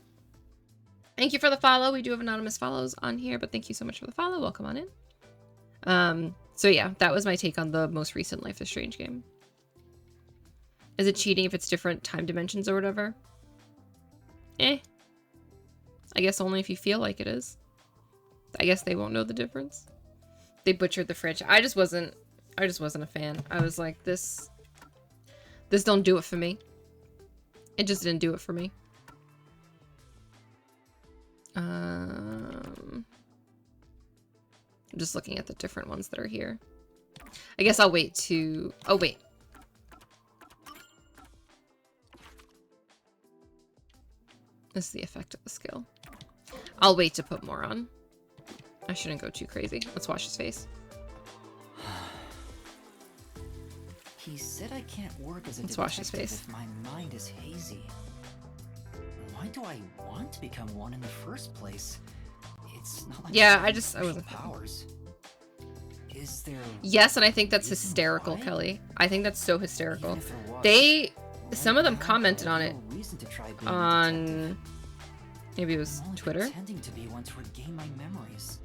Thank you for the follow. We do have anonymous follows on here, but thank you so much for the follow. Welcome on in. So yeah, that was my take on the most recent Life is Strange game. Is it cheating if it's different time dimensions or whatever? I guess only if you feel like it is. I guess they won't know the difference. They butchered the fridge. I just wasn't a fan. I was like, this don't do it for me. It just didn't do it for me. I'm just looking at the different ones that are here. I guess I'll wait to... Oh, wait. This is the effect of the skill. I'll wait to put more on. I shouldn't go too crazy. Let's wash his face. He said I can't work as a Let's wash his detective face. if my mind is hazy. Why do I want to become one in the first place? It's not like Yeah, I special wasn't. powers. Is there? Yes, and I think that's hysterical, Kelly. I think that's so hysterical. Some of them commented on it on, maybe it was Twitter, To be one to regain my memories.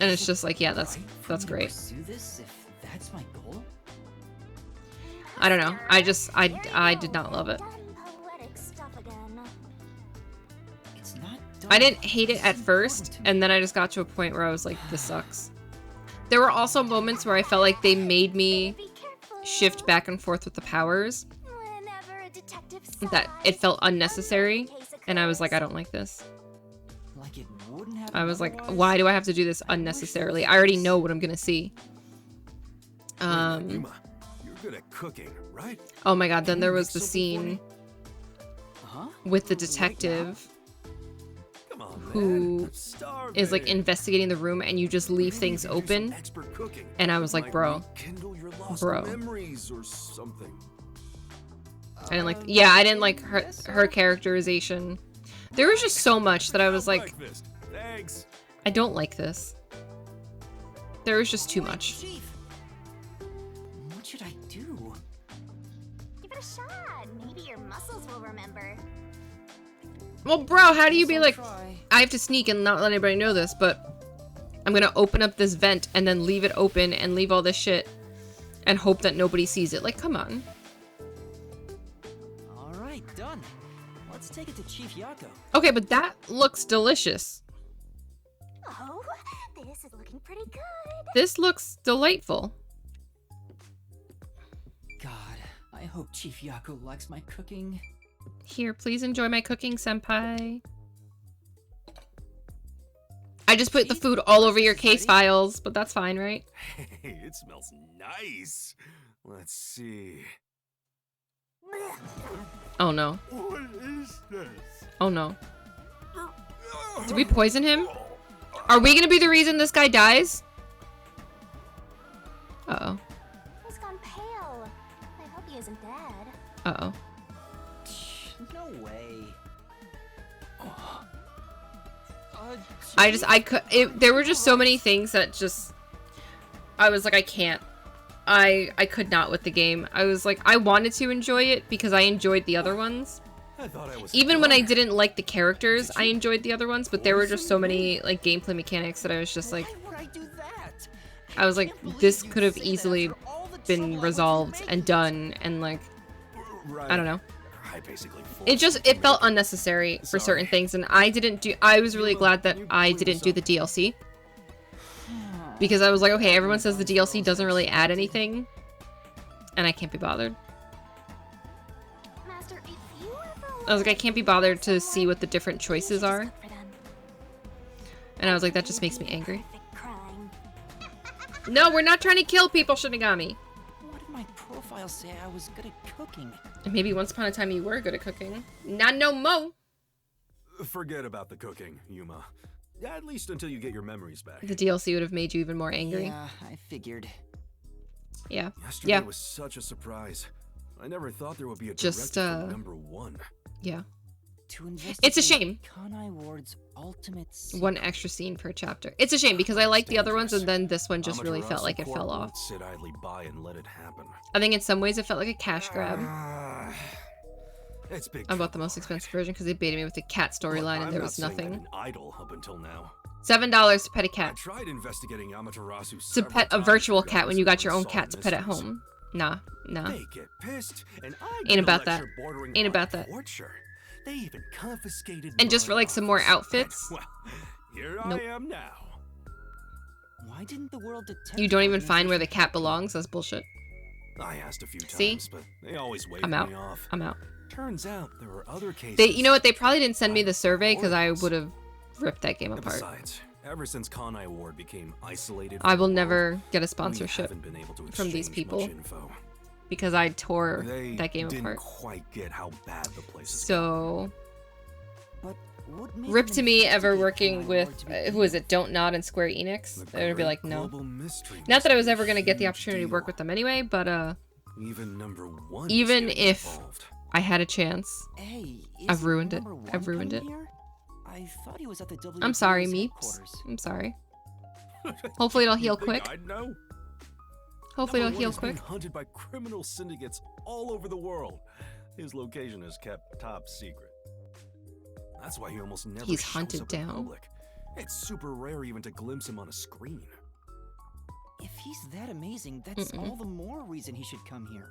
and it's just like, yeah, that's great. Pursue this if that's my goal. I don't know. I did not love it. I didn't hate it at first, and then I just got to a point where I was like, this sucks. There were also moments where I felt like they made me shift back and forth with the powers. That it felt unnecessary, and I was like, I don't like this. I was like, why do I have to do this unnecessarily? I already know what I'm gonna see. You're good at cooking, right? Oh my god, then there was the scene with the detective who is like investigating the room, and you just leave things open, and I was like, bro. I didn't like, yeah, I didn't like her characterization. There was just so much that I was like, I don't like this. There was just too much. What should I do? Give it a shot. Maybe your muscles will remember. Well, bro, how do you be Guess I'll like, try. I have to sneak and not let anybody know this, but I'm gonna open up this vent and then leave it open and leave all this shit and hope that nobody sees it. Like, come on. All right, done. Let's take it to Chief Yako. Okay, but that looks delicious. Oh, this is looking pretty good. This looks delightful. God, I hope Chief Yako likes my cooking. Here, please enjoy my cooking, senpai. I just put the food all over your case files, but that's fine, right? Hey, it smells nice. Let's see. Oh no. What is this? Oh no. Did we poison him? Are we gonna be the reason this guy dies? Uh-oh. He's gone pale. I hope he isn't dead. Uh-oh. No way. There were just so many things that just, I was like, I can't. I could not with the game. I was like, I wanted to enjoy it because I enjoyed the other ones. I thought I was Even when I didn't like the characters, I enjoyed the other ones, but there were just so many, like, gameplay mechanics that I was just like, Why would I do that? I was like, this could have easily been resolved and done, and like, I don't know. I basically It felt unnecessary for certain things, and I was really glad that I didn't do the DLC. Because I was like, okay, everyone says the DLC doesn't really add anything, and I can't be bothered. Master, if you ever I was like, I can't be bothered to see what the different choices are. And I was like, that just makes me angry. No, we're not trying to kill people, Shinigami. What did my profile say I was good at cooking? And maybe once upon a time you were good at cooking. Not no mo. Forget about the cooking, Yuma. At least until you get your memories back. The DLC would have made you even more angry. Yeah, I figured. Yeah. Yesterday was such a surprise. I never thought there would be a Just, director for #1. Yeah. To It's a shame. Kanai Ward's ultimate One extra scene per chapter. It's a shame because I like the other ones, and then this one just really felt like it fell off. Won't sit idly by and let it happen. I think in some ways it felt like a cash grab. It's big. I bought the most expensive version because they baited me with the cat storyline and there was nothing. An idol up until now. $7 to pet a cat. I tried investigating Amaterasu To pet a virtual cat when you got your own cat to pet at home. Nah. They get pissed, and I Ain't about that. lecture bordering Ain't on about that. torture. They even confiscated. And just for like some more outfits. Well, here Nope. I am now. Why didn't the World Detective You don't even find where the cat belongs? That's bullshit. I asked a few times, See? but they always waved I'm out. me off. I'm out. Turns out there were other cases. You know what? They probably didn't send me the survey because I would have ripped that game And apart. besides, ever since Kanai Ward became isolated, I from will the never world, get a we sponsorship haven't been able to from these exchange much people info. because I tore They that game didn't apart. quite get how bad the place is. So, But what made rip them to me ever investigate working Kanai with, Ward to begin who is with? it, Don't Nod and Square Enix? The They would be great like, no. global mystery Not that I was must be ever a going to get the huge opportunity to deal. work with them anyway, but Even #1. even is getting if involved. I had a chance, Hey, I've isn't ruined it. number one I've ruined coming it. here? I thought he was at the I'm sorry, WDO's Meeps. headquarters. I'm sorry. Hopefully it'll heal You think quick. I'd know? Hopefully it'll #1 heal is being quick. hunted by criminal syndicates all over the world. His location is kept top secret. That's why he almost never He's shows hunted up in down. public. It's super rare even to glimpse him on a screen. If he's that amazing, that's all the more reason he should come here.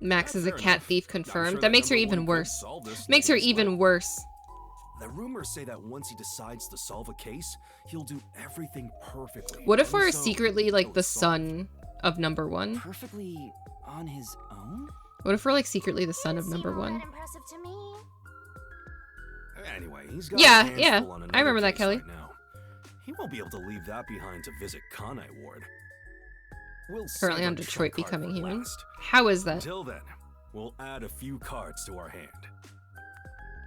Max Yeah, is a fair cat enough. thief I'm confirmed. sure That makes her #1 even could worse. solve this Makes her case, even but worse. The rumors say that once he decides to solve a case, he'll do everything perfectly. What if And we're so, secretly like the it'll solve. son of #1? Perfectly on his own? What if we're like secretly the son of Didn't seem all #1? that impressive to me. Anyway, he's got Yeah, his hands yeah. full on I another remember that, case Kelly. right now. He won't be able to leave that behind to visit Kanai Ward. We'll save Currently our on trump Detroit card becoming for human. last. How is that? Until then, we'll add a few cards to our hand.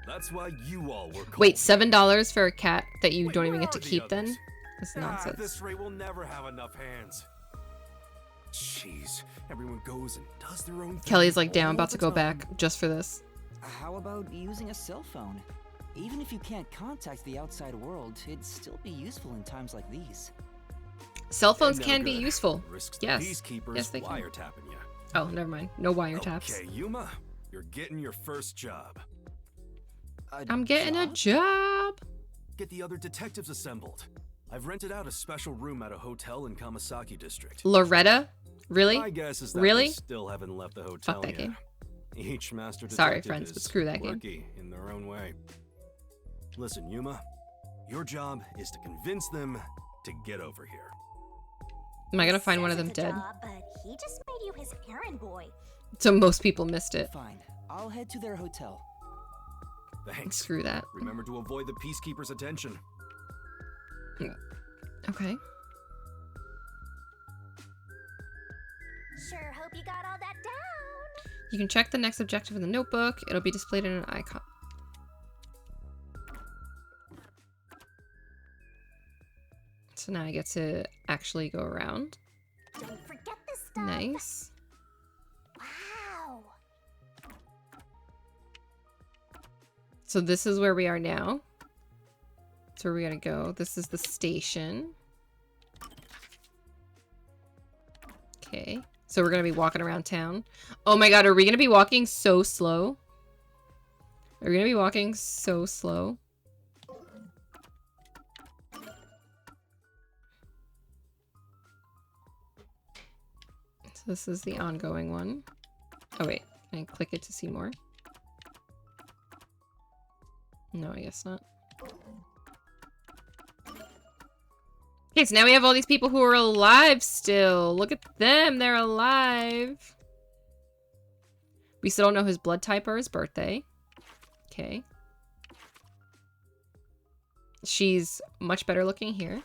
That's why you all were called. Wait, $7 for a cat that you Wait, don't even where get to are the keep then? others? That's At nonsense. this rate, we'll never have enough hands. Jeez, everyone goes and does their own thing. Kelly's like, damn, I'm all about the to go time. back just for this. How about using a cell phone? Even if you can't contact the outside world, it'd still be useful in times like these. Cell phones No can be good. useful. Risks the Yes. peacekeepers Yes, they can. wiretapping you. Oh, never mind. No wiretaps. Okay, Yuma, you're getting your first job. I'm getting a job. Get the other detectives assembled. I've rented out a special room at a hotel in Kamasaki district. Loretta? Really? My guess is that Really? they still haven't left the hotel Fuck that yet. game. Each master detective Sorry, friends, is but screw that game. quirky in their own way. Listen, Yuma, your job is to convince them to get over here. Am I gonna find one of Says them it's a dead? job, but he just made you his errand boy. So most people missed it. Fine. I'll head to their hotel. Thanks. Screw that. Remember to avoid the peacekeepers' attention. Okay. Sure hope you got all that down. You can check the next objective in the notebook. It'll be displayed in an icon. So now I get to actually go around. Don't forget this stuff. Nice. Wow. So this is where we are now. That's where we gotta go. This is the station. Okay. So we're gonna be walking around town. Oh my god, are we gonna be walking so slow? Are we gonna be walking so slow? So this is the ongoing one. Oh wait, can I click it to see more? No, I guess not. Okay, so now we have all these people who are alive still. Look at them, they're alive. We still don't know his blood type or his birthday. Okay. She's much better looking here.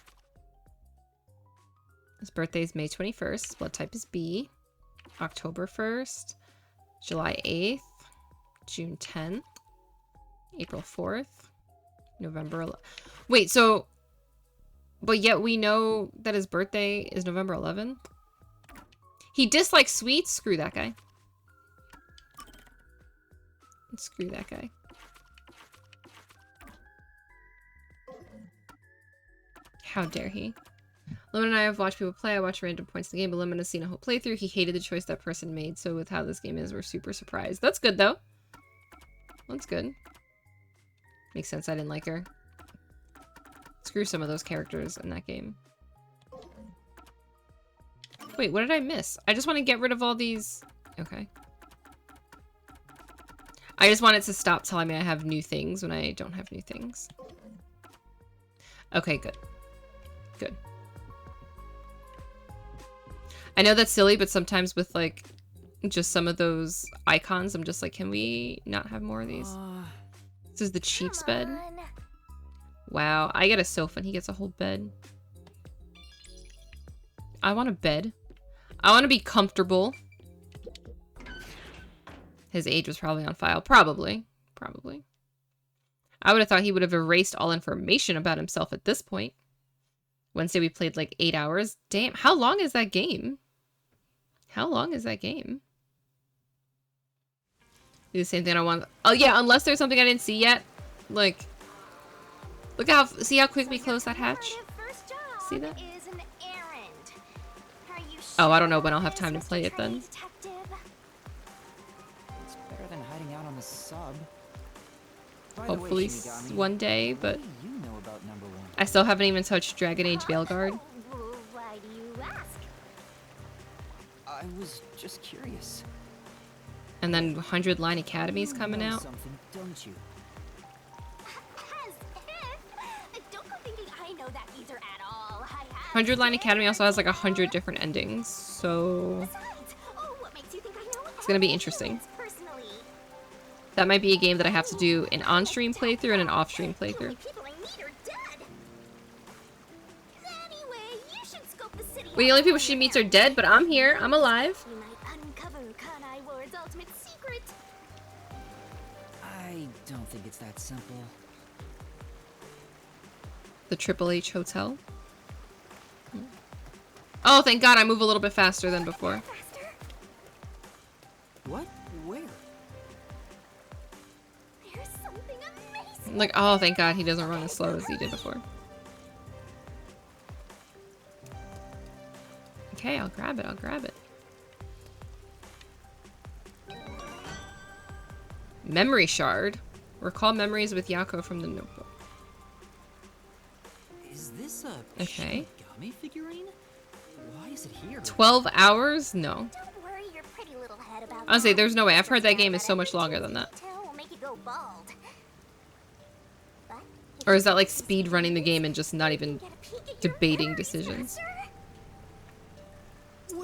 His birthday is May 21st. His blood type is B. October 1st. July 8th. June 10th. April 4th. November 11th. Wait, so... But yet we know that his birthday is November 11th? He dislikes sweets? Screw that guy. Screw that guy. How dare he? Lemon and I have watched people play. I watch random points in the game, but Lemon has seen a whole playthrough. He hated the choice that person made, so with how this game is, we're super surprised. That's good, though. That's good. Makes sense, I didn't like her. Screw some of those characters in that game. Wait, what did I miss? I just want to get rid of all these... Okay. I just want it to stop telling me I have new things when I don't have new things. Okay, good. Good. I know that's silly, but sometimes with, like, just some of those icons, I'm just like, can we not have more of these? This is the Chief's bed. Wow, I get a sofa and he gets a whole bed. I want a bed. I want to be comfortable. His age was probably on file. Probably. Probably. I would have thought he would have erased all information about himself at this point. Wednesday we played like 8 hours. Damn, how long is that game? How long is that game? Do the same thing I want. Oh yeah, unless there's something I didn't see yet. Like, look how, see how quick we closed that hatch? See that? Oh, I don't know when I'll have time to play it then. It's better than hiding out on the sub. By the way, Hopefully Shinigami, one day, but what do you know about number 1? I still haven't even touched Dragon Age Veilguard. Why do you ask? I was just curious. And then 100 Line Academy's You coming know out. something, don't you? As if. Don't go thinking I know that either at all. 100 Line Academy also has like 100 different endings, so What makes you think I know it's gonna be interesting. personally? That might be a game that I have to do an on-stream playthrough and an off-stream playthrough. People I meet are dead. Anyway, you should scope the city. Well, the only people she meets are dead, but I'm here. I'm alive. You might uncover Kanai Ward's ultimate secret. I don't think it's that simple. The Triple H Hotel. Oh, thank God I move a little bit faster than before. What? Where? There's something amazing. Like, oh, thank God he doesn't run as slow as he did before. Okay, I'll grab it. I'll grab it. Memory shard. Recall memories with Yako from the notebook. Is this a Okay. Shinigami figurine? Why is it here? 12 hours? No. Don't worry your pretty little head about Honestly, that. there's no way. I've heard that Just game know is so much every longer than teensy that. detail will make you go bald. But if Or is you that like use speed running the game and just not even get a peek at your debating memories decisions? faster.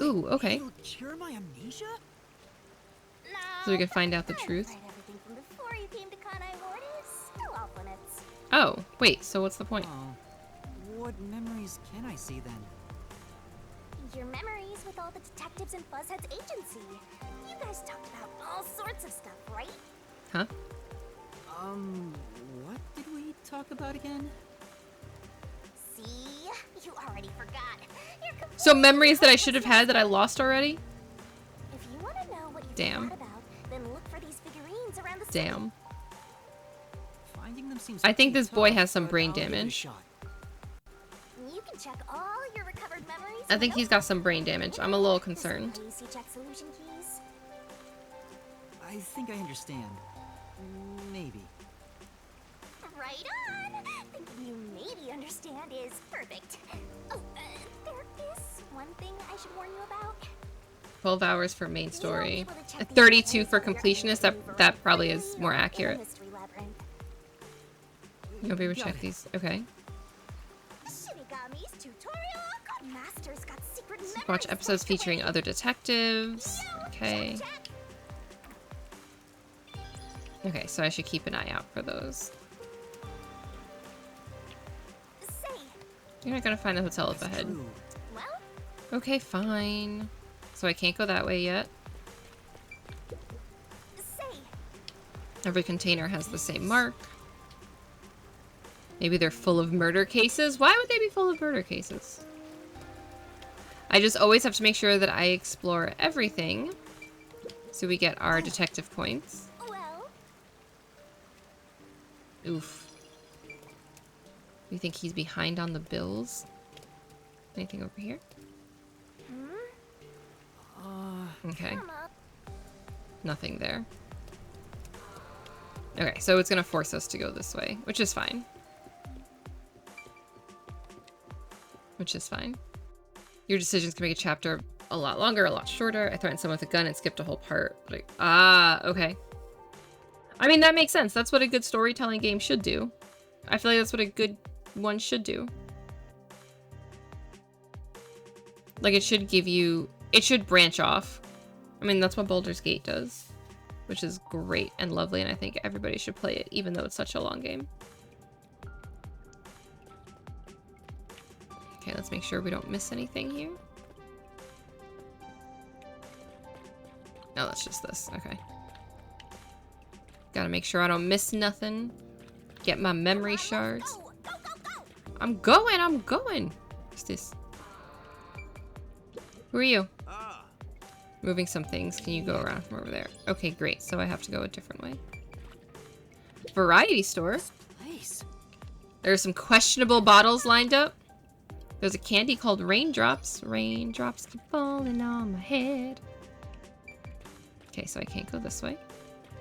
Ooh, okay. It'll cure my amnesia? No, So we can find out the I'm truth. afraid everything from before you came to Kanai Ward is still off limits. Oh, wait, so what's the point? Oh. What memories can I see then? Your memories with all the detectives in Fuzzhead's agency. You guys talked about all sorts of stuff, right? Huh? What did we talk about again? See? You already forgot. You're So completely memories that I should have hopeless had that I lost already? If you want to know what you Damn. forgot about, then look for these figurines around the city. Damn. Finding them seems I think pretty this boy tough, has some but brain I'll give it a damage. shot. You can check all your recovered memories. I think he's got some brain damage. I'm a little concerned. You check solution keys. I think I understand. Maybe. Right on. Thinking you maybe understand is perfect. Oh, there is one thing I should warn you about. 12 hours for main story. You won't be able to check these 32 for memories completionist. under That probably really is more long accurate. mystery labyrinth. You won't be able to Got check it. these. Okay. Shinigami's tutorial. Master's got secret memories. Watch episodes locked away. featuring other detectives. Okay. Check. Okay, so I should keep an eye out for those. Say, You're not gonna find the hotel up ahead. True. well, Okay, fine. So I can't go that way yet. say. Every container has the same mark. Maybe they're full of murder cases? Why would they be full of murder cases? I just always have to make sure that I explore everything. So we get our detective points. Well, Oof. You think he's behind on the bills? Anything over here? Okay. come up. Nothing there. Okay, so it's gonna force us to go this way, which is fine. Which is fine. Your decisions can make a chapter a lot longer, a lot shorter. I threatened someone with a gun and skipped a whole part. Like, okay. I mean, that makes sense. That's what a good storytelling game should do. I feel like that's what a good one should do. Like, it should give you... It should branch off. I mean, that's what Baldur's Gate does. Which is great and lovely, and I think everybody should play it, even though it's such a long game. Okay, let's make sure we don't miss anything here. No, that's just this. Okay. Gotta make sure I don't miss nothing. Get my memory shards. Go, go, go, go. I'm going! What's this? Who are you? Moving some things. Can you go around from over there? Okay, great. So I have to go a different way. Variety store. Place. There are some questionable bottles lined up. There's a candy called Raindrops. Raindrops keep falling on my head. Okay, so I can't go this way.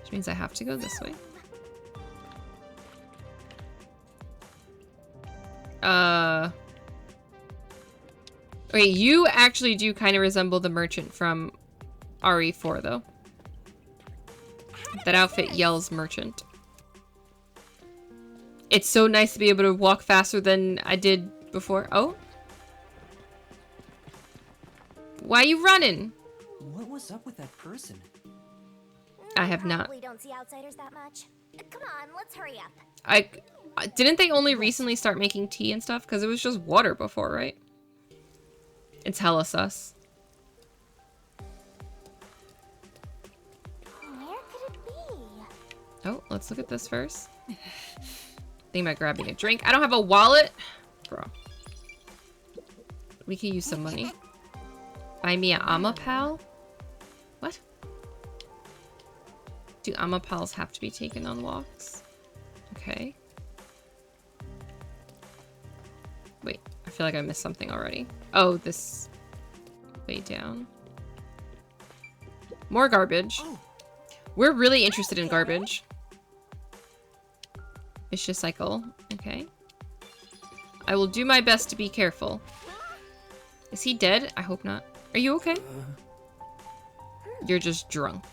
Which means I have to go this way. Okay, you actually do kind of resemble the merchant from RE4, though. That outfit yells merchant. It's so nice to be able to walk faster than I did before. Oh? Why are you running? What was up with that person? I have not. Probably don't see outsiders that much. Come on, let's hurry up. Didn't they only recently start making tea and stuff? Because it was just water before, right? It's hella sus. Where could it be? Oh, let's look at this first. Think about grabbing a drink. I don't have a wallet. Bro. We could use some money. Buy me a Amapal? What? Do Amapals have to be taken on walks? Okay. Wait, I feel like I missed something already. Oh, this way down. More garbage. We're really interested in garbage. Vicious cycle. Okay. I will do my best to be careful. Is he dead? I hope not. Are you okay? You're just drunk.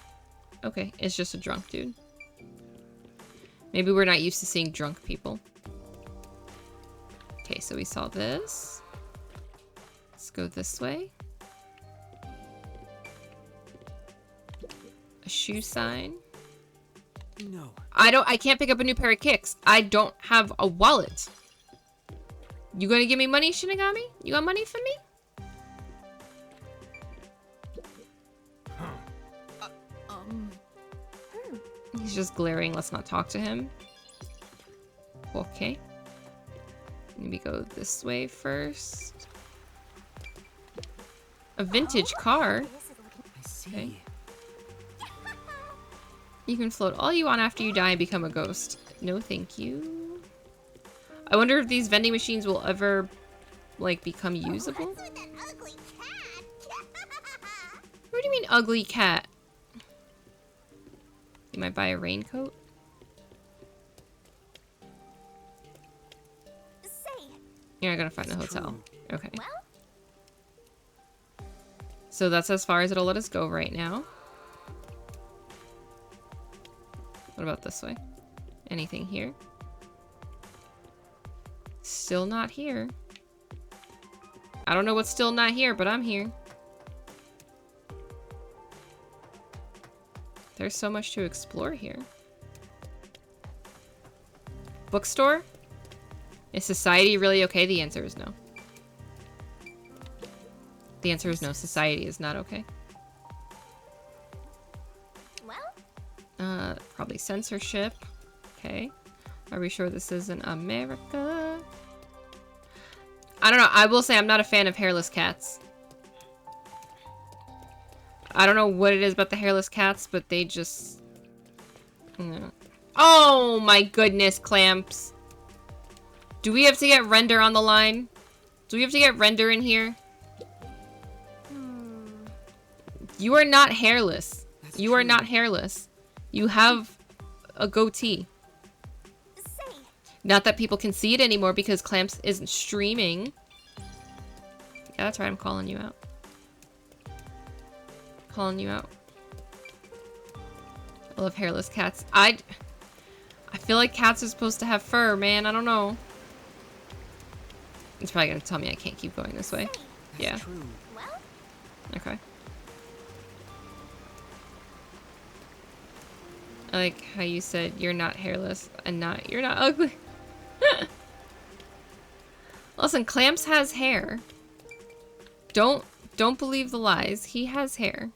Okay, it's just a drunk dude. Maybe we're not used to seeing drunk people. Okay, so we saw this. Let's go this way. A shoe sign. No. I can't pick up a new pair of kicks. I don't have a wallet. You gonna give me money, Shinigami? You got money for me? He's just glaring. Let's not talk to him. Okay. Maybe go this way first. A vintage car. I see. Okay. You can float all you want after you die and become a ghost. No, thank you. I wonder if these vending machines will ever, like, become usable. What's with that ugly cat? What do you mean, ugly cat? You might buy a raincoat? Say, You're not gonna find the hotel. True. Okay. well, So that's as far as it'll let us go right now. What about this way? Anything here? Still not here. I don't know what's still not here, but I'm here. There's so much to explore here. Bookstore? Is society really okay? The answer is no. The answer is no. Society is not okay. well, Probably censorship. Okay. Are we sure this isn't America? I don't know. I will say I'm not a fan of hairless cats. I don't know what it is about the hairless cats, but they just... No. Oh my goodness, Clamps. Do we have to get Render on the line? Do we have to get Render in here? You are not hairless. You are not hairless. You have a goatee. say, Not that people can see it anymore because Clamps isn't streaming. Yeah, that's right. I'm calling you out. Calling you out. I love hairless cats. I feel like cats are supposed to have fur, man. I don't know. It's probably gonna tell me I can't keep going this way. Yeah. That's true. well, Okay. I like how you said you're not hairless and you're not ugly. Listen, Clamps has hair. Don't believe the lies. He has hair.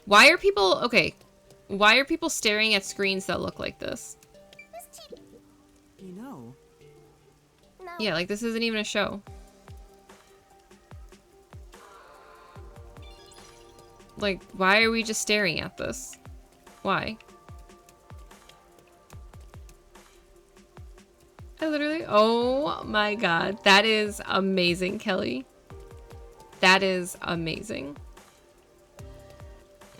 Why are people why are people staring at screens that look like this? You know. no. Yeah, like this isn't even a show. Like, why are we just staring at this? Why? I literally... Oh my god. That is amazing, Kelly. That is amazing.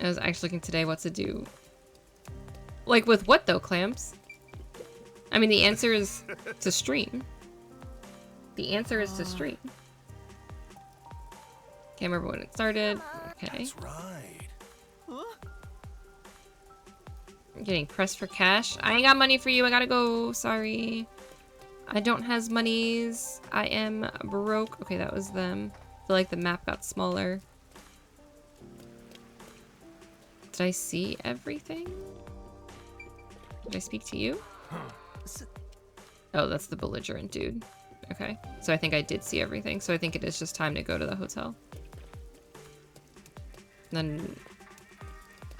I was actually looking today what to do. Like, with what though, Clamps? I mean, the answer is to stream. The answer is to stream. Can't remember when it started. Okay. That's right. I'm getting pressed for cash. I ain't got money for you. I gotta go. Sorry. I don't has monies. I am broke. Okay, that was them. I feel like the map got smaller. Did I see everything? Did I speak to you? Oh, that's the belligerent dude. Okay. So I think I did see everything. So I think it is just time to go to the hotel. Then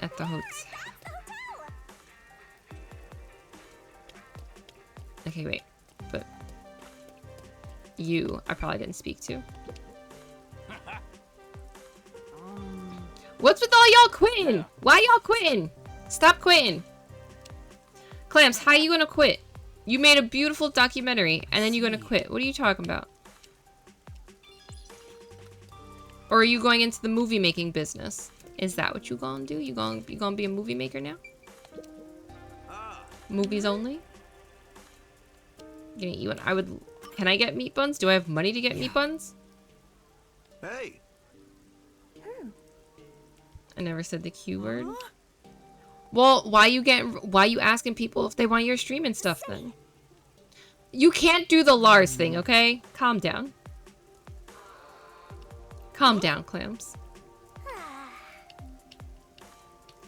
at the hotel. Okay, wait. But you, I probably didn't speak to. What's with all y'all quitting? Why y'all quitting? Stop quitting. Clamps, how you gonna quit? You made a beautiful documentary and then you're gonna quit. What are you talking about? Or are you going into the movie making business? Is that what you gonna do? You gonna be a movie maker now? Movies only? I would. Can I get meat buns? Do I have money to get meat buns? Hey. I never said the Q word. Well, why you asking people if they want your stream and stuff then? You can't do the Lars thing, okay? Calm down. Calm down, Clams.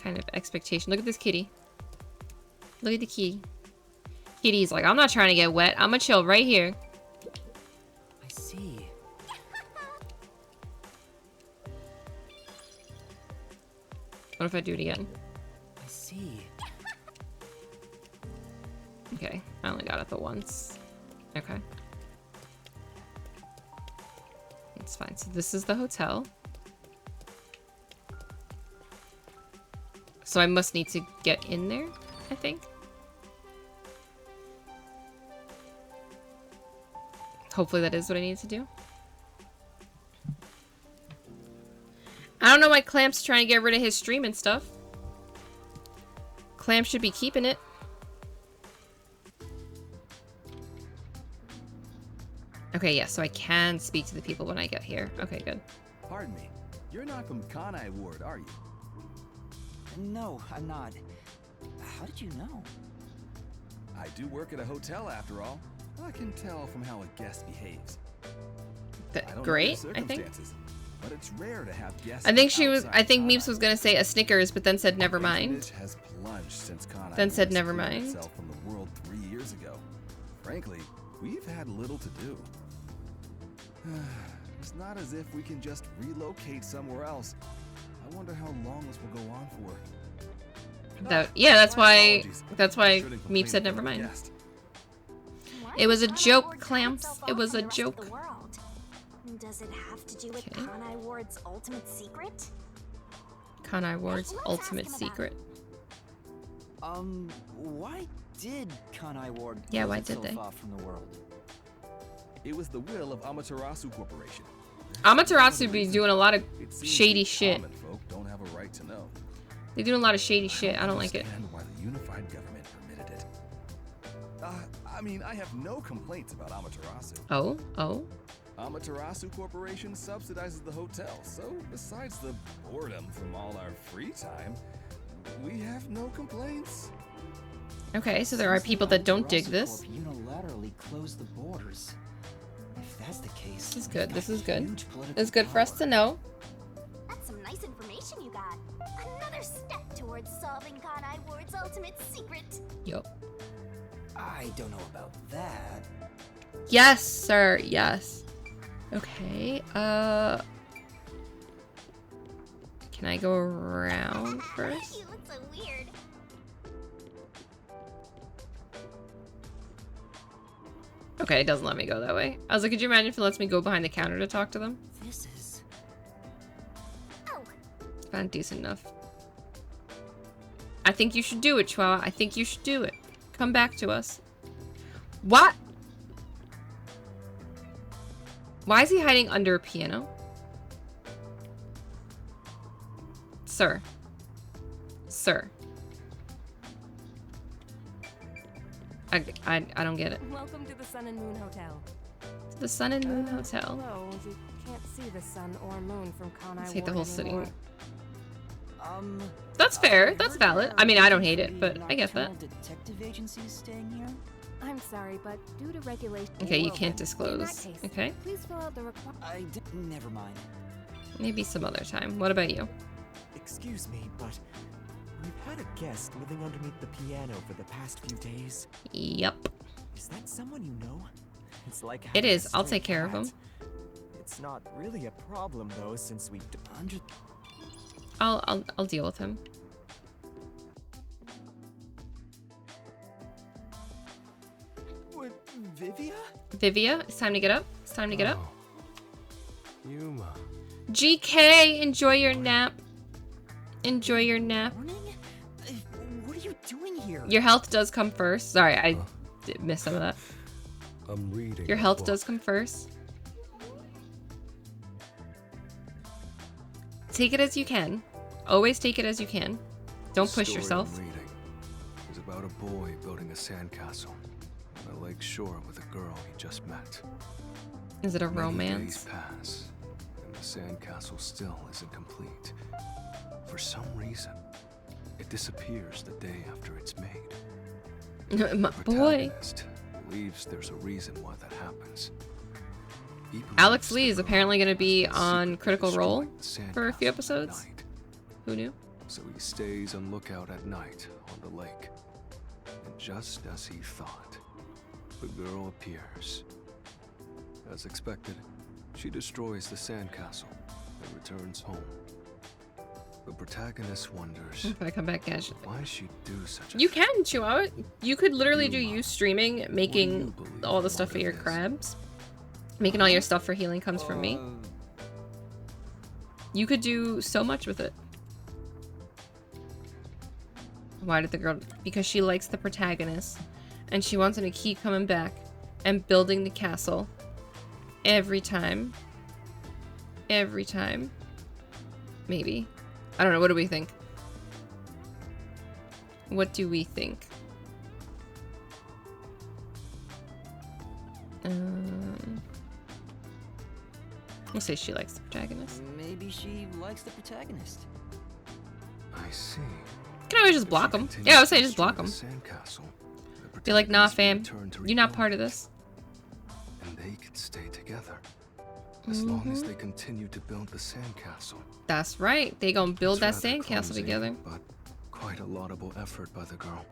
Kind of expectation. Look at this kitty. Look at the kitty. Kitty's like, I'm not trying to get wet. I'm gonna chill right here. I see. What if I do it again? I see. Okay, I only got it the once. Okay. It's fine. So this is the hotel. So I must need to get in there, I think. Hopefully that is what I need to do. I don't know why Clamp's trying to get rid of his stream and stuff. Clamp should be keeping it. Okay, yeah, so I can speak to the people when I get here. Okay, good. Pardon me. You're not from Kanai Ward, are you? No, I'm not. How did you know? I do work at a hotel after all. I can tell from how a guest behaves. Great, I think. But it's rare to have guests. I think Meeps was gonna say a Snickers, but then said never mind. Has plunged since Kanai Then said never separated mind. itself from the world 3 years ago. Frankly, we've had little to do. It's not as if we can just relocate somewhere else. I wonder how long this will go on for. Yeah, that's why Meep said never mind. It was a joke, Clamps. It was a joke. Does it have to do with Kanai Ward's ultimate secret? Kanai Ward's ultimate secret. Why did Kanai Ward Yeah, why close did they? itself off from the world? It was the will of Amaterasu Corporation. Amaterasu be doing a lot of shady shit. Common folk don't have a right to know. They're doing a lot of shady shit. I don't like it. Understand why the unified government permitted it. I mean, I have no complaints about Amaterasu. Oh. Amaterasu Corporation subsidizes the hotel, so besides the boredom from all our free time, we have no complaints. Okay, so there are people that don't dig this. Unilaterally closed the borders. If that's the case, This is good. This is good. It's good for us to know. That's some nice information you got. Another step towards solving Kanai Ward's ultimate secret. Yup. I don't know about that. Yes, sir. Yes. Okay. Can I go around first? You look so weird. Okay, it doesn't let me go that way. I was like, could you imagine if it lets me go behind the counter to talk to them? This is... Oh. Found decent enough. I think you should do it, Chihuahua. I think you should do it. Come back to us. What? Why is he hiding under a piano? Sir. Sir. I don't get it. Welcome to the Sun and Moon Hotel. The Sun and Moon Hotel. Hello, you can't see the sun or moon from Kanai Let's hate the whole city. anymore. That's fair. That's valid. I mean, I don't hate it, but I get that. Detective agencies staying here? I'm sorry, but due to regulation. Okay, you Well, can't then, disclose. in that case, Okay. Please fill out the requirement. Never mind. Maybe some other time. What about you? Excuse me, but we've had a guest living underneath the piano for the past few days. Yep. Is that someone you know? It's like It having a is. I'll stray take care of cat. him. It's not really a problem though, since we. I'll deal with him. What, Vivia? Vivia, it's time to get up. It's time to get up. Yuma. GK, enjoy your nap. Enjoy your nap. What are you doing here? Your health does come first. Sorry, I did miss some of that. I'm reading. Your health does come first. Take it as you can. Always take it as you can. Don't push yourself. Is it about a boy building a sandcastle on a lake shore with a girl he just met. Is it a Many romance? days pass, and the sandcastle still isn't complete. For some reason, it disappears the day after it's made. My The boy. protagonist believes there's a reason why that happens. He Alex believes Lee the is girl apparently going to be has on secretly Critical Role destroyed the for a few sandcastle at episodes. night. Who knew? So he stays on lookout at night on the lake. And just as he thought, the girl appears. As expected, she destroys the sandcastle and returns home. The protagonist wonders If I come back, guys. why she'd do such a You can, Chihuahua. You could literally do Yuma, you streaming, making believe all the the stuff for your motive is? crabs. Making all your stuff for healing comes from me. You could do so much with it. Why did the girl... Because she likes the protagonist. And she wants him to keep coming back and building the castle. Every time. Every time. Maybe. I don't know. What do we think? What do we think? We'll say she likes the protagonist. Maybe she likes the protagonist. I see. Can always just block them. Yeah, I would say just block them. Sandcastle. The Be like, nah, protagonist fam. will return to You're not rebuild part of it, this. And they can stay together. As long as Mhm. they continue to build the sandcastle. That's right. They gonna build that It's rather sandcastle clumsy, together. But quite a laudable effort by the girl.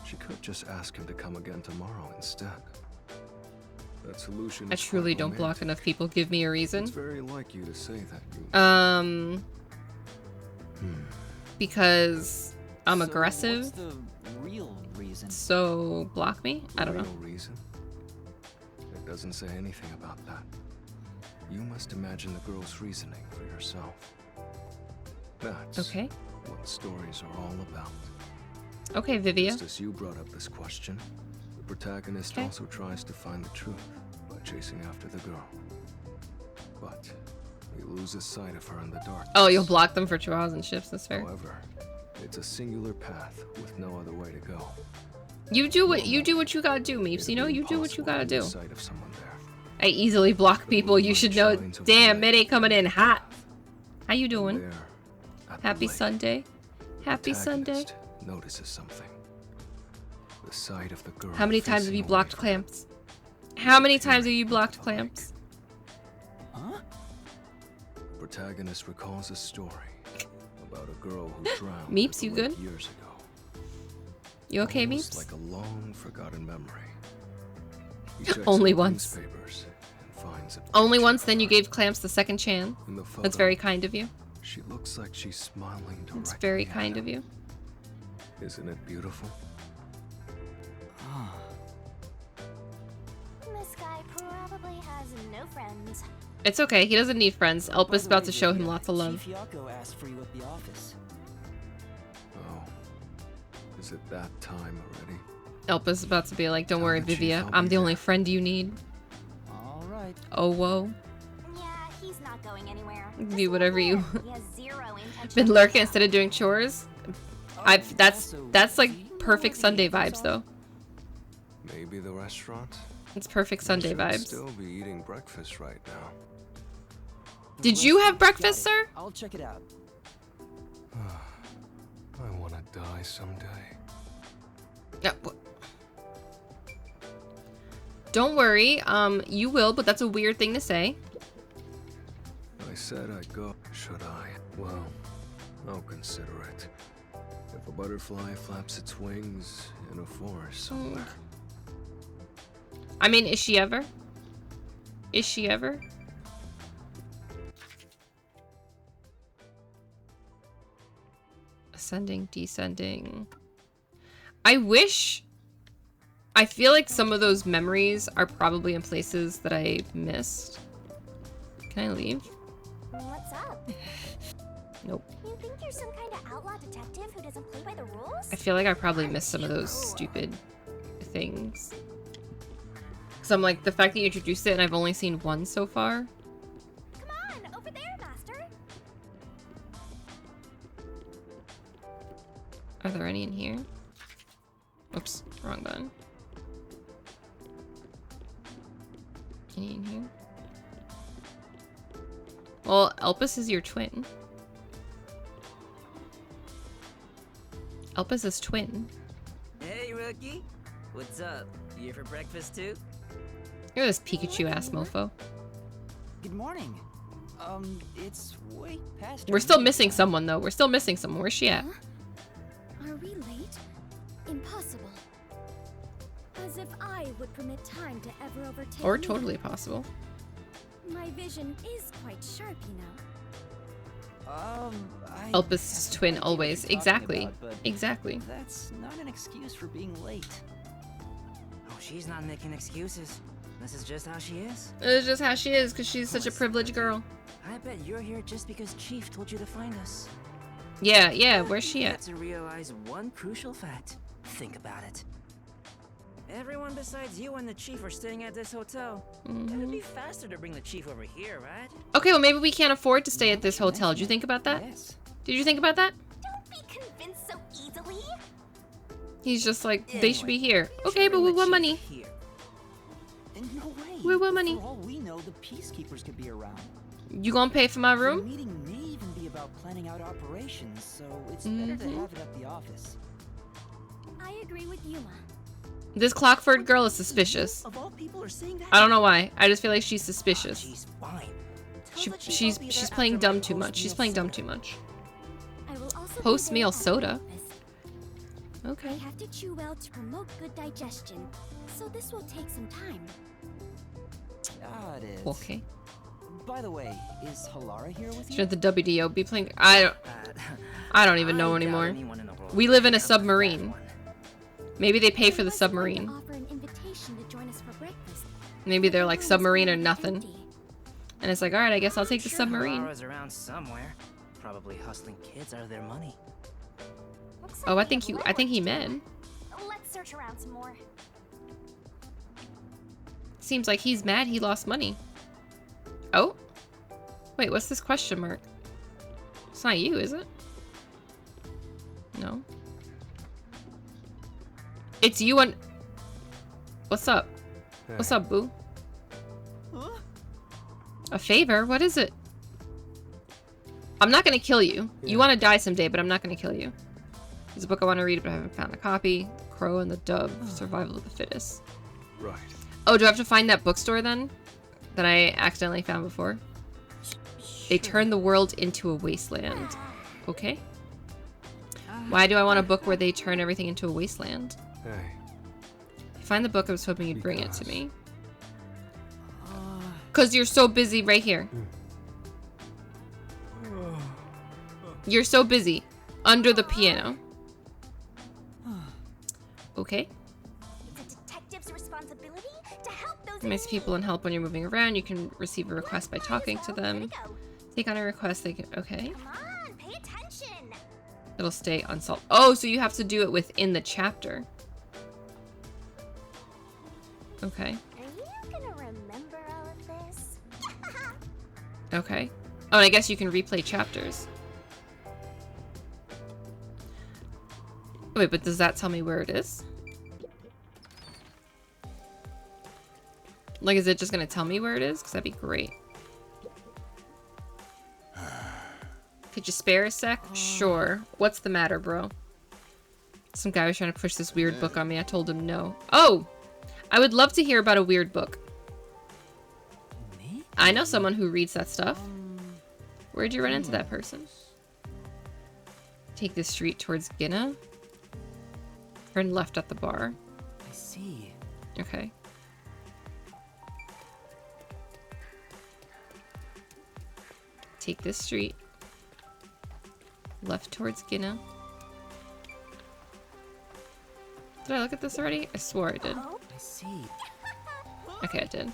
She could just ask him to come again tomorrow instead. That solution I is truly quite don't block romantic. enough people. Give me a reason. It's very like you to say that. You Because I'm So aggressive. What's the real reason? So block me? I don't know. real reason? It doesn't say anything about that. You must imagine the girl's reasoning for yourself. That's Okay. what stories are all about. Okay, Vivia. Just as you brought up this question, the protagonist Okay. also tries to find the truth by chasing after the girl. But he loses sight of her in the dark. Oh, you'll block them for chihuahuas and ships. That's fair. However, it's a singular path with no other way to go. You do what you gotta do, Meeps. You know, you do what you gotta do. Sight of someone there. I easily block people. You should know. Damn, Midday coming in hot. How you doing? There, at the Happy lake, Sunday. Happy Sunday. protagonist notices something. The sight of the girl. How many times have facing you away blocked from Clamps? How many times have you blocked Clamps? Huh? The protagonist recalls a story about a girl who drowned Meeps, at the you lake good? years ago. You okay, Almost Meeps? like a long forgotten memory. He checks Only all the once. newspapers and finds a Only picture once, of then you her. gave Clamps the second chance. In the That's photo, very kind of you. She looks like she's smiling directly. It's very at kind him. of you. Isn't it beautiful? This guy probably has no friends. It's okay. He doesn't need friends. Elpis By the about way, to show him Vivian, lots of love. Chief Yako asked for you at the office. Oh. Is it that time already? Elpis about to be like, don't worry, the chief, Vivia. I'll I'm be the only there." friend you need. All right. Oh, whoa. Yeah, he's not going anywhere. Do whatever you He has zero intention been of lurking going. instead of doing chores. Oh, That's also, like do you know perfect where the Sunday others vibes are? though. Maybe the restaurant? It's perfect I Sunday should vibes. still be eating breakfast right now. Did you have Got breakfast, it. sir? I'll check it out. I want to die someday. Yeah. Don't worry. You will, but that's a weird thing to say. I said I'd go. Should I? Well, I'll consider it. If a butterfly flaps its wings in a forest somewhere. I mean, is she ever? Is she ever? Ascending, descending. I wish... I feel like some of those memories are probably in places that I missed. Can I leave? What's up? Nope. You think you're some kind of outlaw detective who doesn't play by the rules? I feel like I probably missed some of those stupid things. Because I'm like, the fact that you introduced it and I've only seen one so far. Come on, over there, Master. Are there any in here? Oops, wrong button. Any in here? Well, Elpis is your twin. Elpis' twin. Hey, rookie. What's up? You here for breakfast too? You're this Pikachu-ass mofo. Good morning. It's way past. We're still missing someone, though. We're still missing someone. Where's she at? Are we late? Impossible. As if I would permit time to ever overtake Or me. totally possible. My vision is quite sharp, you know. Elpis' twin always. Exactly. Exactly. That's not an excuse for being late. Oh, she's not making excuses. This is just how she is. It's just how she is, because she's such a privileged girl. I bet you're here just because Chief told you to find us. Yeah, where's she You at? have to realize one crucial fact. Think about it. Everyone besides you and the Chief are staying at this hotel. It would be faster to bring the Chief over here, right? Okay, well maybe we can't afford to stay at this hotel. Did you think about that? Yes. Did you think about that? Don't be convinced so easily. He's just like, they should be here. Okay, but we want money. No way. We want money. For all we know, the peacekeepers could be around. You gonna pay for my The room? meeting may even be about planning out operations, so it's better to have it at the office. I agree with Yuma. This Clockford girl is suspicious. Of all people are saying that. I don't know why. I just feel like she's suspicious. She's fine. She's playing dumb too much. She's playing dumb too much. I will also be Post-meal there at soda. breakfast. I Okay. have to chew well to promote good digestion, so this will take some time. Got it. Okay. By the way, is Halara here with you? Should the WDO be playing? I don't even know anymore. We live in a submarine. Maybe they pay for the submarine. Offer an invitation to join us for breakfast. Maybe they're like submarine or nothing. And it's like, alright, I guess I'll take the submarine. Halara's around somewhere, probably hustling kids out of their money. Looks Oh, I like think he meant. Let's search around some more. Seems like he's mad he lost money. Oh? Wait, what's this question mark? It's not you, is it? No. It's you and... What's up? What's up, boo? A favor? What is it? I'm not gonna kill you. You want to die someday, but I'm not gonna kill you. There's a book I want to read, but I haven't found a copy. Crow and the Dove. Survival of the Fittest. Right. Oh, do I have to find that bookstore then? That I accidentally found before? They turn the world into a wasteland. Okay. Why do I want a book where they turn everything into a wasteland? Hey. If you find the book, I was hoping you'd bring it to me. Because you're so busy right here. You're so busy. Under the piano. Okay. It's a detective's responsibility to help those Miss people and help when you're moving around. You can receive a request by talking to them. Take on a request. They can. Okay. Come on, pay attention. It'll stay unsolved. Oh, so you have to do it within the chapter. Okay. Are you gonna remember all of this? Okay. Oh, and I guess you can replay chapters. Wait, but does that tell me where it is? Like, is it just gonna tell me where it is? Because that'd be great. Could you spare a sec? Sure. What's the matter, bro? Some guy was trying to push this weird book on me. I told him no. Oh! I would love to hear about a weird book. I know someone who reads that stuff. Where'd you run into that person? Take this street towards Ginna. Turn left at the bar. I see. Okay. Take this street. Left towards Ginna. Did I look at this already? I swore I did. I see. Okay, I did.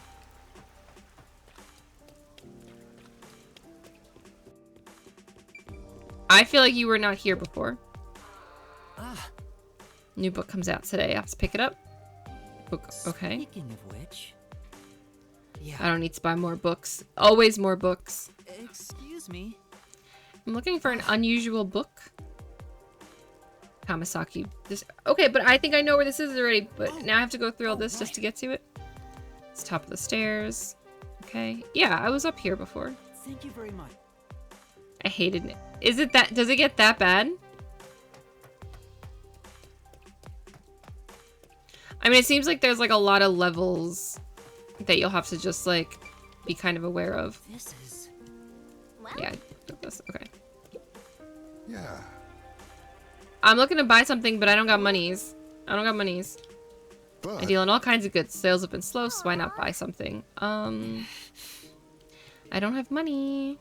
I feel like you were not here before. New book comes out today. I have to pick it up. Book. Okay. Speaking of which, yeah. I don't need to buy more books. Always more books. Excuse me. I'm looking for an unusual book. Kamasaki. This okay, but I think I know where this is already, but now I have to go through all this just to get to it. It's top of the stairs. Okay. Yeah, I was up here before. Thank you very much. I hated it. Is it that? Does it get that bad? I mean, it seems like there's like a lot of levels that you'll have to just like be kind of aware of. This is... Yeah, I took this. Okay. Yeah. I'm looking to buy something, but I don't got monies. I don't got monies. I deal in all kinds of goods. Sales have been slow, so why not buy something? I don't have money.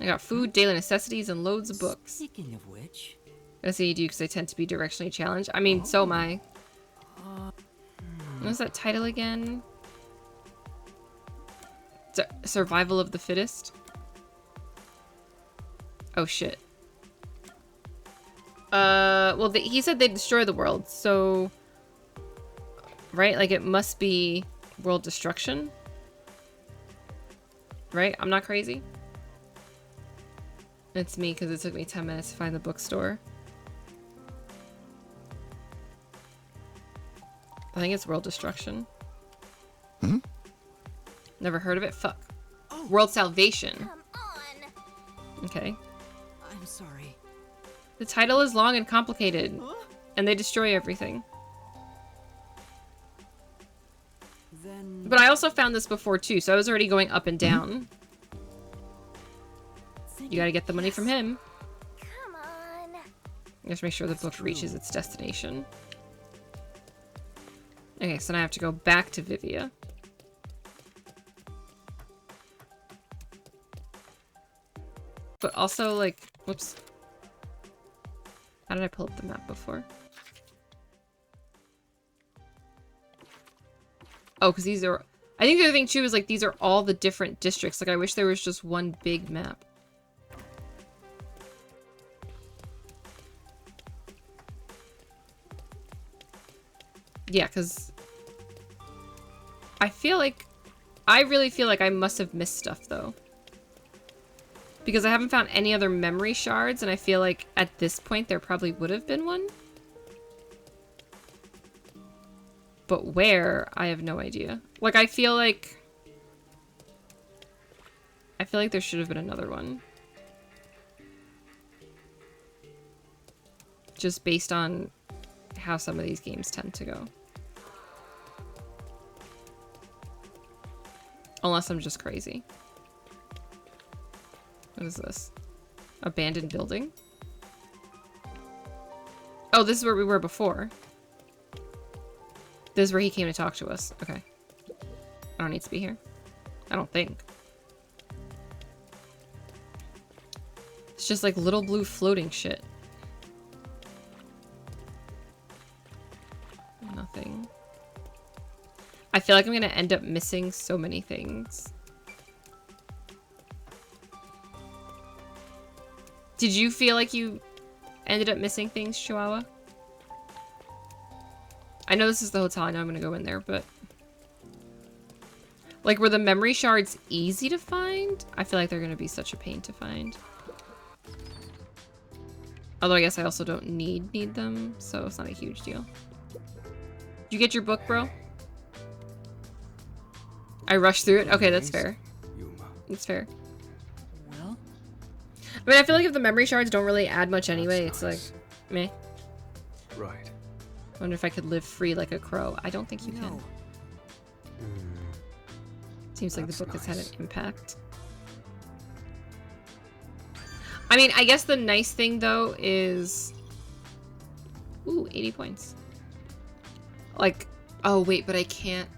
I got food, daily necessities, and loads of books. Speaking of which... That's what you do, because I tend to be directionally challenged. I mean, so am I. What was that title again? Survival of the Fittest? Oh, shit. Well, he said they'd destroy the world, so... Right? Like, it must be world destruction? Right? I'm not crazy? It's me, because it took me 10 minutes to find the bookstore. I think it's world destruction. Hmm? Never heard of it? Fuck. World salvation. Come on. Okay. I'm sorry. The title is long and complicated, and they destroy everything. Then... But I also found this before too, so I was already going up and down. You gotta get the money from him. Come on. Just make sure the book reaches its destination. Okay, so now I have to go back to Vivia. But also, like, whoops. How did I pull up the map before? Oh, because these are... I think the other thing, too, is, like, these are all the different districts. Like, I wish there was just one big map. Yeah, because... I feel like... I really feel like I must have missed stuff, though. Because I haven't found any other memory shards, and I feel like at this point there probably would have been one. But where, I have no idea. Like, I feel like there should have been another one. Just based on how some of these games tend to go. Unless I'm just crazy. What is this? Abandoned building? Oh, this is where we were before. This is where he came to talk to us. Okay. I don't need to be here. I don't think. It's just like little blue floating shit. Nothing. I feel like I'm gonna end up missing so many things. Did you feel like you ended up missing things, Chihuahua? I know this is the hotel. I know I'm gonna go in there, but... Like, were the memory shards easy to find? I feel like they're gonna be such a pain to find. Although I guess I also don't need them, so it's not a huge deal. Did you get your book, bro? I rushed through it? Okay, that's fair. That's fair. Well? I mean, I feel like if the memory shards don't really add much anyway, it's like, meh. Right. Wonder if I could live free like a crow. I don't think you can. Seems like the book has had an impact. I mean, I guess the nice thing, though, is... Ooh, 80 points. Like, oh, wait, but I can't...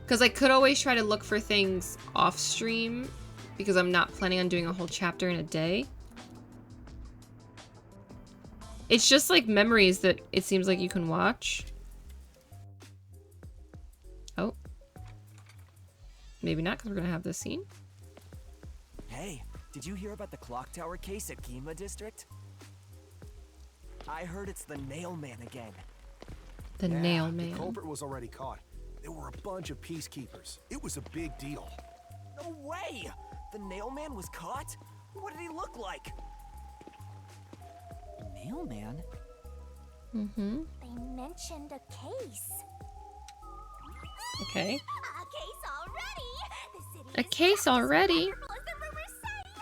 Because I could always try to look for things off-stream, because I'm not planning on doing a whole chapter in a day. It's just, like, memories that it seems like you can watch. Oh. Maybe not, because we're going to have this scene. Hey, did you hear about the clock tower case at Kima District? I heard it's the Nail Man again. The Nail Man. The culprit was already caught. There were a bunch of peacekeepers. It was a big deal. No way! The Nail Man was caught? What did he look like? mailman? They mentioned a case. Okay. A case already. The city A is case just as already? wonderful as the rumors say.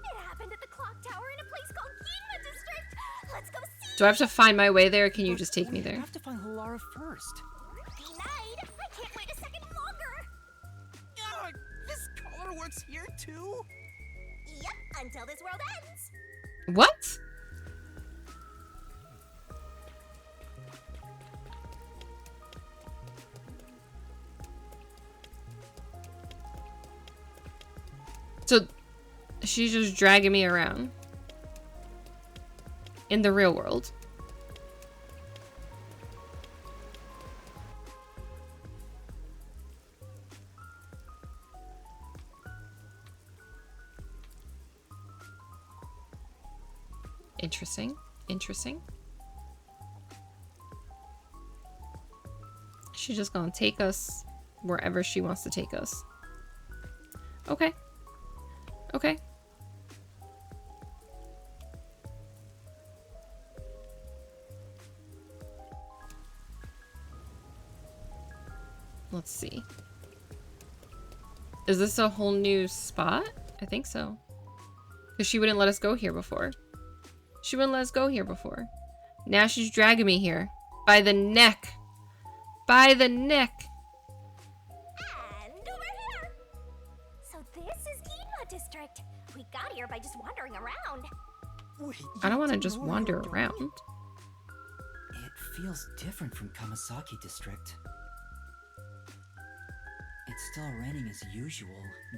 It happened at the clock tower in a place called Ginma District. Let's go see. Do I have to find my way there, or can you just take me We there? have to find Halara first. Denied. I can't wait a second longer. This color works here too? Yep, until this world ends. What? So, she's just dragging me around. In the real world. Interesting. Interesting. She's just gonna take us wherever she wants to take us. Okay. Okay. Let's see. Is this a whole new spot? I think so. Because she wouldn't let us go here before. She wouldn't let us go here before. Now she's dragging me here. By the neck. By the neck. And over here. So this is Ginma District. We got here by just wandering around. Wait, I don't want to you just know wander her, don't around. you? It feels different from Kamasaki District. It's still raining as usual,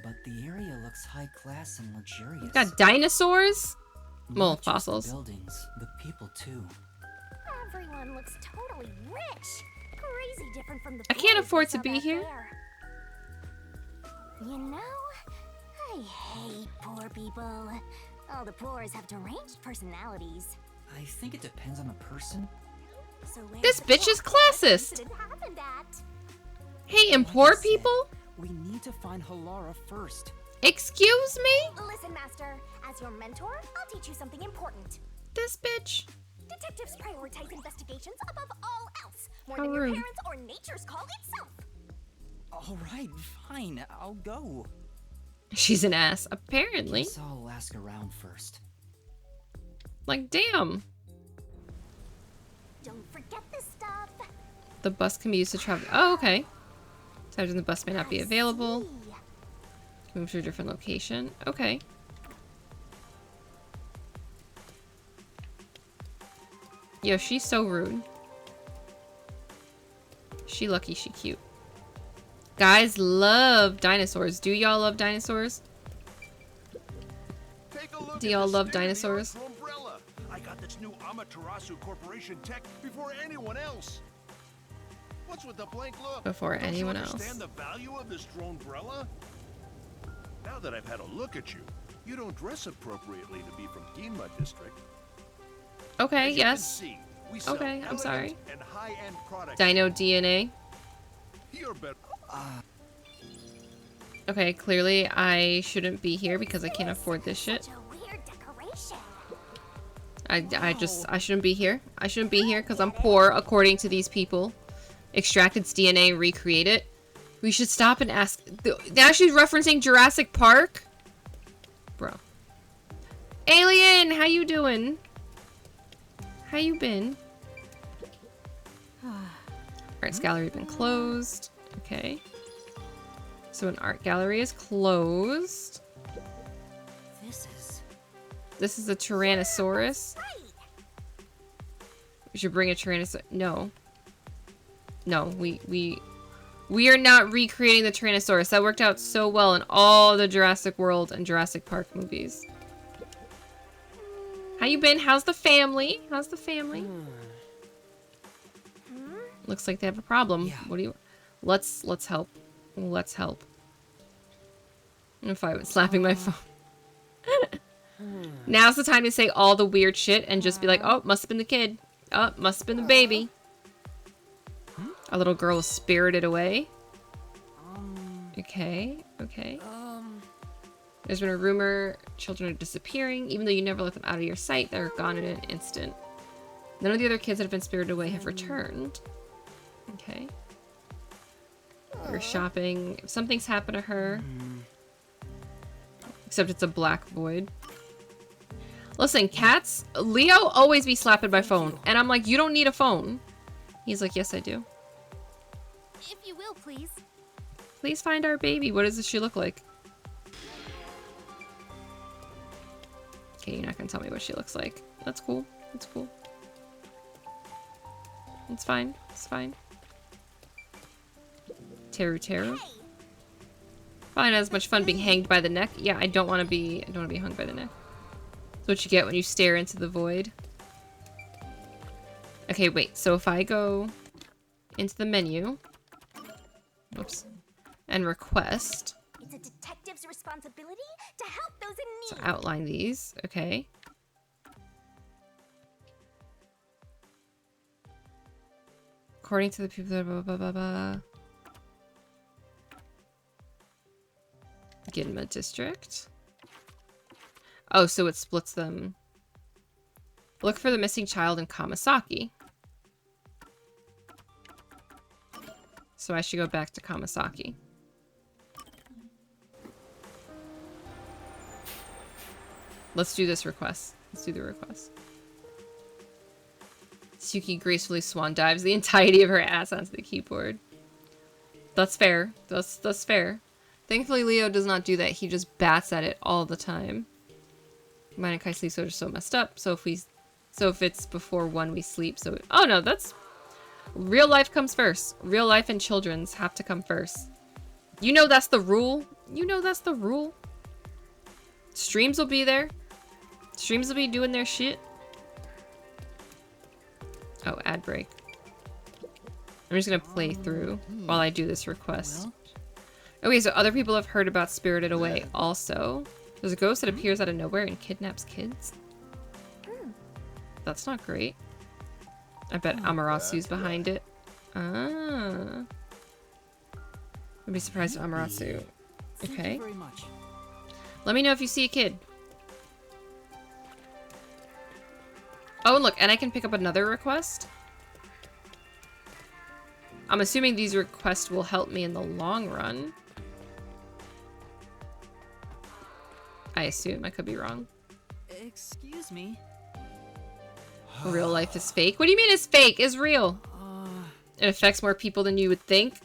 but the area looks high class and luxurious. Got dinosaurs? Well, Not just the fossils. buildings, the people too. Everyone looks totally rich. Crazy different from the I can't boys we afford to saw be back here. there. You know, I hate poor people. All the poors have deranged personalities. I think it depends on the person. So where's This the bitch is poor classist. incident happened at? Hey, and poor people? We need to find Halara first. Excuse me? Listen, Master. As your mentor, I'll teach you something important. This bitch. Detectives prioritize investigations above all else, more How than your rude. parents or nature's call itself. All right, fine, I'll go. She's an ass, apparently. Guess I'll ask around first. Like, damn. Don't forget this stuff. The bus can be used to travel. Oh, okay. Sometimes the bus may not be available. Move to a different location. Okay. Yo, she's so rude. She lucky she cute. Guys love dinosaurs. Do y'all love dinosaurs? Do y'all love dinosaurs? Umbrella. I got this new Amaterasu Corporation tech before anyone else. What's with the blank look? Before Don't anyone you else. understand the value of this umbrella? Now that I've had a look at you, you don't dress appropriately to be from Ginma District. Okay, As you can yes. see, we sell Okay, I'm elegant sorry. and high-end products. Dino DNA. You're better. Okay, clearly I shouldn't be here because I can't afford this shit. Such a weird decoration. I shouldn't be here. I shouldn't be here because I'm poor, according to these people. Extract its DNA, recreate it. We should stop and ask. Now she's referencing Jurassic Park? Bro. Alien, how you doing? How you been? Arts gallery been closed. Okay. So an art gallery is closed. This is a Tyrannosaurus. We should bring a Tyrannosaurus. No. No, we are not recreating the Tyrannosaurus. That worked out so well in all the Jurassic World and Jurassic Park movies. How you been? How's the family? How's the family? Looks like they have a problem. What do you... Let's help. Let's help. If I was slapping my phone. Now's the time to say all the weird shit and just be like, oh, must have been the kid. Oh, must have been the baby. A little girl was spirited away. Okay, okay. There's been a rumor children are disappearing. Even though you never let them out of your sight, they're gone in an instant. None of the other kids that have been spirited away have returned. Okay. We're shopping. If something's happened to her. Except it's a black void. Listen, cats. Leo always be slapping my phone. And I'm like, you don't need a phone. He's like, yes, I do. If you will, please. Please find our baby. What does she look like? Okay, you're not gonna tell me what she looks like. That's cool. That's cool. It's fine. It's fine. Teru Teru. Probably not as much fun being hanged by the neck. Yeah, I don't want to be hung by the neck. That's what you get when you stare into the void. Okay, wait. So if I go into the menu, whoops, and request. It's a detective's responsibility to help those in need. So outline these. Okay. According to the people, blah, blah, blah, blah. Ginma district. Oh, so it splits them. Look for the missing child in Kamasaki. So I should go back to Kamasaki. Let's do this request. Let's do the request. Suki gracefully swan dives the entirety of her ass onto the keyboard. That's fair. That's fair. Thankfully, Leo does not do that. He just bats at it all the time. Mine and Kai sleep so just so messed up. So if it's before 1, we sleep. So oh no, that's real life comes first. Real life and children's have to come first. You know that's the rule. You know that's the rule. Streams will be there. Streams will be doing their shit. Oh, ad break. I'm just gonna play through while I do this request. Okay, so other people have heard about Spirited Away also. There's a ghost that appears out of nowhere and kidnaps kids. That's not great. I bet Amaterasu's behind it. Ah. I'd be surprised if Amaterasu. Okay. Let me know if you see a kid. Oh, and look, and I can pick up another request. I'm assuming these requests will help me in the long run. I assume. I could be wrong. Excuse me. Real life is fake? What do you mean it's fake? It's real. It affects more people than you would think.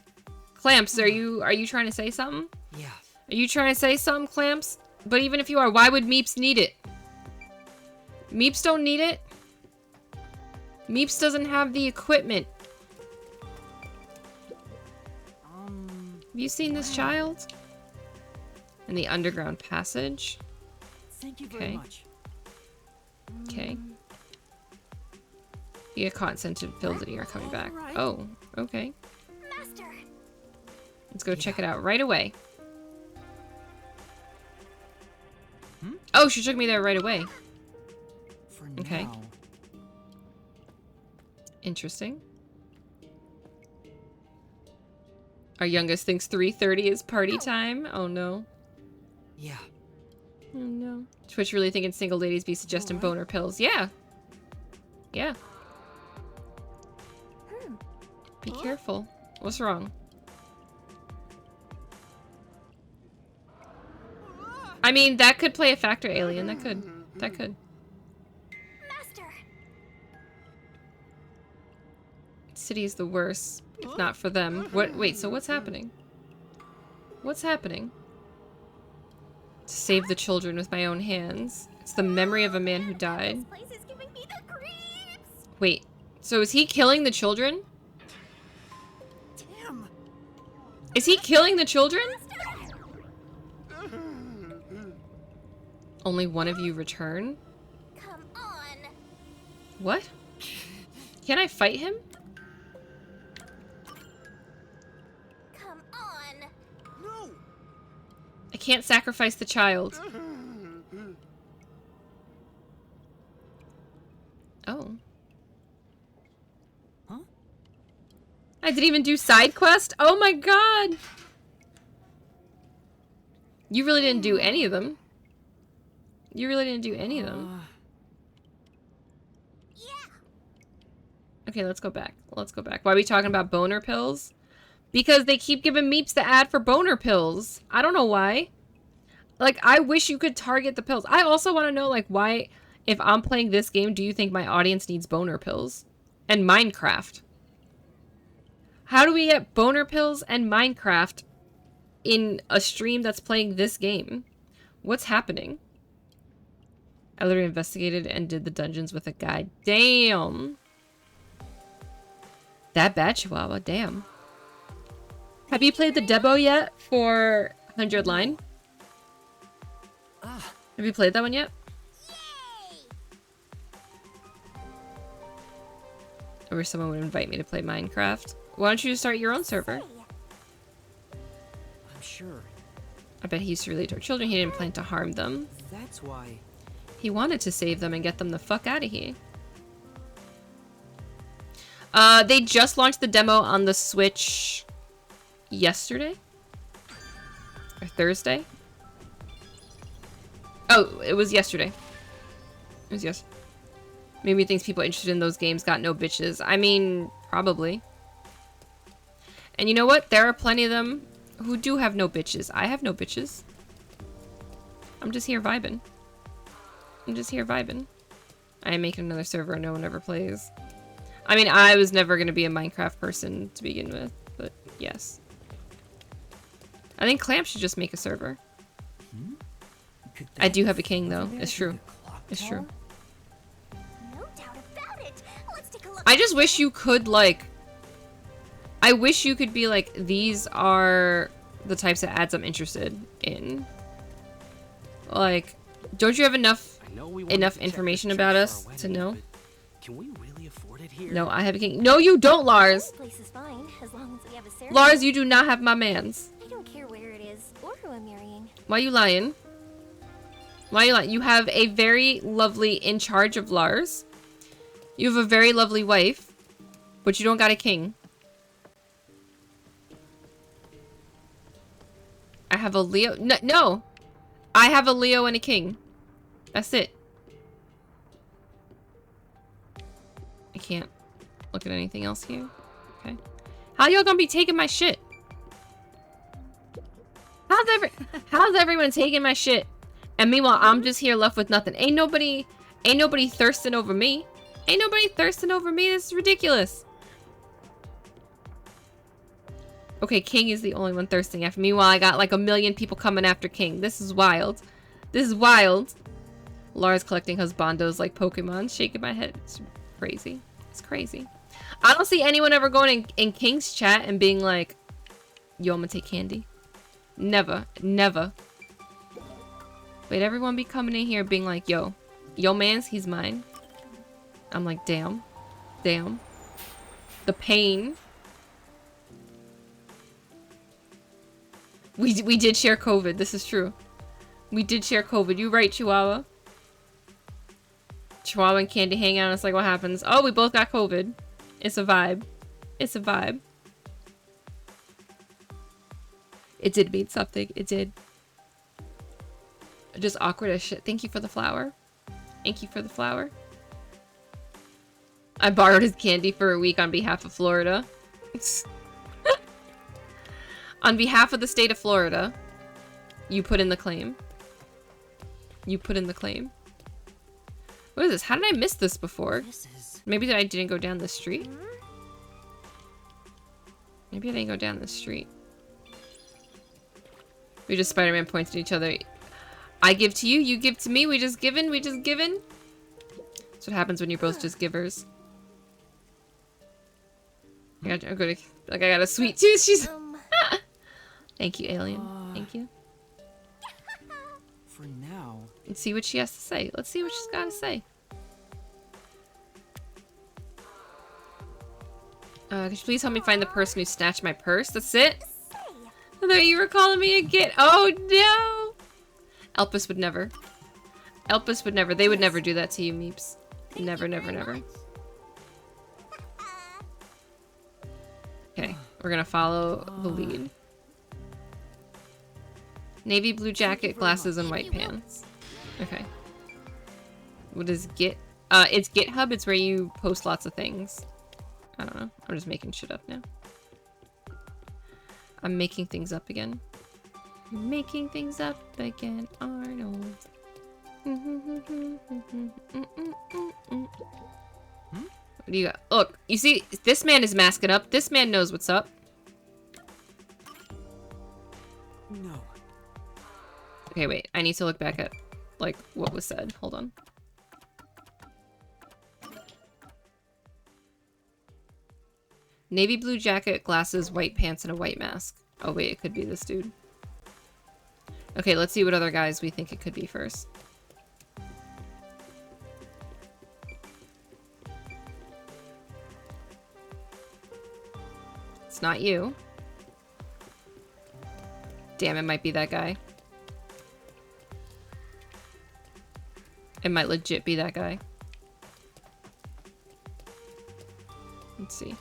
Clamps, are you trying to say something? Yeah. Are you trying to say something, Clamps? But even if you are, why would Meeps need it? Meeps don't need it. Meeps doesn't have the equipment. Have you seen this child? In the underground passage? Thank you very much. Okay. You get caught and sent to Field and you're coming back. Oh, okay. Master. Let's go check it out right away. Oh, she took me there right away. Okay. Interesting. Our youngest thinks 3:30 is party time. Oh no. Yeah. Oh no. Twitch really thinking single ladies be suggesting boner pills. Yeah. Yeah. Be careful. What's wrong? I mean, that could play a factor, Alien. That could. That could. Master. City is the worst, if not for them. What? Wait, so what's happening? What's happening? To save the children with my own hands. It's the memory of a man who died. This place is giving me the creeps. Wait, so is he killing the children? Tim. Is he killing the children? Only one of you return? Come on. What? Can I fight him? Come on. No. I can't sacrifice the child. Oh. Huh? I didn't even do side quest? Oh my god! You really didn't do any of them. You really didn't do any of them. Okay, let's go back. Let's go back. Why are we talking about boner pills? Because they keep giving Meeps the ad for boner pills. I don't know why. Like, I wish you could target the pills. I also want to know, like, why, if I'm playing this game, do you think my audience needs boner pills? And Minecraft. How do we get boner pills and Minecraft in a stream that's playing this game? What's happening? I literally investigated and did the dungeons with a guide. Damn. That bad, Chihuahua. Damn. Have you played the demo yet for 100 Line? Have you played that one yet? I wish someone would invite me to play Minecraft. Why don't you just start your own server? I'm sure. I bet he used to relate to our children. He didn't plan to harm them. That's why. He wanted to save them and get them the fuck out of here. They just launched the demo on the Switch yesterday? Or Thursday? Oh, it was yesterday. It was yesterday. Maybe he thinks people interested in those games got no bitches. I mean, probably. And you know what? There are plenty of them who do have no bitches. I have no bitches. I'm just here vibing. I'm just here vibing. I am making another server no one ever plays. I mean, I was never going to be a Minecraft person to begin with, but yes. I think Clamp should just make a server. I do have a king, though. It's true. It's true. No doubt about it. Let's take a look. I just wish you could, like... I wish you could be like, these are the types of ads I'm interested in. Like, don't you have enough information about us to know? Can we really afford it here? No, I have a king. No, you don't, Lars. This place is fine as long as we have a ceremony. Lars, you do not have my mans. I don't care where it is or who I'm marrying. Why are you lying? Why are you lying? You have a very lovely in charge of Lars. You have a very lovely wife, but you don't got a king. I have a Leo. No. I have a Leo and a king. That's it. I can't look at anything else here. Okay. How y'all gonna be taking my shit? How's everyone taking my shit? And meanwhile, I'm just here left with nothing. Ain't nobody thirsting over me. Ain't nobody thirsting over me. This is ridiculous. Okay, King is the only one thirsting after me. Meanwhile, I got like 1 million people coming after King. This is wild. This is wild. Lara's collecting husbandos like Pokemon. Shaking my head. It's crazy. It's crazy. I don't see anyone ever going in King's chat and being like, yo, I'm gonna take candy. Never. Never. Wait, everyone be coming in here being like, yo mans, he's mine. I'm like, damn. Damn. The pain. We did share COVID. This is true. We did share COVID. You right, Chihuahua. Chihuahua and Candy hang out and it's like, what happens? Oh, we both got COVID. It's a vibe. It's a vibe. It did mean something. It did. Just awkward as shit. Thank you for the flower. Thank you for the flower. I borrowed his candy for a week on behalf of Florida. On behalf of the state of Florida, you put in the claim. You put in the claim. What is this? How did I miss this before? Maybe that I didn't go down the street? Maybe I didn't go down the street. We just Spider-Man points at each other. I give to you, you give to me, we just given. That's what happens when you're both just givers. I got a sweet tooth. She's Thank you, alien. Thank you. For now. Let's see what she has to say. Let's see what she's got to say. Could you please help me find the person who snatched my purse? That's it? I thought you were calling me a git. Oh no! Elpis would never. Elpis would never. They would never do that to you, Meeps. Never, never, never. Okay, we're gonna follow the lead. Navy blue jacket, glasses, and white pants. Okay. What is Git? It's GitHub. It's where you post lots of things. I don't know. I'm just making shit up now. I'm making things up again. Making things up again, Arnold. What do you got? Look, you see, this man is masking up. This man knows what's up. No. Okay, wait. I need to look back at, like, what was said. Hold on. Navy blue jacket, glasses, white pants, and a white mask. Oh, wait. It could be this dude. Okay, let's see what other guys we think it could be first. It's not you. Damn, it might be that guy. It might legit be that guy. Let's see.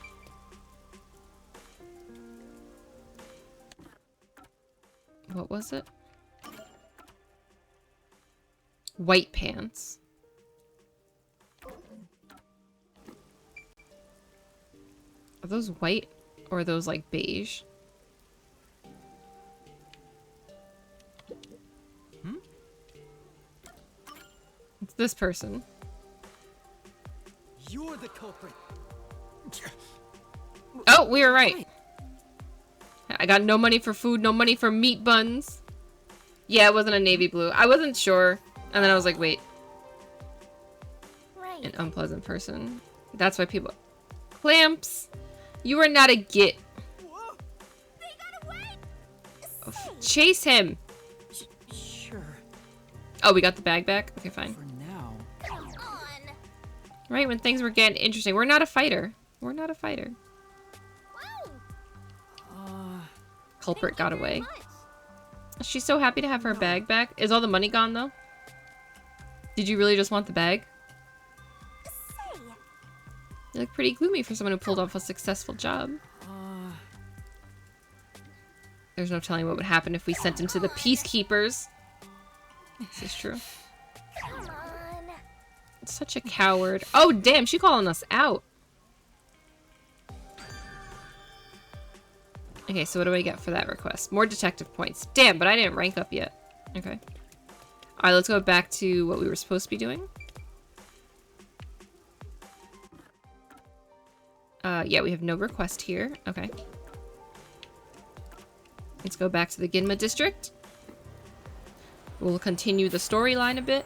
What was it? White pants. Are those white or are those like beige? It's this person. You're the culprit. Oh, we were right. I got no money for food, no money for meat buns. Yeah, it wasn't a navy blue. I wasn't sure. And then I was like, wait. Right. An unpleasant person. That's why people... Clamps! You are not a git. Whoa. They got away. Oh, chase him! Sure. Oh, we got the bag back? Okay, fine. For now. Come on. Right, when things were getting interesting. We're not a fighter. We're not a fighter. Whoa. Culprit got away. She's so happy to have her bag back. Is all the money gone, though? Did you really just want the bag? Say. You look pretty gloomy for someone who pulled off a successful job. There's no telling what would happen if we sent him to the peacekeepers. This is true. Come on. Such a coward. Oh, damn, she's calling us out. Okay, so what do I get for that request? More detective points. Damn, but I didn't rank up yet. Okay. Alright, let's go back to what we were supposed to be doing. Yeah, we have no request here. Okay. Let's go back to the Ginma district. We'll continue the storyline a bit.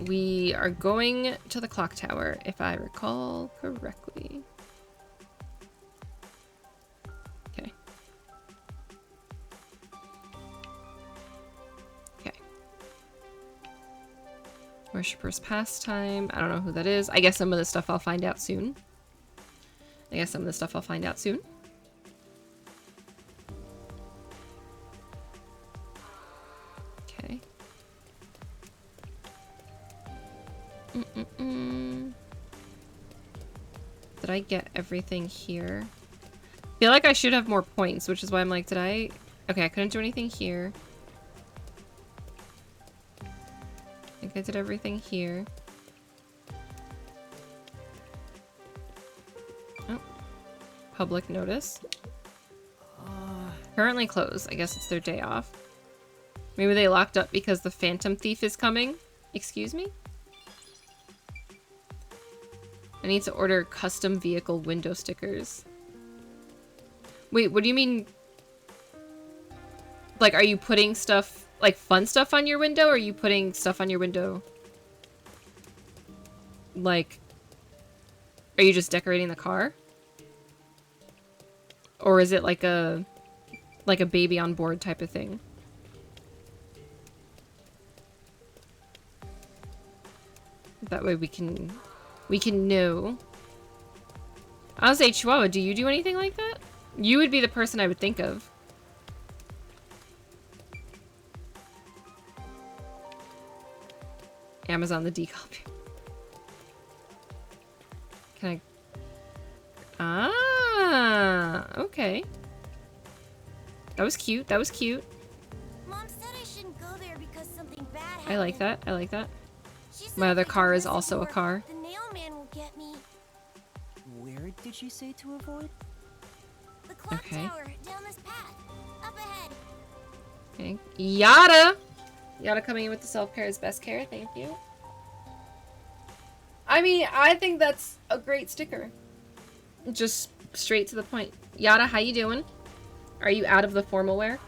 We are going to the clock tower, if I recall correctly. Okay. Okay. Worshipper's pastime. I don't know who that is. I guess some of the stuff I'll find out soon. Okay. Did I get everything here? I feel like I should have more points, which is why I'm like, did I... Okay, I couldn't do anything here. I think I did everything here. Oh. Public notice. Currently closed. I guess it's their day off. Maybe they locked up because the Phantom Thief is coming? Excuse me? I need to order custom vehicle window stickers. Wait, what do you mean? Like, are you putting stuff, like fun stuff on your window, or are you putting stuff on your window? Like, are you just decorating the car? Or is it like a baby on board type of thing? That way we can know. I would say, Chihuahua, do you do anything like that? You would be the person I would think of. Amazon the decopy. Can I... Ah! Ah, okay. That was cute. That was cute. Mom said I shouldn't go there because something bad happened. I like that. I like that. She said My other if I car don't is listen also to a her, car. The nail man will get me. Where did she say to avoid? The clock Okay. tower, down this path. Up ahead. Okay. Yada! Yada coming in with the self-care is best care. Thank you. I mean, I think that's a great sticker. Just straight to the point. Yada, how you doing? Are you out of the formal wear?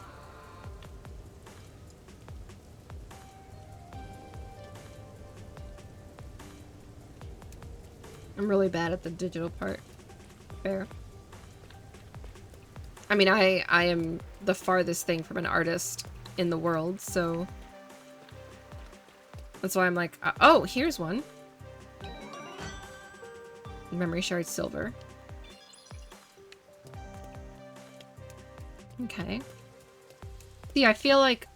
I'm really bad at the digital part. Fair. I mean, I am the farthest thing from an artist in the world, so that's why I'm like, oh, here's one. Memory shard silver. Okay. See, I feel like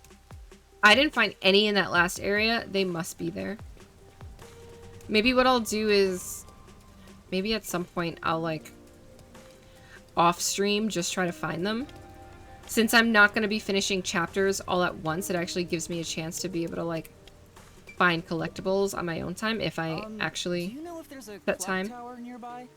I didn't find any in that last area. They must be there. Maybe what I'll do is maybe at some point I'll like off stream just try to find them. Since I'm not going to be finishing chapters all at once, it actually gives me a chance to be able to like find collectibles on my own time if I actually Do you know if there's a that clock time. tower nearby?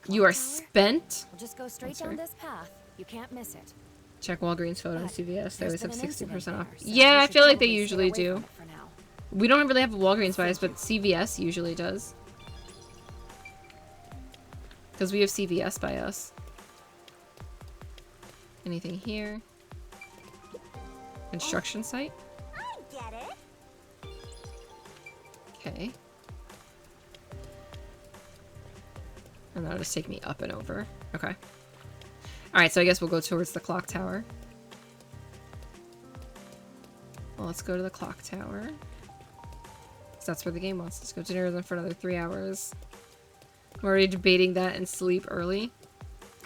You are spent. We'll just go straight That's down right. this path. You can't miss it. Check Walgreens photo and CVS. They there's always have been an incident 60% off. there, so Yeah, we I should feel like they probably stay usually away from do. it for now. We don't really have a Walgreens by us, but CVS usually does. Because we have CVS by us. Anything here? Construction site? I get it. Okay. And that'll just take me up and over. Okay. Alright, so I guess we'll go towards the clock tower. Well, let's go to the clock tower. 'Cause that's where the game wants us to go. Dinner isn't for another 3 hours. We're already debating that and sleep early.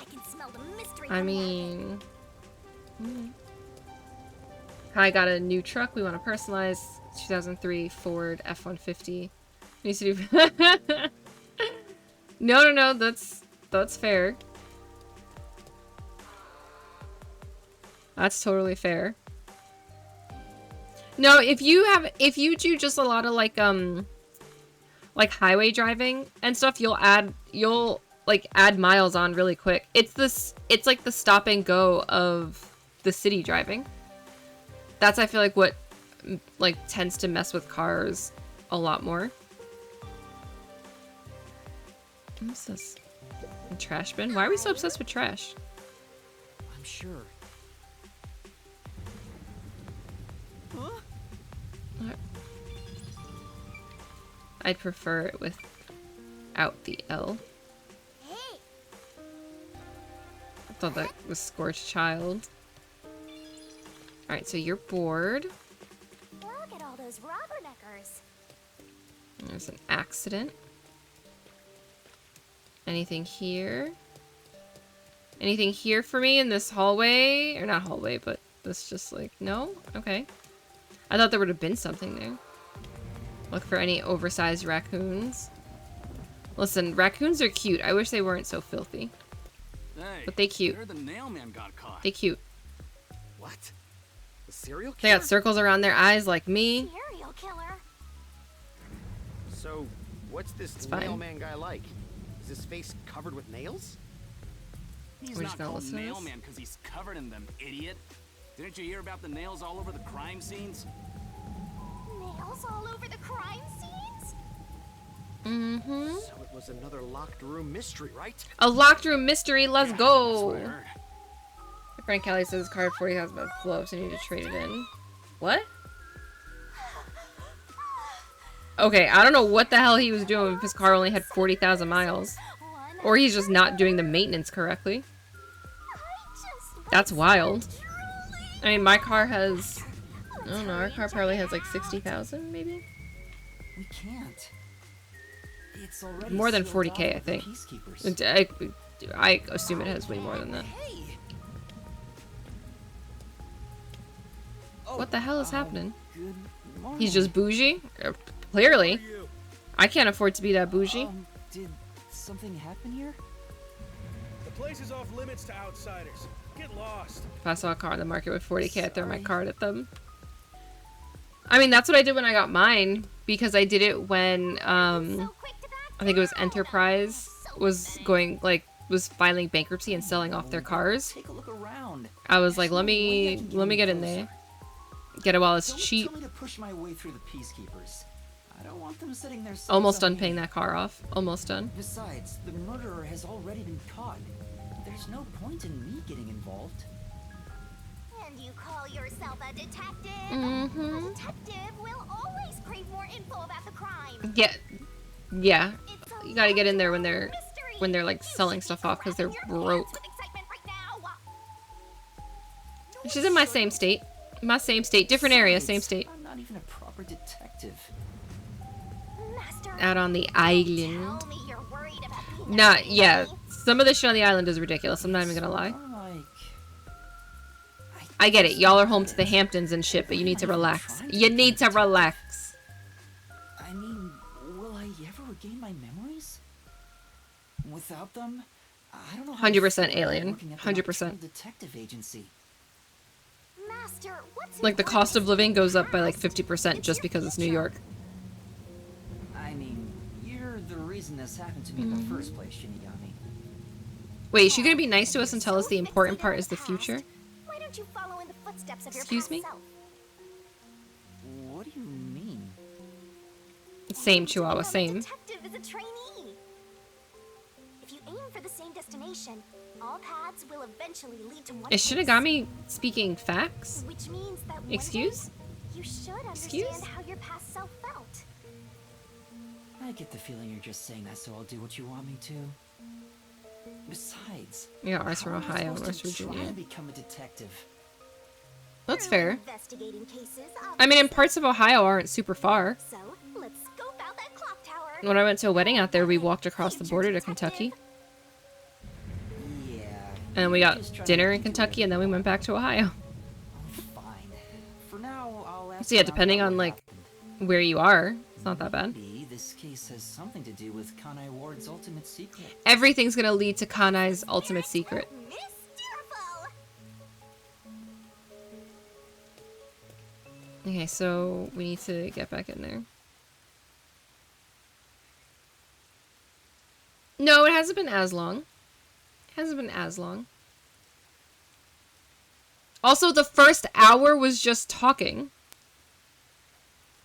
I can smell the mystery. I mean... I got a new truck we want to personalize. 2003 Ford F-150. Needs to do... No, that's fair. That's totally fair. No, if you do just a lot of like highway driving and stuff, you'll add miles on really quick. It's like the stop and go of the city driving. That's I feel like what like tends to mess with cars a lot more. What's this? A trash bin? Why are we so obsessed with trash? I'm sure. I'd prefer it without the L. Hey, I thought that was Scorched Child. Alright, so you're bored. look at all those rubberneckers. There's an accident. Anything here? Anything here for me in this hallway? Or not hallway, but this just like, no? Okay. I thought there would have been something there. Look for any oversized raccoons. Listen, raccoons are cute. I wish they weren't so filthy. Hey, But they cute. there the nail man got caught. They cute. What? The serial They killer? got circles around their eyes like me. Serial killer. So, what's this fine. nailman guy like? Is his face covered with nails? He's We're not just gonna called listen to nail this? man because he's covered in them, idiot. Didn't you hear about the nails all over the crime scenes? Nails all over the crime scenes? Mm-hmm. So it was another locked room mystery, right? A locked room mystery. Let's go. That's what I heard. My friend Kelly says his car had 40,000 about blow-ups. I need to trade it in. What? Okay, I don't know what the hell he was doing if his car only had 40,000 miles. Or he's just not doing the maintenance correctly. That's wild. I mean, my car has... I don't know, our car probably has like 60,000, maybe? We can't. It's already More than sealed 40K, off I with the think. peacekeepers. I assume it has way more than that. Hey! What the hell is happening? Good morning. He's just bougie? Clearly. I can't afford to be that bougie. Did something happen here? place is off limits to outsiders. Get lost. If I saw a car on the market with 40K, I'd throw my card at them. I mean, that's what I did when I got mine, because I did it when, I think it was Enterprise was going, like, was filing bankruptcy and selling off their cars. Take a look around. I was like, let me get in there. Get it while it's cheap. Tell me to push my way through the peacekeepers. I don't want them sitting there. Almost done paying that car off. Almost done. Besides, the murderer has already been caught. There's no point in me getting involved. And you call yourself a detective? Mm-hmm. A detective will always crave more info about the crime. Yeah. You gotta get in there when they're like selling stuff off because they're broke. She's in my same state. My same state. Different area, same state. I'm not even a proper detective. Out on the island. Nah, yeah. Some of the shit on the island is ridiculous. I'm not even gonna lie. I get it. Y'all are home to the Hamptons and shit, but you need to relax. You need to relax. I mean, will I ever regain my memories? Without them, I don't know how 100% alien. 100%. Detective agency. Master, what's Like the cost of living goes up by like 50% just because it's New York. I mean, you're the reason this happened to me in the first place, Shinigami. Wait, is she gonna be nice to us and tell us the important part is the future? Why don't you follow in the footsteps of your Excuse past me? self? What do you mean? Same, Chihuahua, same. Detective is a trainee. If you aim for the same destination, all paths will eventually lead to one Is place. Shinigami speaking facts? Which means that one Excuse? day, you should Excuse? understand how your past self felt. I get the feeling you're just saying that so I'll do what you want me to. Besides, Yeah, ours from how am I Ohio, supposed West to try Virginia. to become a detective? That's fair. Investigating cases, I mean, in parts of Ohio aren't super far. so let's scope out that clock tower. When I went to a wedding out there, we walked across the border to Kentucky. Yeah. And we got dinner in Kentucky, and then we went back to Ohio. Fine. For now, I'll ask So yeah, around depending about on what like where you are, it's not that bad. Maybe this case has something to do with Kanai Ward's ultimate secret. Everything's gonna lead to Kanai's ultimate secret. Okay, so we need to get back in there. No, it hasn't been as long. It hasn't been as long. Also, the first hour was just talking.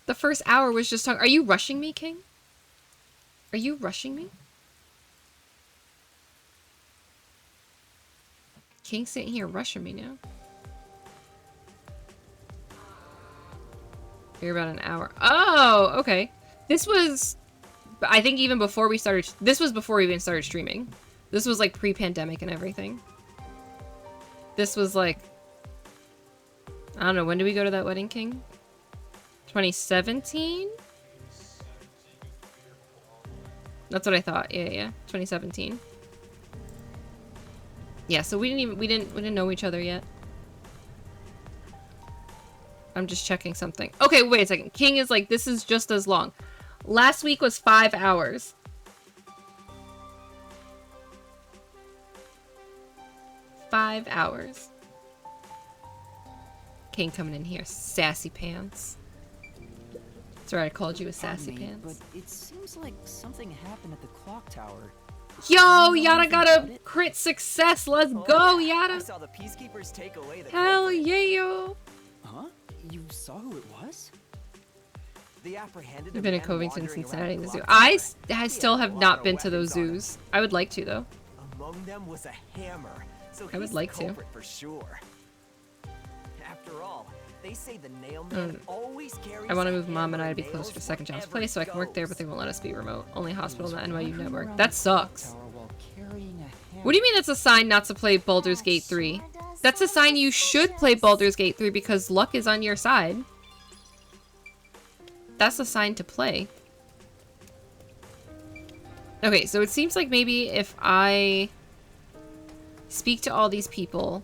The first hour was just talking. Are you rushing me, King? Are you rushing me? King's sitting here rushing me now. You're about an hour. Oh, okay. This was, I think even before we started, this was before we even started streaming. This was like pre-pandemic and everything. This was like, I don't know, when did we go to that wedding, King? 2017? That's what I thought. Yeah. 2017. Yeah, so we didn't know each other yet. I'm just checking something. Okay, wait a second. King is like, this is just as long. Last week was 5 hours. Five hours. King coming in here, sassy pants. That's right, I called you a sassy pants. But it seems like something happened at the clock tower. Yo, Yada got a crit success. Let's go, I Yada. saw the peacekeepers take away the Hell yeah, yo. Huh? You saw who it was? The apprehended I've been in man Covington, wandering Cincinnati, around and the zoo. clock tower. I still have not been to those zoos. I would like to, though. Among them was a hammer, so I would he's like the to. culprit for sure. After all, they say the nail man always carries I want to a move Mom and I hammer to be and closer to nails Second Jobs wherever Place so I can he work there, goes. but they won't let us be remote. Only hospital in the NYU Wandering network. around That the clock sucks. tower while carrying a What do you mean that's a sign not to play Baldur's Gate 3? That's a sign you should play Baldur's Gate 3 because luck is on your side. That's a sign to play. Okay, so it seems like maybe if I speak to all these people,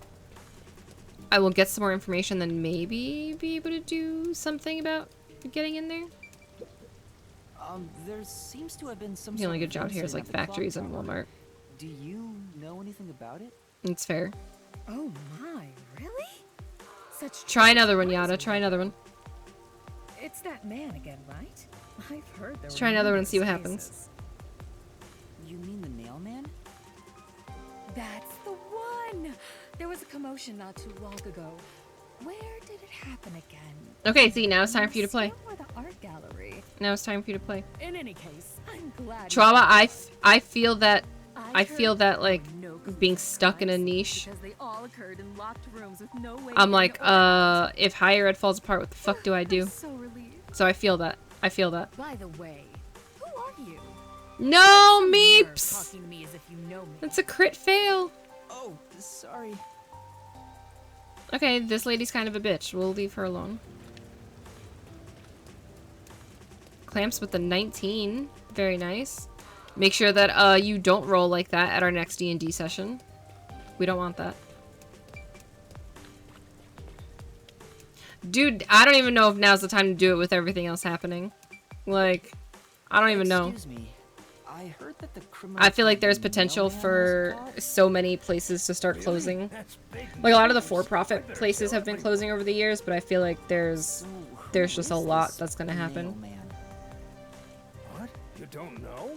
I will get some more information, then maybe be able to do something about getting in there. There seems to have been some The only sort good of job here is like incident at the clock factories and tower. Walmart. Do you know anything about it? It's fair. Oh my, really? Such Try another one, Yada. Try another one. It's that man again, right? I've heard there Let's were try another one and numerous see what cases. happens. You mean the nail man? That's the one! There was a commotion not too long ago. Where did it happen again? Okay, see, now it's time for you to play. Or the art gallery. Now it's time for you to play. In any case, I'm glad. Chihuahua, I feel that like being stuck in a niche. Because they all occurred in locked rooms with no way I'm like, if higher ed falls apart, what the fuck do I do? So relieved. So I feel that. I feel that. By the way, who are you? No, Meeps! Talking to me as if you know me. That's a crit fail. Oh, sorry. Okay, this lady's kind of a bitch. We'll leave her alone. Clamps with the 19. Very nice. Make sure that you don't roll like that at our next D&D session. We don't want that. Dude, I don't even know if now's the time to do it with everything else happening. Like, I don't even know. Excuse me. I heard that the criminal I feel like there's potential for so many places to start closing. Like, a lot of the for-profit places have been closing over the years, but I feel like there's just a lot that's gonna happen. What? You don't know?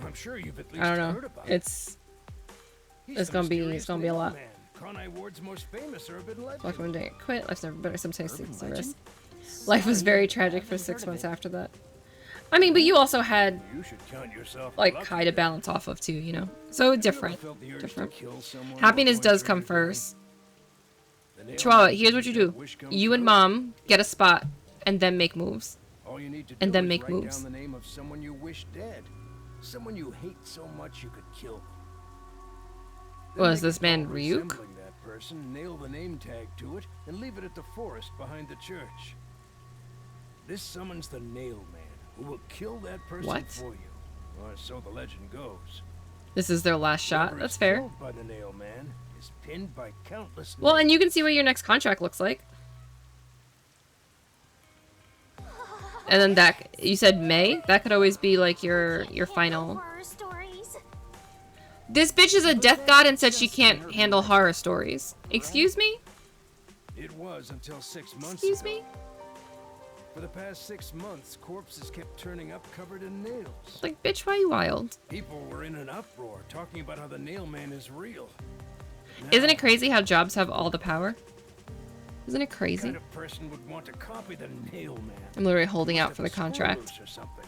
I'm sure you've at least I don't know. heard about it. It's gonna be a lot. Conai Ward's most famous urban legend. Life one day quit. Life's never better. Sometimes things are risk. Life was very tragic for 6 months after that. I mean, but you also had like Kai to balance off of too, you know. So different. Happiness does come first. Chihuahua, here's what you do. You and Mom get a spot, and then make moves. And then make moves. Down the name of someone you wish dead, someone you hate so much you could kill. Was this man Ryuk? Resembling that person, nail the name tag to it and leave it at the forest behind the church. This summons the Nail Man, who will kill that person What? for you, or so the legend goes. This is their last shot. Whoever That's is fair. killed by the Nail Man is pinned by countless. Well, and you can see what your next contract looks like. And then that, you said May? That could always be like your final. This bitch is a death god and said she can't handle horror stories. Excuse me? It was until 6 months Excuse ago. me? For the past 6 months, corpses kept turning up covered in nails. Like, bitch, why you wild? People were in an uproar, talking about how the Nail Man is real. Isn't it crazy how jobs have all the power? Isn't it What crazy? kind of person would want to copy the Nail Man? I'm literally holding out for the Must have contract. screws or something.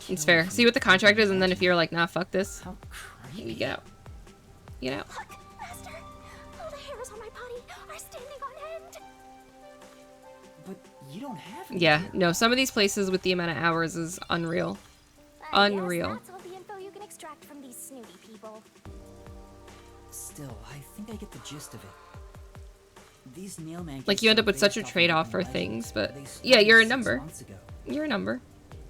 It's fair. See what the contract is, and then if you're like, nah, fuck this, you get out. You get out. Master, all the hairs on my body are standing on end. But you don't have any. Yeah, no, some of these places with the amount of hours is unreal. Unreal. That's all the info you can extract from these snooty people. Still, I think I get the gist of it. These nail man Like, you end up with such a trade-off for things, but yeah, you're a number. You're a number.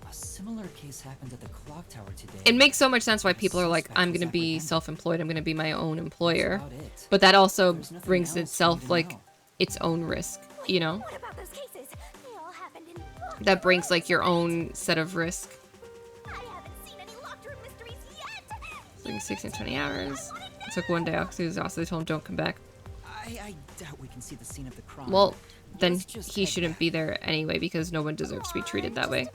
A similar case happened at the clock tower today. It makes so much sense why people are like, I'm gonna be self-employed, I'm gonna be my own employer. But that also brings itself, like, its own risk, you know? What about those cases? They all happened in That brings, like, your own set of risk. I haven't seen any locked room mysteries yet. It's like 16, 20 hours. Took one day off because he was off, so they told him don't come back. I doubt we can see the scene of the crime. Well, then Let's just he head shouldn't back. be there anyway because no one deserves to be treated that way.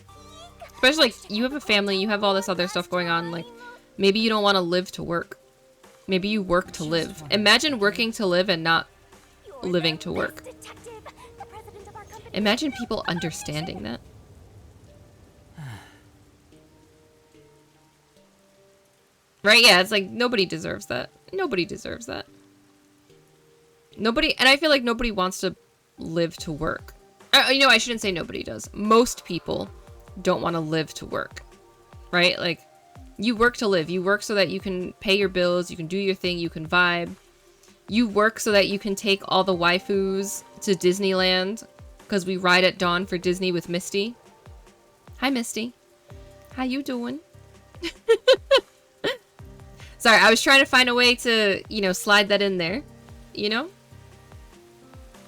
Especially, like, you have a family, you have all this other stuff going on, like, maybe you don't want to live to work. Maybe you work to live. Imagine working to live and not living to work. Imagine people understanding that. Right? Yeah, it's like, nobody deserves that. Nobody deserves that. Nobody, and I feel like nobody wants to live to work. You know, I shouldn't say nobody does. Most people don't want to live to work, right? Like, you work to live. You work so that you can pay your bills, you can do your thing, you can vibe. You work so that you can take all the waifus to Disneyland, because we ride at dawn for Disney with Misty. Hi, Misty. How you doing? Sorry, I was trying to find a way to, you know, slide that in there, you know?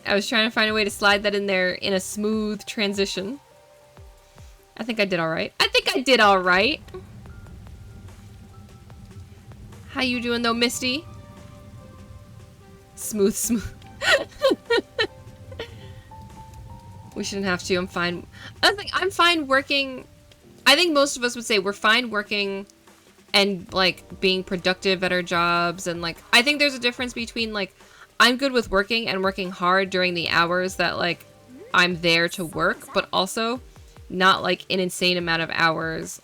I was trying to find a way to slide that in there in a smooth transition. I think I did alright. I think I did alright. How you doing though, Misty? Smooth, smooth. We shouldn't have to. I'm fine. I'm fine working. I think most of us would say we're fine working and like being productive at our jobs, and like I think there's a difference between like I'm good with working and working hard during the hours that like I'm there to work, but also not like an insane amount of hours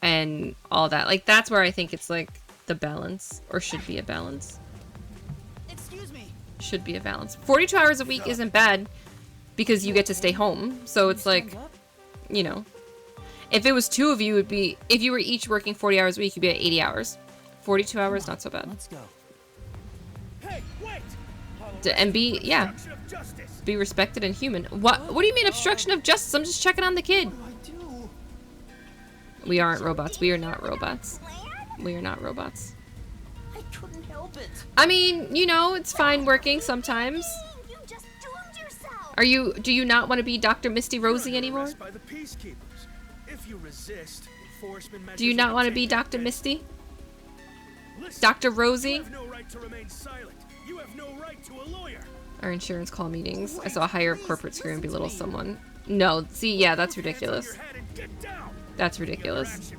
and all that. Like that's where I think it's like the balance, or should be a balance. Excuse me. Should be a balance. 42 hours a week isn't bad because you get to stay home. So it's like, you know, if it was two of you, it'd be, if you were each working 40 hours a week, you'd be at 80 hours. 42 hours, not so bad. Let's go. Hey, wait! And be, yeah, be respected and human. What do you mean obstruction of justice? I'm just checking on the kid. We aren't robots. We are not robots. We are not robots. I couldn't help it. I mean, you know, it's fine working sometimes. You just doomed yourself. Do you not want to be Dr. Misty Rosie anymore? By the peacekeepers. If you resist, enforcement measures Do you not will want to take be effect. Dr. Misty? Listen, Dr. Rosie? You have no right to remain silent. You have no right to a lawyer. Our insurance call meetings. I saw a higher corporate screw and belittle someone. No, see, yeah, that's ridiculous. That's ridiculous.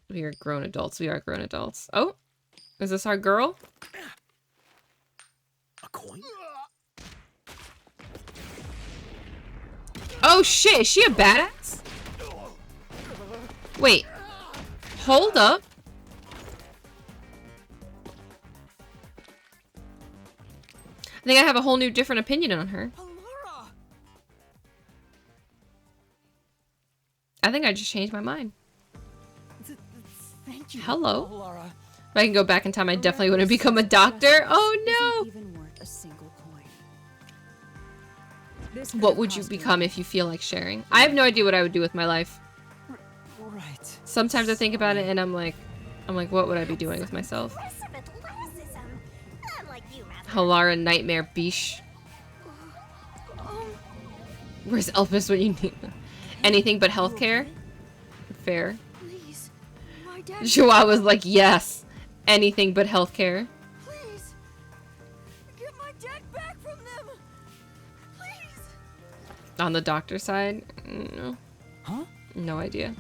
We are grown adults. We are grown adults. Oh, is this our girl? A coin? Oh shit, is she a badass? Wait. Hold up. I think I have a whole new different opinion on her. I think I just changed my mind. Thank you. Hello. Laura. If I can go back in time, I definitely wouldn't become a doctor. Oh no! Even worth a single coin. What would you become if you feel like sharing? I have no idea what I would do with my life. Right. Sometimes I think about it and I'm like, what would I be doing with myself? Halara Nightmare Bish. Where's Elvis when you need them? Anything but healthcare? Fair. Please. My dad. Chihuahua's like, yes. Anything but healthcare. Please. Get my dad back from them. Please. On the doctor side? No. Huh? No idea.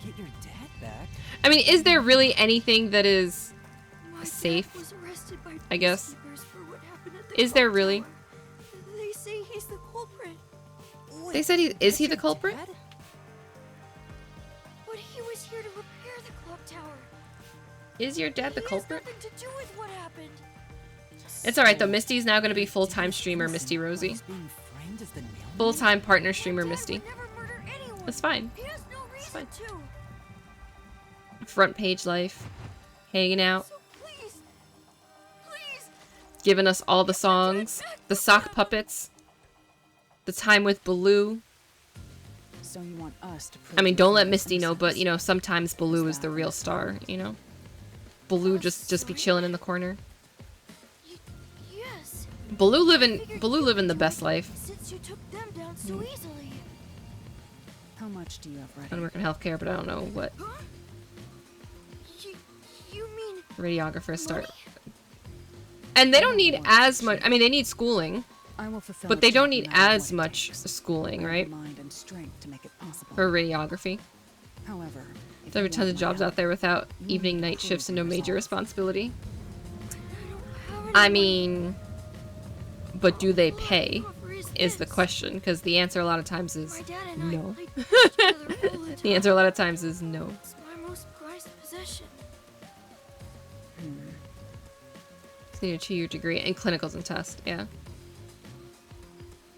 Get your dad back? I mean, is there really anything that is safe? Was arrested by I guess. for what happened at the Is there clock really? tower. They say he's the culprit. They said is he the culprit? But he was here to repair the clock tower. Is your dad the He culprit? has nothing to do with what happened. It's alright though, Misty's now gonna be full-time streamer Misty Rosie. Full-time partner streamer Misty. That's fine. He has no reason to. Front page life. Hanging out. Please. Please. Giving us all the songs. The sock puppets. The time with Baloo. So you want us to I mean, don't let Misty know, but you know, sometimes Baloo is the real star, you know? Baloo just be chilling in the corner. Yes. Baloo living the best life. Since you took them down so easily. How much do you have ready? I work in healthcare, but I don't know what You mean radiographers start. And they don't need as much. I mean, they need schooling, I will fulfill but a they job don't no need matter as what it much takes. schooling, I have right? the mind and strength to make it possible. For radiography. However, if There are you tons of want my jobs help, out there without you evening, need to night prove shifts and no your major resolve. responsibility. I mean, but do they pay? Is the question, because the answer a lot of times is no. The answer a lot of times is no. It's my most prized possession. Just need a 2-year degree in clinicals and tests, yeah.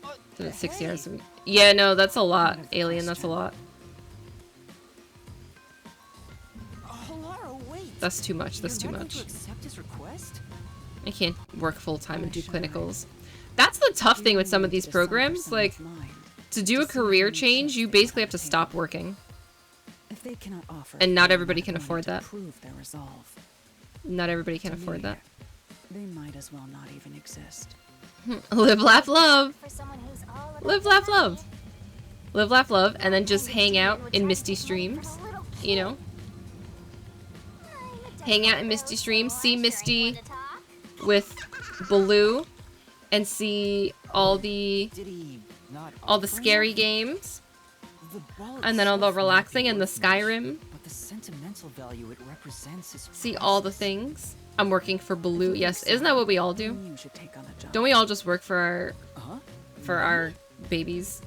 So that's 6 years. Yeah, no, that's a lot, Alien, that's a lot. Lara, wait. That's too much, that's too You're not much. going to accept his request? I can't work full-time and do clinicals. That's the tough thing with some of these programs, like, to do a career change, you basically have to stop working. If they cannot offer, And not they are everybody can going afford to that. Prove their resolve. Not everybody can To afford me, that. They might as well not even exist. Live, laugh, love. For someone who's all about Live, laugh, love. Live, laugh, love, and then just hang out in Misty Streams, you know? Hang out in Misty Streams, see Misty with Baloo, and see all the scary games, and then all the relaxing and the Skyrim. But the sentimental value it represents is See all the things. I'm working for Baloo. Yes, isn't that what we all do? Don't we all just work for our babies,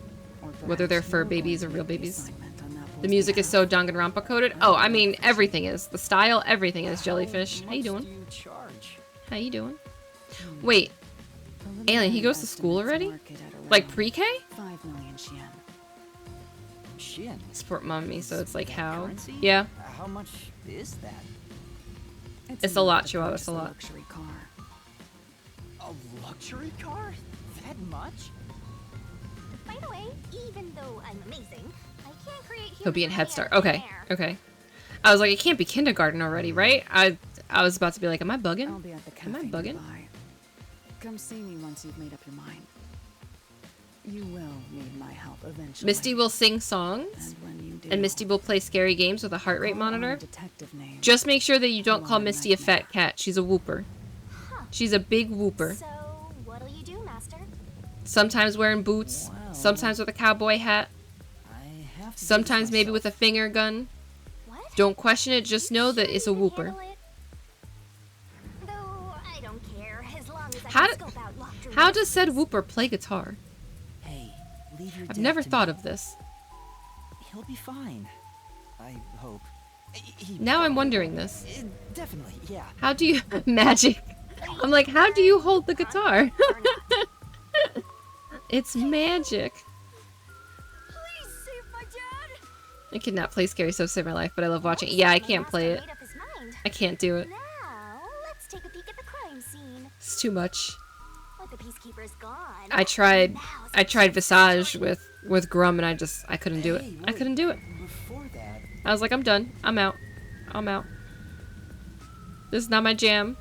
whether they're fur babies or real babies? The music is so Danganronpa coded. Oh, I mean everything is. The style, everything is. Jellyfish. How you doing? How you doing? Wait, Alien, he goes to school already? Like pre-K? 5 million Xian. Support mommy, so it's like how? Yeah. How much is that? It's a lot, Chihuahua. It's a lot. Luxury car. A luxury car? That much? By the way, even though I'm amazing, I can't create He'll be in human Head Start. hair in Okay, air. okay. I was like, it can't be kindergarten already, right? I was about to be like, am I bugging? I'll be at the Am I cafe bugging? nearby. Come see me once you've made up your mind. You will need my help eventually. Misty will sing songs, and Misty will play scary games with a heart rate monitor. Just make sure that you don't call Misty a fat cat. She's a whooper. She's a big whooper. So, what'll you do, Master? Sometimes wearing boots, sometimes with a cowboy hat, sometimes maybe with a finger gun. Don't question it, just know that it's a whooper. Though I don't care, as long as I How, can scope out locked rooms. how does said whooper play guitar? Hey, leave your I've dad never to thought me. of this. He'll be fine. I hope. Now I'm wondering this. Definitely, yeah. How do you... Magic. I'm like, how do you hold the guitar? It's magic. Please save my dad. I could not play Scary So Save My Life, but I love watching it. Yeah, I can't play it. Made up his mind. I can't do it. Now, let's take a peek at the crime scene. It's too much. With the peacekeepers gone. I tried Visage with Grum, and I couldn't do it. I couldn't do it. I was like, I'm done. I'm out. I'm out. This is not my jam.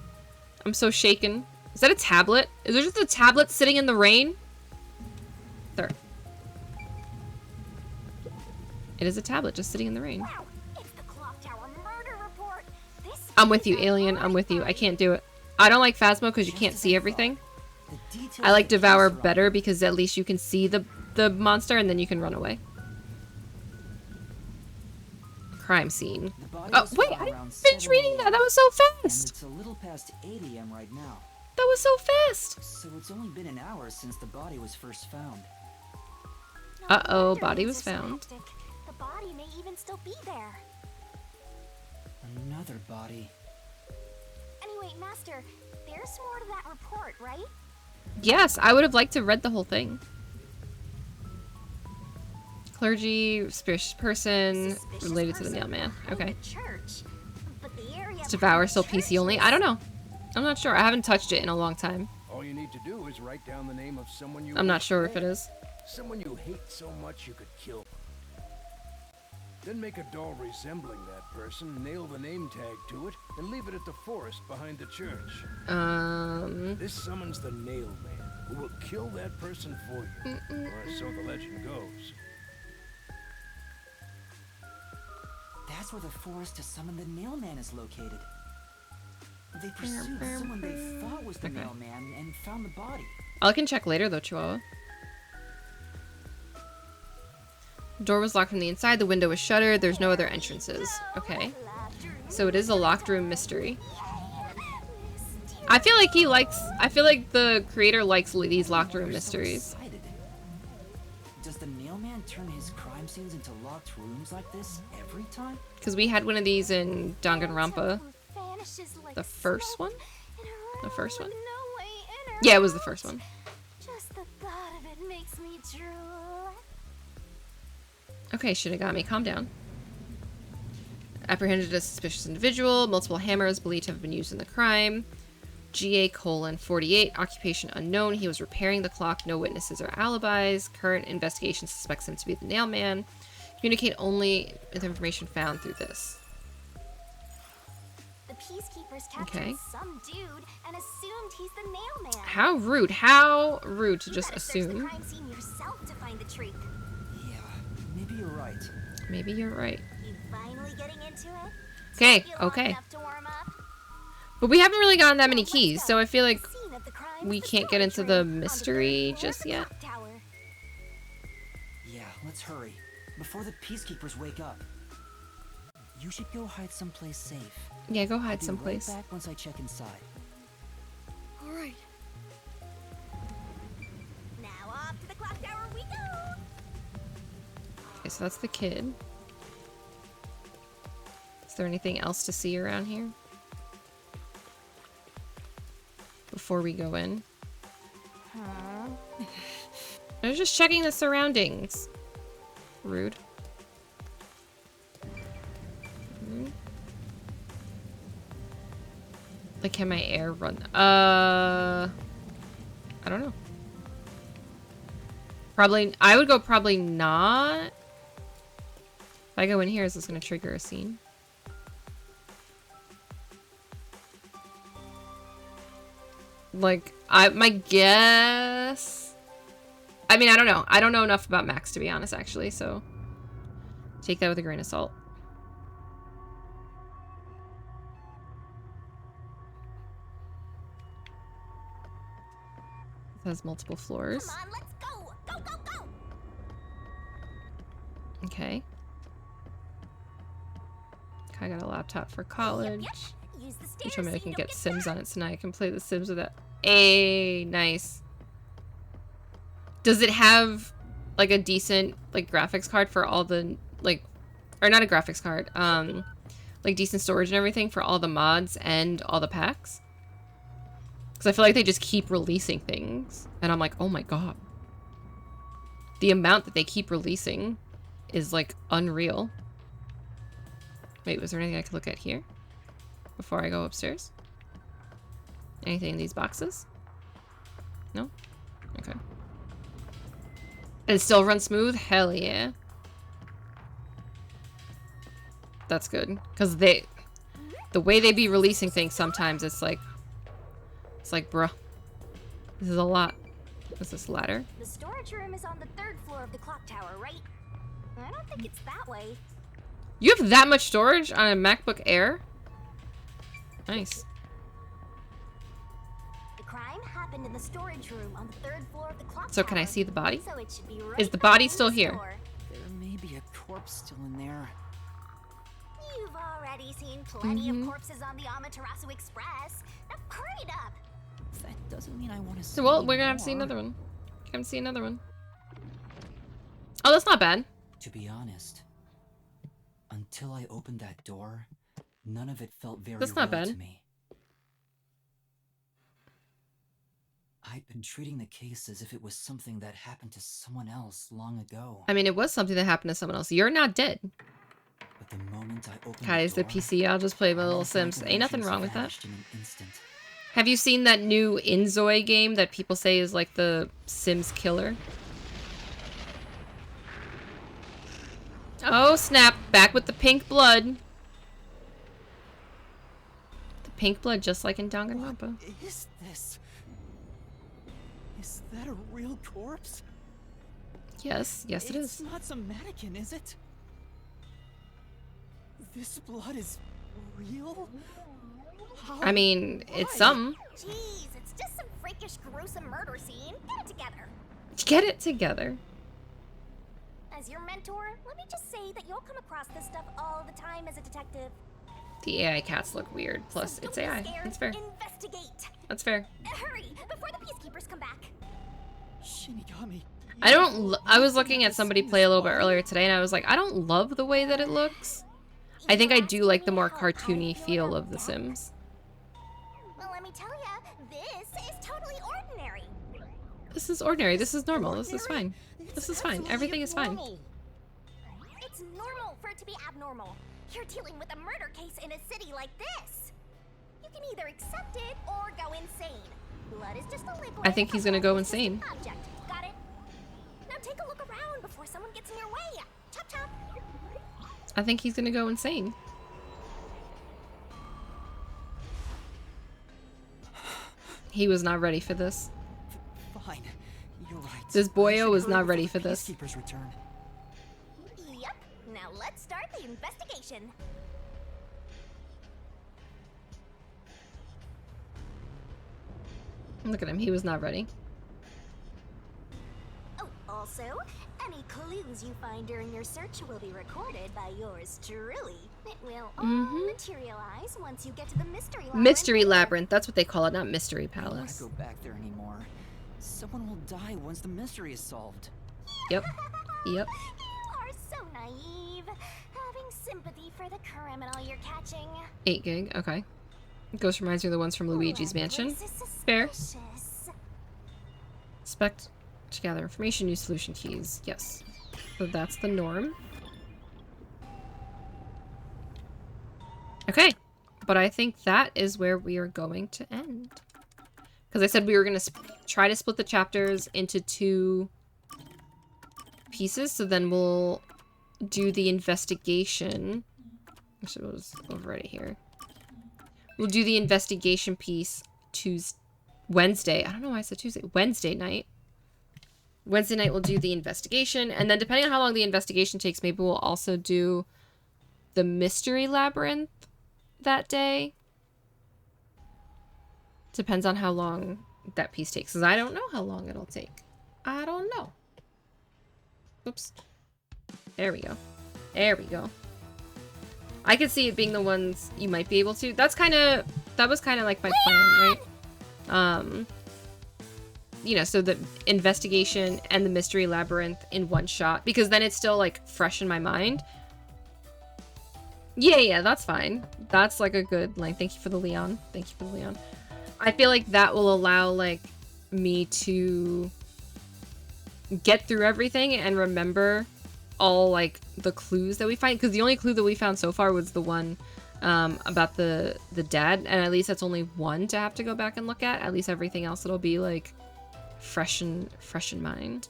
I'm so shaken. Is that a tablet? Is there just a tablet sitting in the rain? There. It is a tablet just sitting in the rain. Wow, it's the Clock Tower murder report. This I'm with you, Alien. I'm with you. I can't do it. I don't like Phasmo because you can't see everything. I like Devour better because at least you can see the monster and then you can run away. Crime scene. Oh, wait, I didn't finish reading that. That was so fast. It's a little past 8 a.m. right now. That was so fast. So it's only been an hour since the body was first found. Uh-oh, body was found. The body may even still be there. Another body. Anyway, Master, there's more to that report, right? Yes, I would have liked to read the whole thing. Clergy, suspicious person, related to the mailman. Okay. Church, but the area Is Devour still PC only? I don't know. I'm not sure. I haven't touched it in a long time. All you need to do is write down the name of someone you I'm not wish sure if dead. it is. Someone you hate so much you could kill. Then make a doll resembling that person, nail the name tag to it, and leave it at the forest behind the church. This summons the Nail Man, who will kill that person for you. Or so the legend goes. That's where the forest to summon the Nailman is located. They pursued someone they thought was the Nailman and found the body. I can check later though, Chihuahua. Door was locked from the inside, the window was shuttered, there's no other entrances. Okay. So it is a locked room mystery. I feel like the creator likes these locked room mysteries. Does the Nailman turn his crime scenes into locked rooms like this every time? Because we had one of these in Danganronpa. vanishes like The first one? The first one? no way in her Yeah, it was the first one. Just the thought of it makes me drool. Okay, Shinigami, calm down. Apprehended a suspicious individual. Multiple hammers believed to have been used in the crime. GA:48. Occupation unknown. He was repairing the clock. No witnesses or alibis. Current investigation suspects him to be the Nailman. Communicate only with information found through this. The peacekeepers captured Okay. some dude and assumed he's the Nailman. How rude. How rude to You just gotta search the assume. crime scene yourself to find the truth. Yeah, you're right. Maybe you're right. You finally getting into it? Okay, Took you long okay. enough to warm up? But we haven't really gotten that many keys, so I feel like we can't get into the mystery just yet. Yeah, let's hurry. Before the peacekeepers wake up. You should go hide someplace safe. Yeah, go hide I'll be someplace. right back once I check inside. All right. Now off to the clock tower we go. Okay, so that's the kid. Is there anything else to see around here? Before we go in. I was just checking the surroundings. Rude. Like, can my air run? I don't know. Probably, I would go probably not. If I go in here, is this gonna trigger a scene? Like, my guess... I mean, I don't know. I don't know enough about Max, to be honest, actually, so... Take that with a grain of salt. It has multiple floors. Come on, let's go! Go, go, go! Okay. I got a laptop for college. Yep. Use the You stairs told me I so can you get don't Sims on it tonight. I can play the Sims with that. Hey, nice. Does it have like a decent like graphics card for all the like, or not a graphics card, like decent storage and everything for all the mods and all the packs? Because I feel like they just keep releasing things, and I'm like, oh my god, the amount that they keep releasing is like unreal. Wait, was there anything I could look at here before I go upstairs? Anything in these boxes? No? Okay. It still runs smooth? Hell yeah. That's good. Because the way they be releasing things sometimes, it's like, bruh, this is a lot. What's this ladder? The storage room is on the 3rd floor of the clock tower, right? I don't think it's that way. You have that much storage on a MacBook Air? Nice. The crime happened in the storage room on the 3rd floor of the clock So tower. can I see the body? So it should be right Is the body behind still the here? store. There may be a corpse still in there. You've already seen plenty Mm-hmm. of corpses on the Amaterasu Express. Now hurry it up. That doesn't mean I want to see So, well, we're gonna have to see more. another one. Come see another one. Oh, that's not bad. To be honest, until I opened that door, none of it felt very That's not real bad. to me. I'd been treating the case as if it was something that happened to someone else long ago. I mean, it was something that happened to someone else. You're not dead. But the moment I opened Guys, the door, PC, I'll just play my all little of my Sims. Ain't nothing illusions wrong with that. vanished in an instant. Have you seen that new Inzoi game that people say is like the Sims killer? Oh snap, back with the pink blood. The pink blood just like in Danganronpa. What is this? Is that a real corpse? Yes, yes it It's is. not some mannequin, is it? This blood is real? How? I mean, it's Why? some. Jeez, it's just some freakish, gruesome murder scene. Get it together. Get it together. As your mentor, let me just say that you'll come across this stuff all the time as a detective. The AI cats look weird. Plus, So it's don't be AI. scared. That's fair. Investigate. That's fair. Hurry, before the peacekeepers come back. Shinigami. I was looking at somebody play a little bit earlier today, and I was like, I don't love the way that it looks. I think I do like the more cartoony feel of The Sims. Well, let me tell ya, this is totally ordinary. This is ordinary. This is normal. This is fine. This is fine. Everything is fine. It's normal for it to be abnormal. You're dealing with a murder case in a city like this. You can either accept it or go insane. Blood is just a liquid. I think he's gonna go insane. Object. Got it? Now take a look around before someone gets in your way. Chop chop. I think he's gonna go insane. He was not ready for this. Fine. You're right. This boyo I is should not hurry ready before for the this. peacekeepers return. Yep. solution. Look at him. He was not ready. Oh, also, any clues you find during your search will be recorded by yours truly. It will all materialize once you get to the mystery labyrinth. Mystery labyrinth. That's what they call it, not mystery I don't want palace. to go back there anymore. Someone will die once the mystery is solved. Yep. Yep. You are so naive. Having sympathy for the criminal you're catching. 8 gig. Okay. Ghost reminds me of the ones from Luigi's Mansion. Fair. Expect to gather information, use solution keys. Yes. So that's the norm. Okay. But I think that is where we are going to end. Because I said we were going to try to split the chapters into 2 pieces. So then we'll do the investigation. Actually, we'll just overwrite it here. We'll do the investigation piece Wednesday. I don't know why I said Tuesday. Wednesday night. Wednesday night we'll do the investigation. And then depending on how long the investigation takes, maybe we'll also do the mystery labyrinth that day. Depends on how long that piece takes. Because I don't know how long it'll take. I don't know. Oops. There we go. There we go. I could see it being the ones you might be able to. That was kind of like my plan, right? You know, so the investigation and the mystery labyrinth in one shot, because then it's still like fresh in my mind. Yeah, that's fine. That's like a good line. Thank you for the Leon. Thank you for the Leon. I feel like that will allow like me to get through everything and remember all like the clues that we find, because the only clue that we found so far was the one about the dad, and at least that's only one to have to go back and look at least everything else it'll be like fresh in mind.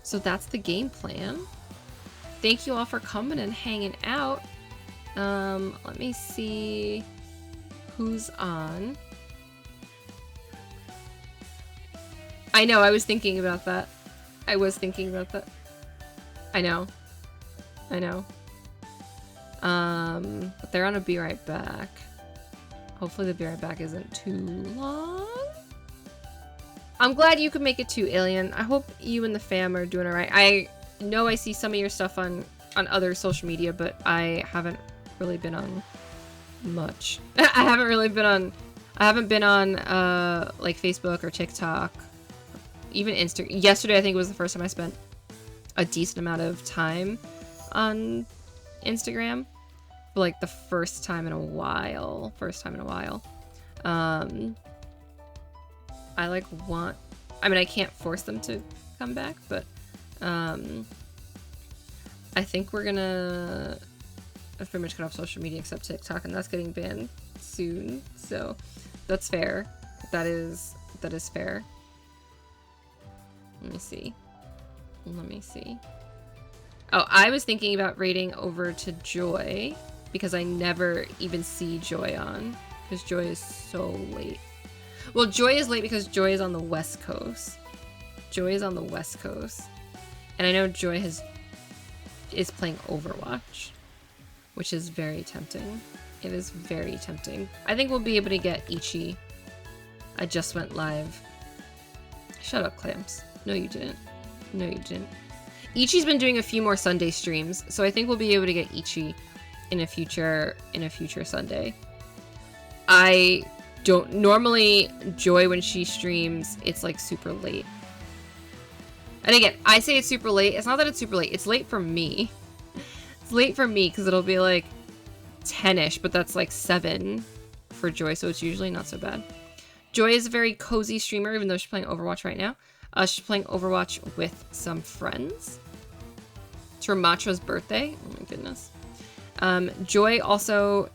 So that's the game plan. Thank you all for coming and hanging out. Let me see who's on. I know, I was thinking about that. I know. But they're on a Be Right Back. Hopefully the Be Right Back isn't too long. I'm glad you could make it too, Alien. I hope you and the fam are doing alright. I know I see some of your stuff on other social media, but I haven't really been on much. I haven't been on like Facebook or TikTok. Even Instagram. Yesterday I think was the first time I spent a decent amount of time on Instagram, for like the first time in a while. I mean, I can't force them to come back, but I think we're gonna pretty much cut off social media except TikTok, and that's getting banned soon, so that's fair. That is fair. Let me see. Oh, I was thinking about raiding over to Joy, because I never even see Joy on, because Joy is so late. Well, Joy is late because Joy is on the West Coast. And I know Joy is playing Overwatch, which is very tempting. It is very tempting. I think we'll be able to get Ichi. I just went live. Shut up, Clamps. No, you didn't. Ichi's been doing a few more Sunday streams, so I think we'll be able to get Ichi in a future Sunday. I don't normally Joy when she streams, it's like super late. And again, I say it's super late. It's not that it's super late. It's late for me. It's late for me because it'll be like 10-ish, but that's like 7 for Joy, so it's usually not so bad. Joy is a very cozy streamer, even though she's playing Overwatch right now. She's playing Overwatch with some friends. It's her Matra's birthday. Oh my goodness. Joy also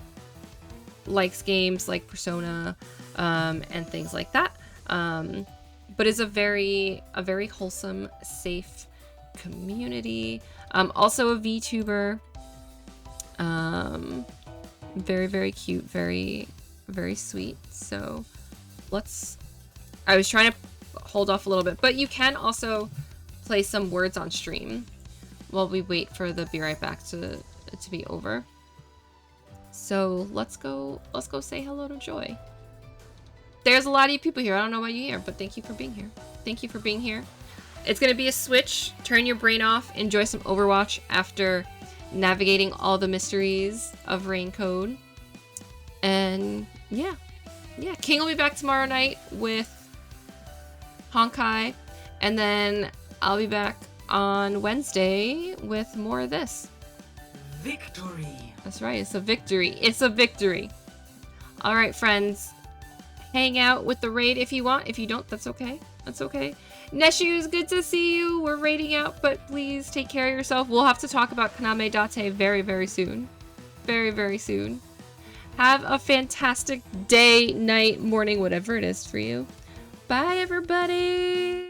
likes games like Persona and things like that. But is a very wholesome, safe community. Also a VTuber. Very, very cute. Very, very sweet. So I was trying to hold off a little bit, but you can also play some words on stream while we wait for the Be Right Back to it to be over. So let's go say hello to Joy. There's a lot of you people here. I don't know about you here, but thank you for being here. Thank you for being here. It's gonna be a switch. Turn your brain off. Enjoy some Overwatch after navigating all the mysteries of Rain Code. And yeah. King will be back tomorrow night with Honkai, and then I'll be back on Wednesday with more of this. Victory! That's right, it's a victory. It's a victory. Alright, friends. Hang out with the raid if you want. If you don't, that's okay. That's okay. Neshu, good to see you. We're raiding out, but please take care of yourself. We'll have to talk about Kaname Date very, very soon. Very, very soon. Have a fantastic day, night, morning, whatever it is for you. Bye, everybody!